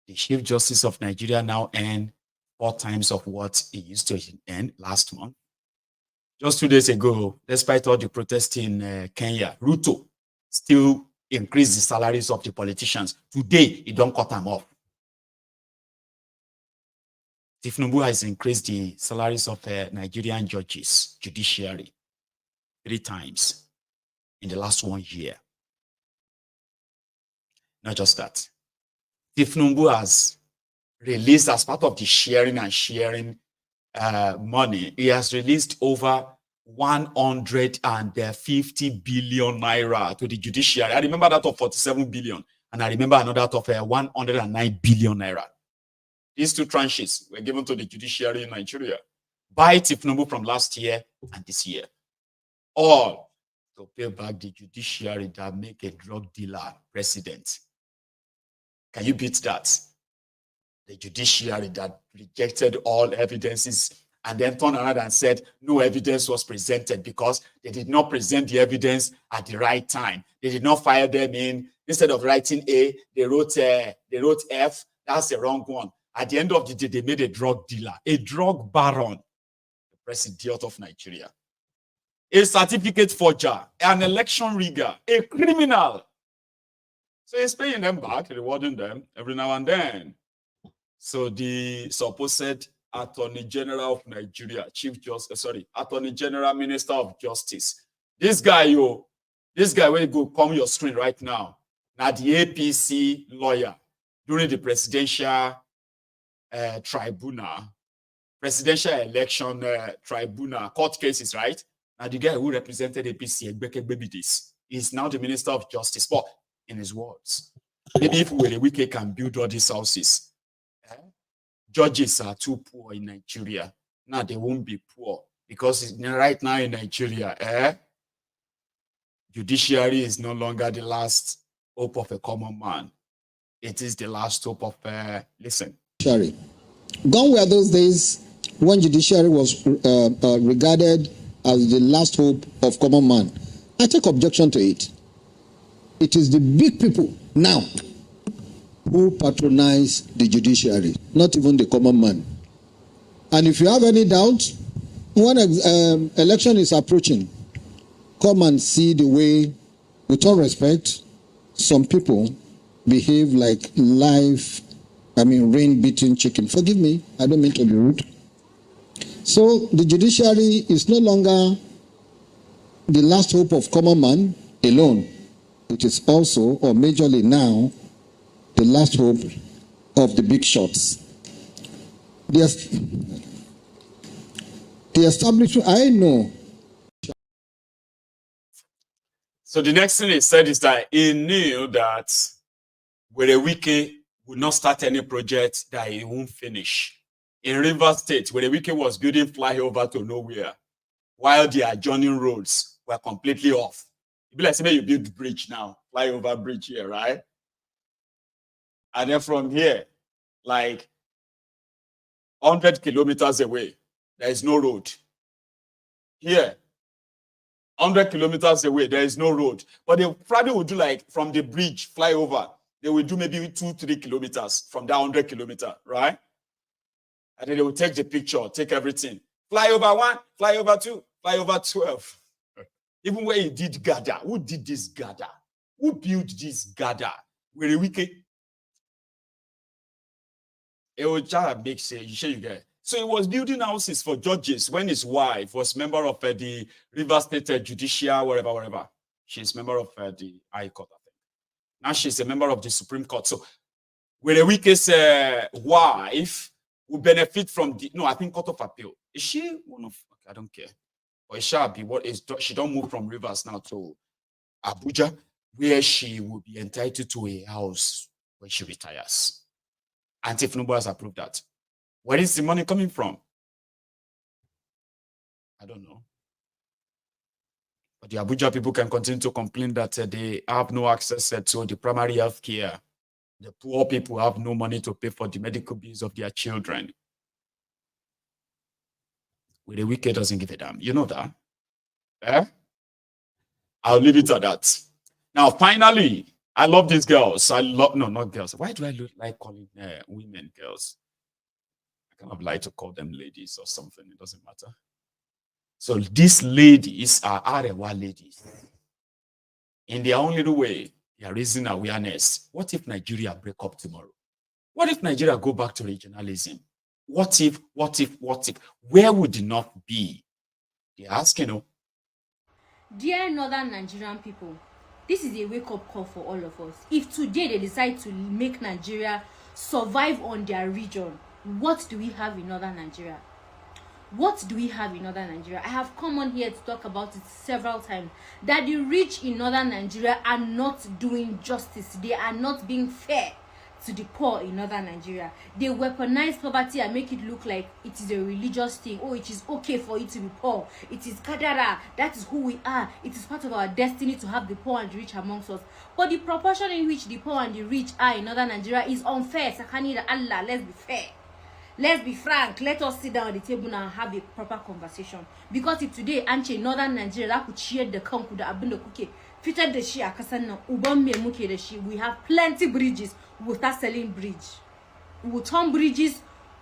The Chief Justice of Nigeria now earn 4 times of what it used to earn last month. Just 2 days ago, despite all the protests in Kenya, Ruto still increased the salaries of the politicians. Today, he don't cut them off. Tinubu has increased the salaries of Nigerian judges, judiciary, 3 times in the last 1 year. Not just that. Tinubu has released, as part of the sharing money, he has released over 150 billion naira to the judiciary. I remember that of 47 billion, and I remember another of 109 billion naira. These 2 tranches were given to the judiciary in Nigeria by Tinubu from last year and this year. All to pay back the judiciary that make a drug dealer president. Can you beat that? The judiciary that rejected all evidences and then turned around and said no evidence was presented because they did not present the evidence at the right time. They did not file them in. Instead of writing A, they wrote F. That's the wrong one. At the end of the day, they made a drug dealer, a drug baron, the presidiot of Nigeria, a certificate forger, an election rigger, a criminal. So he's paying them back, rewarding them every now and then. So the supposed Attorney General of Nigeria, Attorney General Minister of Justice. This guy will go come your screen right now. Now the APC lawyer during the presidential tribunal, presidential election tribunal, court cases, right? Now the guy who represented APC, is now the Minister of Justice. But in his words, maybe if Wike can build all these houses, judges are too poor in Nigeria. Now they won't be poor because right now in Nigeria, judiciary is no longer the last hope of a common man. It is the last hope of listen. Judiciary. Gone were those days when judiciary was regarded as the last hope of common man. I take objection to it. It is the big people now who patronize the judiciary, not even the common man. And if you have any doubt, when election is approaching, come and see the way, with all respect, some people behave like rain-beaten chicken. Forgive me, I don't mean to be rude. So the judiciary is no longer the last hope of common man alone. It is also, or majorly now, the last hope of the big shots. The establishment, I know. So the next thing he said is that he knew that Wike would not start any project that he won't finish. In Rivers State, Wike was building flyover to nowhere, while the adjoining roads were completely off. It'd be like saying you build bridge now, flyover bridge here, right? And then from here, like 100 kilometers away, there is no road. Here, 100 kilometers away, there is no road. But they probably would do like from the bridge, flyover, they will do maybe 2-3 kilometers from that 100 kilometer, right? And then they will take the picture, take everything. Flyover 1, flyover 2, flyover 12. Even where he did Gada, who did this Gada? Who built this Gada? Wike. It was just make sure you get. So he was building houses for judges when his wife was member of the River State Judicial, wherever. She's member of the High Court, I think. Now she's a member of the Supreme Court. So Wike's wife will benefit from the, I think Court of Appeal. Is she one of, I don't care. Or it shall be what is, she don't move from Rivers now to Abuja, where she will be entitled to a house when she retires. And Tinubu has approved that. Where is the money coming from? I don't know. But the Abuja people can continue to complain that they have no access to the primary health care. The poor people have no money to pay for the medical bills of their children. With the Wike doesn't give a damn. You know that? I'll leave it at that. Now, finally, I love these girls. No, not girls. Why do I like calling women girls? kind of like to call them ladies or something. It doesn't matter. So these ladies are Arewa ladies. In their own little way, they are raising awareness. What if Nigeria break up tomorrow? What if Nigeria go back to regionalism? What if? Where would the North be? They're asking. Dear Northern Nigerian people, this is a wake-up call for all of us. If today they decide to make Nigeria survive on their region, what do we have in Northern Nigeria? What do we have in Northern Nigeria? I have come on here to talk about it several times, that the rich in Northern Nigeria are not doing justice. They are not being fair to the poor in Northern Nigeria. They weaponize poverty and make it look like it is a religious thing. Oh, it is okay for you to be poor. It is kadara. That is who we are. It is part of our destiny to have the poor and the rich amongst us. But the proportion in which the poor and the rich are in Northern Nigeria is unfair. Sakani Allah, let's be fair. Let's be frank. Let us sit down at the table and have a proper conversation. Because if today, Anche, Northern Nigeria, that could cheer the conku, the abunda cookie, fitted the shi akasana, ubambe muke the shi. We have plenty bridges. We will start selling bridge. We will turn bridges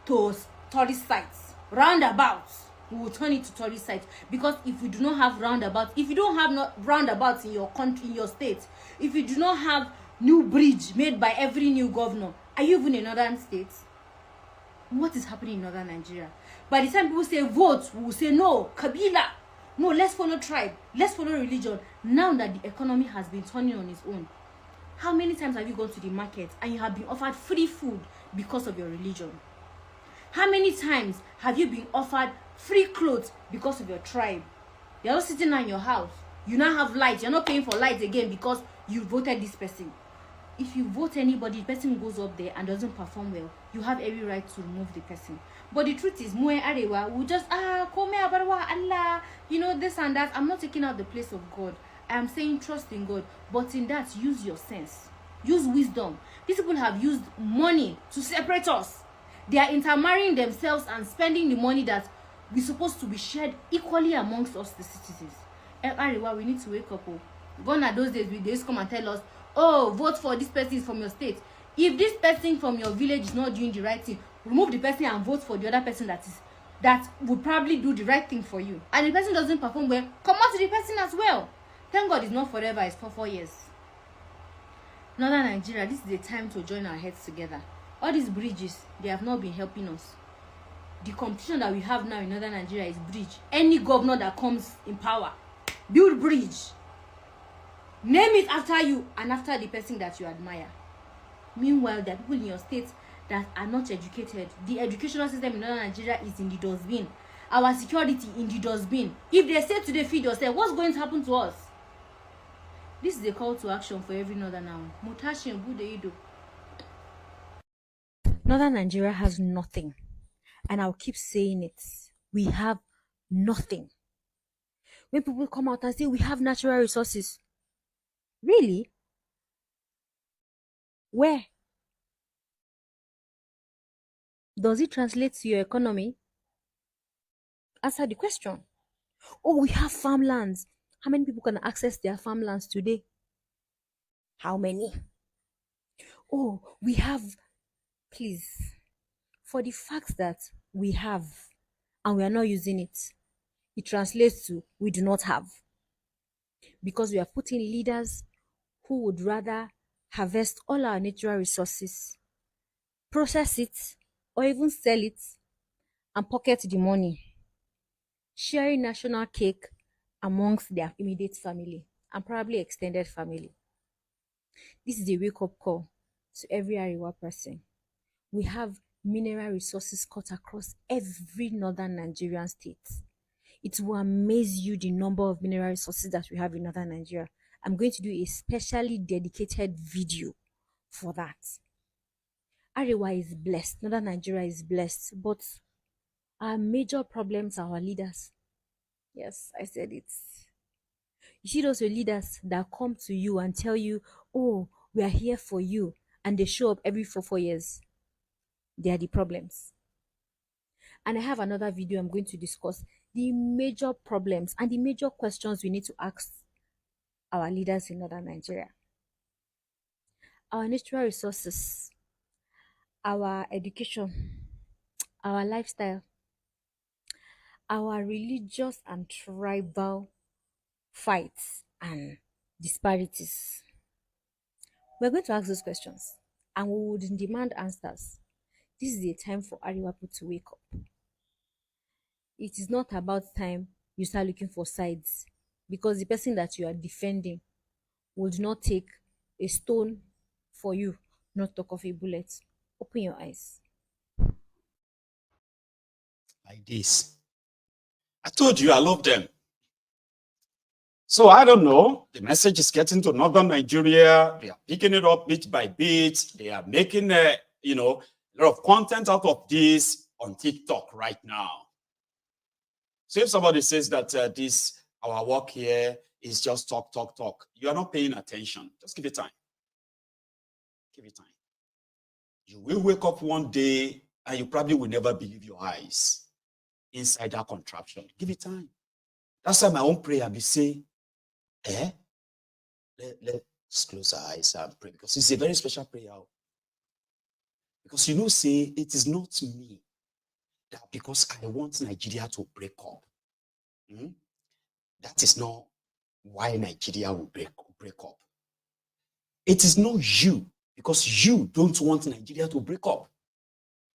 to tourist sites. Roundabouts. We will turn it to tourist sites. Because if we do not have roundabouts, if you don't have roundabouts in your country, in your state, if you do not have new bridge made by every new governor, are you even in northern states? What is happening in Northern Nigeria? By the time people say vote, we will say no, Kabila. No, let's follow tribe. Let's follow religion. Now that the economy has been turning on its own, how many times have you gone to the market and you have been offered free food because of your religion? How many times have you been offered free clothes because of your tribe? You're not sitting in your house. You now have lights. You're not paying for lights again because you voted this person. If you vote anybody, the person goes up there and doesn't perform well, you have every right to remove the person. But the truth is, Moe Arewa will just, Kome Abarwa, Allah, you know, this and that. I'm not taking out the place of God. I am saying trust in God. But in that, use your sense. Use wisdom. These people have used money to separate us. They are intermarrying themselves and spending the money that we're supposed to be shared equally amongst us, the citizens. Arewa, we need to wake up. Gone are those days, they just come and tell us, oh, vote for this person from your state. If this person from your village is not doing the right thing, remove the person and vote for the other person that would probably do the right thing for you. And the person doesn't perform well, come out to the person as well. Thank God it's not forever, it's for 4 years. Northern Nigeria, this is the time to join our heads together. All these bridges, they have not been helping us. The competition that we have now in Northern Nigeria is bridge. Any governor that comes in power, build bridge. Name it after you and after the person that you admire. Meanwhile, there are people in your state that are not educated. The educational system in Northern Nigeria is in the dustbin. Our security in the dustbin. If they say today, feed yourself, what's going to happen to us? This is a call to action for every Northerner. Mutashi and Budeido. Northern Nigeria has nothing. And I'll keep saying it. We have nothing. When people come out and say we have natural resources, really? Where? Does it translate to your economy? Answer the question. Oh, we have farmlands. How many people can access their farmlands today? How many? Oh, we have, please, for the fact that we have and we are not using it, it translates to we do not have. Because we are putting leaders who would rather harvest all our natural resources, process it, or even sell it and pocket the money, sharing national cake amongst their immediate family and probably extended family. This is a wake-up call to every Arewa person. We have mineral resources cut across every northern Nigerian state. It will amaze you the number of mineral resources that we have in northern Nigeria. I'm going to do a specially dedicated video for that. Arewa is blessed, northern Nigeria is blessed, but our major problems are our leaders. Yes, I said it. You see those leaders that come to you and tell you, oh, we are here for you, and they show up every 4 years. They are the problems. And I have another video I'm going to discuss the major problems and the major questions we need to ask our leaders in northern Nigeria. Our natural resources, our education, our lifestyle, our religious and tribal fights and disparities. We're going to ask those questions and we would demand answers. This is a time for Ariwapu to wake up. It is not about time you start looking for sides, because the person that you are defending would not take a stone for you, not talk of a bullet. Open your eyes. Like this. I told you I love them. So I don't know. The message is getting to northern Nigeria. They are picking it up bit by bit. They are making a lot of content out of this on TikTok right now. So if somebody says that our work here is just talk, you are not paying attention. Just give it time. Give it time. You will wake up one day and you probably will never believe your eyes inside that contraption. Give it time. That's why my own prayer be say, let's close our eyes and pray, because it's a very special prayer. Because say it is not me that because I want Nigeria to break up. That is not why Nigeria will break up. It is not you, because you don't want Nigeria to break up.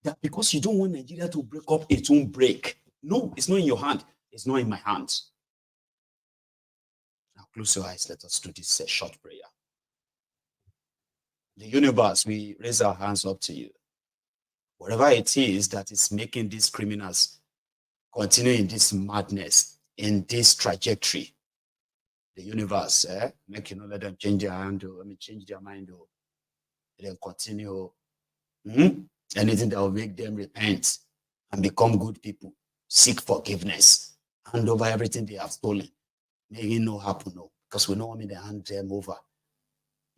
That because you don't want Nigeria to break up, it won't break. No, it's not in your hand. It's not in my hands. Now close your eyes. Let us do this short prayer. The universe, we raise our hands up to you. Whatever it is that is making these criminals continue in this madness, in this trajectory, the universe, make let them change their hand, change their mind, let them continue. Anything that will make them repent and become good people, seek forgiveness, hand over everything they have stolen. May it not happen, because we don't want to hand them over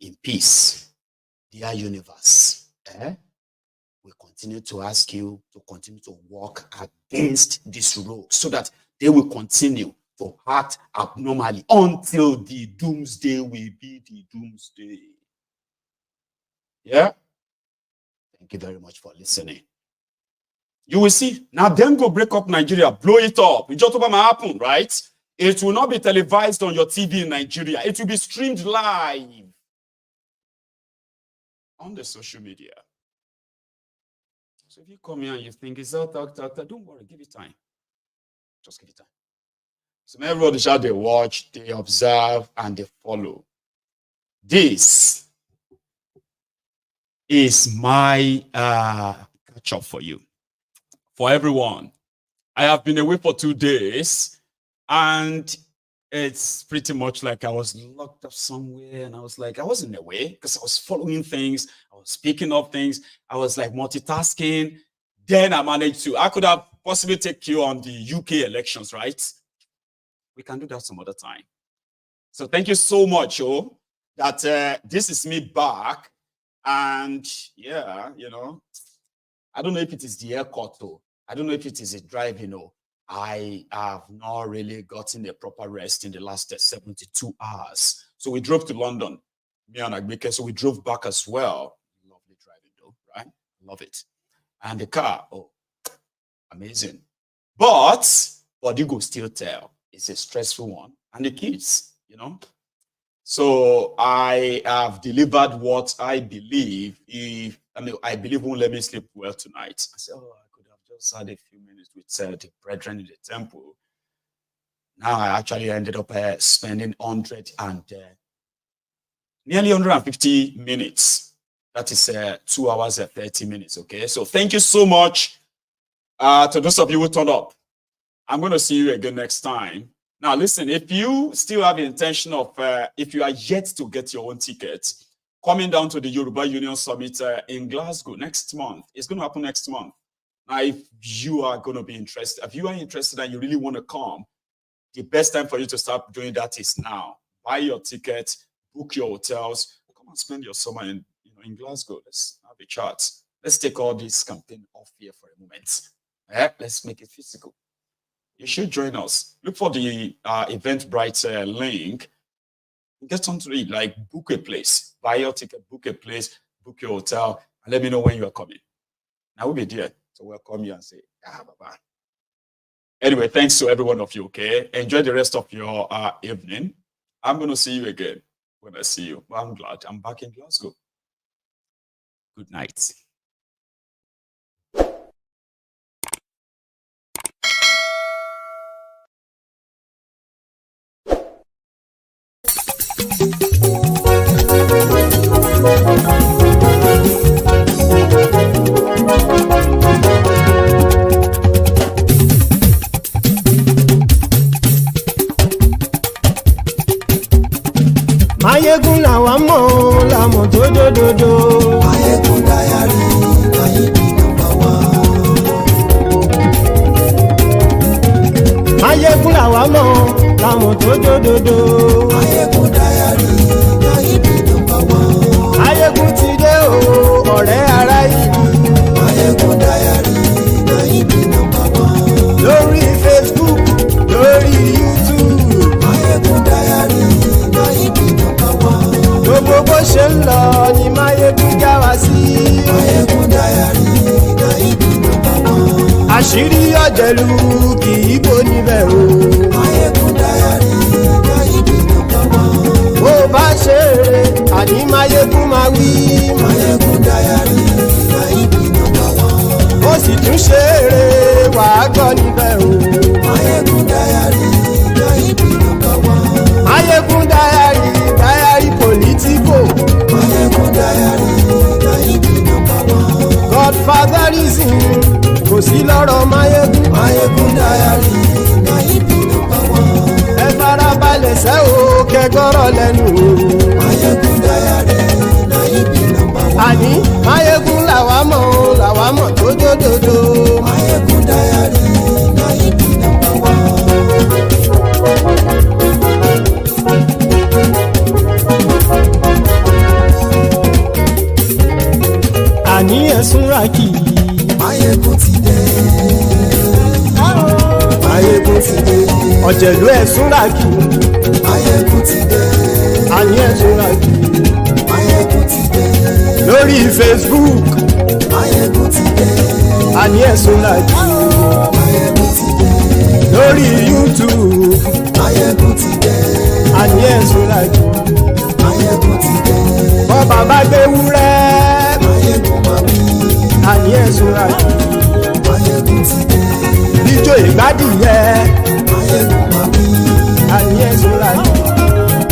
in peace. Dear universe, we continue to ask you to continue to walk against this road so that they will continue to act abnormally until the doomsday will be the doomsday. Yeah? Thank you very much for listening. You will see, now them go break up Nigeria, blow it up. It just might happen, right? It will not be televised on your TV in Nigeria. It will be streamed live on the social media. So if you come here and you think it's all talk, don't worry, give it time. Just give it time. So everybody shall they watch, they observe, and they follow. This is my catch up for you, for everyone. I have been away for 2 days, and it's pretty much like I was locked up somewhere, and I was like, I wasn't away because I was following things, I was speaking of things, I was like multitasking. Then I could have possibly take you on the UK elections, right? We can do that some other time. So thank you so much, that this is me back. And yeah, I don't know if it is the haircut, though. I don't know if it is a drive, I have not really gotten a proper rest in the last 72 hours. So we drove to London, me and Agbeke, so we drove back as well. Lovely driving, though, right? Love it. And the car, amazing. But body go still tell. It's a stressful one. And the kids, So I have delivered what I believe. I believe won't let me sleep well tonight. I said, I could have just had a few minutes with the brethren in the temple. Now I actually ended up spending nearly 150 minutes. That is 2 hours and 30 minutes. Okay, so thank you so much to those of you who turned up. I'm going to see you again next time. Now, listen, if you still have the intention of, if you are yet to get your own ticket, coming down to the Yoruba Union Summit in Glasgow next month, it's going to happen next month. Now, if you are going to be interested, if you are interested and you really want to come, the best time for you to start doing that is now. Buy your ticket, book your hotels, come and spend your summer in Glasgow. Let's have a chat. Let's take all this campaign off here for a moment. Let's make it physical. You should join us. Look for the Eventbrite link. Get onto it, like book a place, buy your ticket, book a place, book your hotel, and let me know when you are coming. I will be there. to welcome you and say, bye-bye. Anyway, thanks to every one of you, okay? Enjoy the rest of your evening. I'm going to see you again when I see you. But I'm glad I'm back in Glasgow. Good night. Mayegun làwa mọ̀ làmọ̀ tó dòdòdò. Mayegun dayari Mayegun number one. Mayegun làwa mọ̀ làmọ̀ tó dòdòdò. Mayegun dayari Mayegun number one. Mayegun ti dé o ọ̀rẹ́ ara yìí. Mayegun dayari Mayegun number one. Lórí Facebook lórí YouTube. Mayegun dayari Mayegun number one. Gbogbo bó ṣe ń lọ ni Mayegun já wa sí. Mayegun dayari Mayegun number one. Àṣírí ọ̀jẹ̀lú kì í bò níbẹ̀ o. Mayegun dayari Mayegun number one. Bó bá ṣe eré àní Mayegun máa wí. Mayegun dayari Mayegun number one. Ó sì tún ṣe eré wàá gbọ́ níbẹ̀ o. Mayegun dayari Mayegun number one. Mayegun dayari dayari politico. Mayegun dayari Mayegun number one. Godfatherism kò sí lọ́rọ̀ Mayegun. Mayegun dayari Mayegun number one. Ẹ farabalẹ̀ sẹ́ o kẹgọ́rọ̀ lẹ́nu o. Mayegun dayari Mayegun number one. Àní Mayegun làwa mọ̀ tó dòdòdò. Mayegun dayari Mayegun number one. Àní ẹ̀sùn rákì. Mayegun ti dé. Mayegun ti dé. Ọ̀jẹ̀lú ẹ̀sùn rákì. Mayegun ti dé. Àní ẹ̀sùn rákì. Mayegun ti dé. Lórí Facebook. Mayegun ti dé. Àní ẹ̀sùn rákì. Mayegun ti dé. Lórí YouTube. Mayegun ti dé. Àní ẹ̀sùn rákì. Mayegun ti dé. Bọ́ bàbá gbé wúrẹ́. Mayegun máa wí. Àní ẹ̀sùn rákì. Mayegun ti dé. Ijó ìgbádìyẹ. Mayegun máa wí. Àní ẹ̀sùn rákì.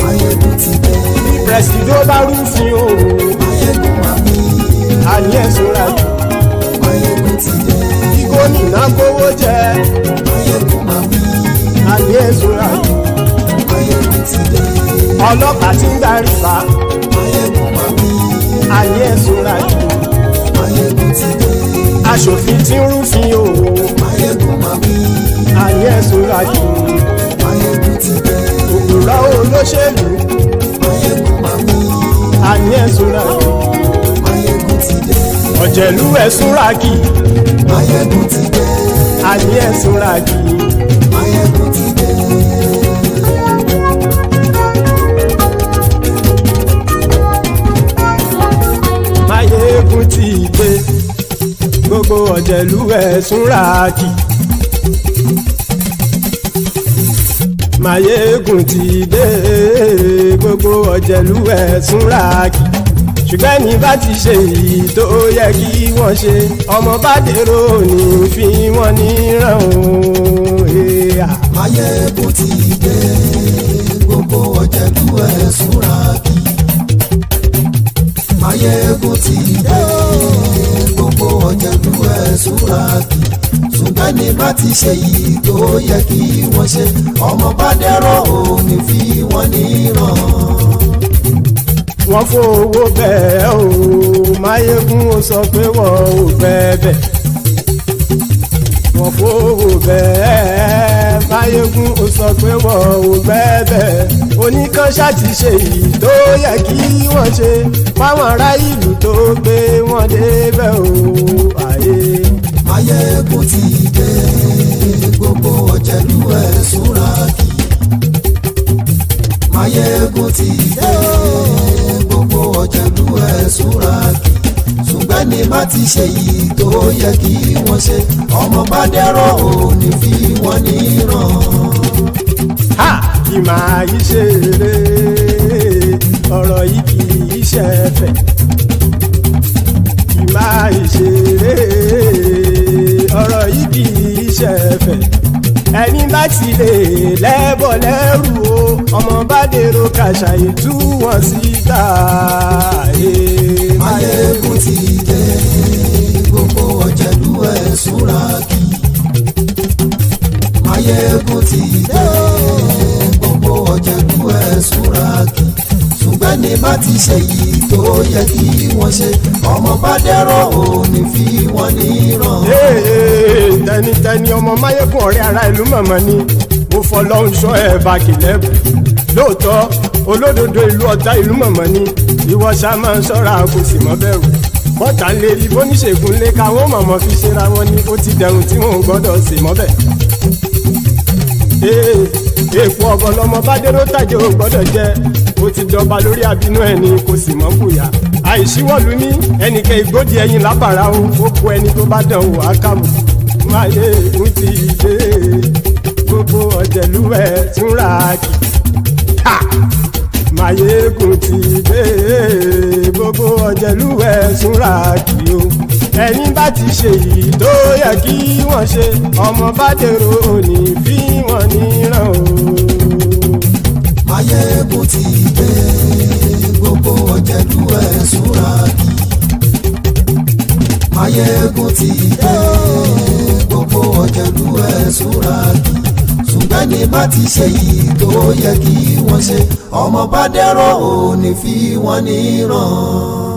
Mayegun ti dé. Bí presidiot bá rúfin o. Mayegun máa wí. Àní ẹ̀sùn rákì. Mayegun ti dé. Bí gómìnà kówó jẹ. Mayegun máa wí. Àní ẹ̀sùn rákì. Mayegun ti dé. Ọlọ́pàá ti ń darí bá. Mayegun máa wí. Àní ẹ̀sùn rákì. Mayegun ti dé. Aṣòfin tí ń rúfin o. Mayegun máa wí. Àní ẹ̀sùn rákì. Mayegun ti dé. Òpùrọ́ olóṣèlú. Mayegun máa wí. Àní ẹ̀sùn rákì. Mayegun ti dé. Ọ̀jẹ̀lú ẹ̀sùn rákì. Mayegun ti dé. Àní ẹ̀sùn rákì. Mayegun ti dé. Mayegun ti dé. Gbogbo ọ̀jẹ̀lú ẹ̀sùn rákì. Mayegun ti dé. Gbogbo ọ̀jẹ̀lú ẹ̀sùn rákì. Ṣùgbọ́n ní bá ti ṣe èyí tó yẹ kí wọ́n ṣe, ọmọ bá dèrò ní fi wọ́n níran o. Mayegun ti dé. Gbogbo ọ̀jẹ̀lú ẹ̀sùn rákì. Mayegun ti dé. Gbogbo ọ̀jẹ̀lú ẹ̀sùn rákì. Ṣùgbọ́n ní bá ti ṣe èyí tó yẹ kí wọ́n ṣe, ọmọ bá dèrò ní fi wọ́n níran. Wọ́n fowó bẹ́ẹ̀ o. Mayegun ó sọ pé wọ́n ò fẹ́ bẹ̀. Wọ́n fowó bẹ́ẹ̀. Mayegun ó sọ pé wọ́n ò fẹ́ bẹ̀. Oníkan ṣáàtì ṣe èyí tó yẹ kí wọ́n ṣe fáwọn ará ìlú tó gbé wọn débẹ̀ o. Ayé. Mayegun ti dé. Gbogbo ọ̀jẹ̀lú ẹ̀sùn rákì. Mayegun ti dé. Gbogbo ọ̀jẹ̀lú ẹ̀sùn rákì. Ṣùgbọ́n ṣùgbọ́n ní má ti ṣe yìí tó yẹ kí wọ́n ṣe ọmọ bá dẹ́rọ̀ ò ní fi wọ́n níran. kì máa yí ṣe eré ọ̀rọ̀ yìí kì í ṣe ẹ̀fẹ̀ kì máa yí ṣe eré ọ̀rọ̀ yìí kì í ṣe ẹ̀fẹ̀ ẹni bá ti lè lẹ́bọ̀ lẹ́rù o ọmọ bá dèrò kàṣàyè tú wọn síta. Máyégún ti dé gbogbo ọ̀jẹ̀lú ẹ̀ súnra kí. Máyégún ti dé gbogbo ọ̀jẹ̀lú ẹ̀ súnra kí. ṣùgbọ́n ní bá ti ṣe yìí tó yẹ kí wọ́n ṣe ọmọ bá dẹ́rọ̀ ò ní fi wọ́n níran. tẹnitẹni ọmọ Máyégún ọ̀rẹ́ ara ìlú mọ̀mọ́ ni mo fọlọ́hún sọ ẹ̀ bá kìlẹ́bù lóòótọ́ olódodo ìlú ọ̀tá ìlú mọ̀mọ́ ni ìwọ ṣá máa ń ṣọ́ra kò sì mọ́ bẹ̀rù bọ́tà ń lè rí bóníṣègùn lé káwọn mọ̀mọ́ fi ṣera wọn ni ó ti dẹrùn tí wọn ò gbọ́dọ̀ sì mọ́ bẹ̀. èèpo ọ̀bọ̀lọmọ bá dérò tàjẹ́ ò gbọ́dọ̀ jẹ́ ó ti jọba lórí àbínú ẹni kò sì mọ́ bùyà àìsíwọ́lu ní ẹnìkẹ́ ìgbódì ẹyin lábàrá o ó kó ẹni tó bá dán o àkàmù Máyégún ti dé gbogbo ọ̀jẹ̀lú ẹ̀ túnra kì Máyégún ti dé gbogbo ọ̀jẹ̀lú ẹ̀ túnra kì o ẹni bá ti ṣe yìí tó yẹ kí wọ́n ṣe ọmọ bá dèrò òní fi wọ́n níran o. Máyégún ti dé gbogbo ọ̀jẹ̀lú ẹ̀ súnra kí. Máyégún ti dé gbogbo ọ̀jẹ̀lú ẹ̀ súnra kí. ṣùgbọ́n ní bá ti ṣe yìí tó yẹ kí wọ́n ṣe ọmọ bá dẹ́rọ̀ ò ní fi wọ́n níran.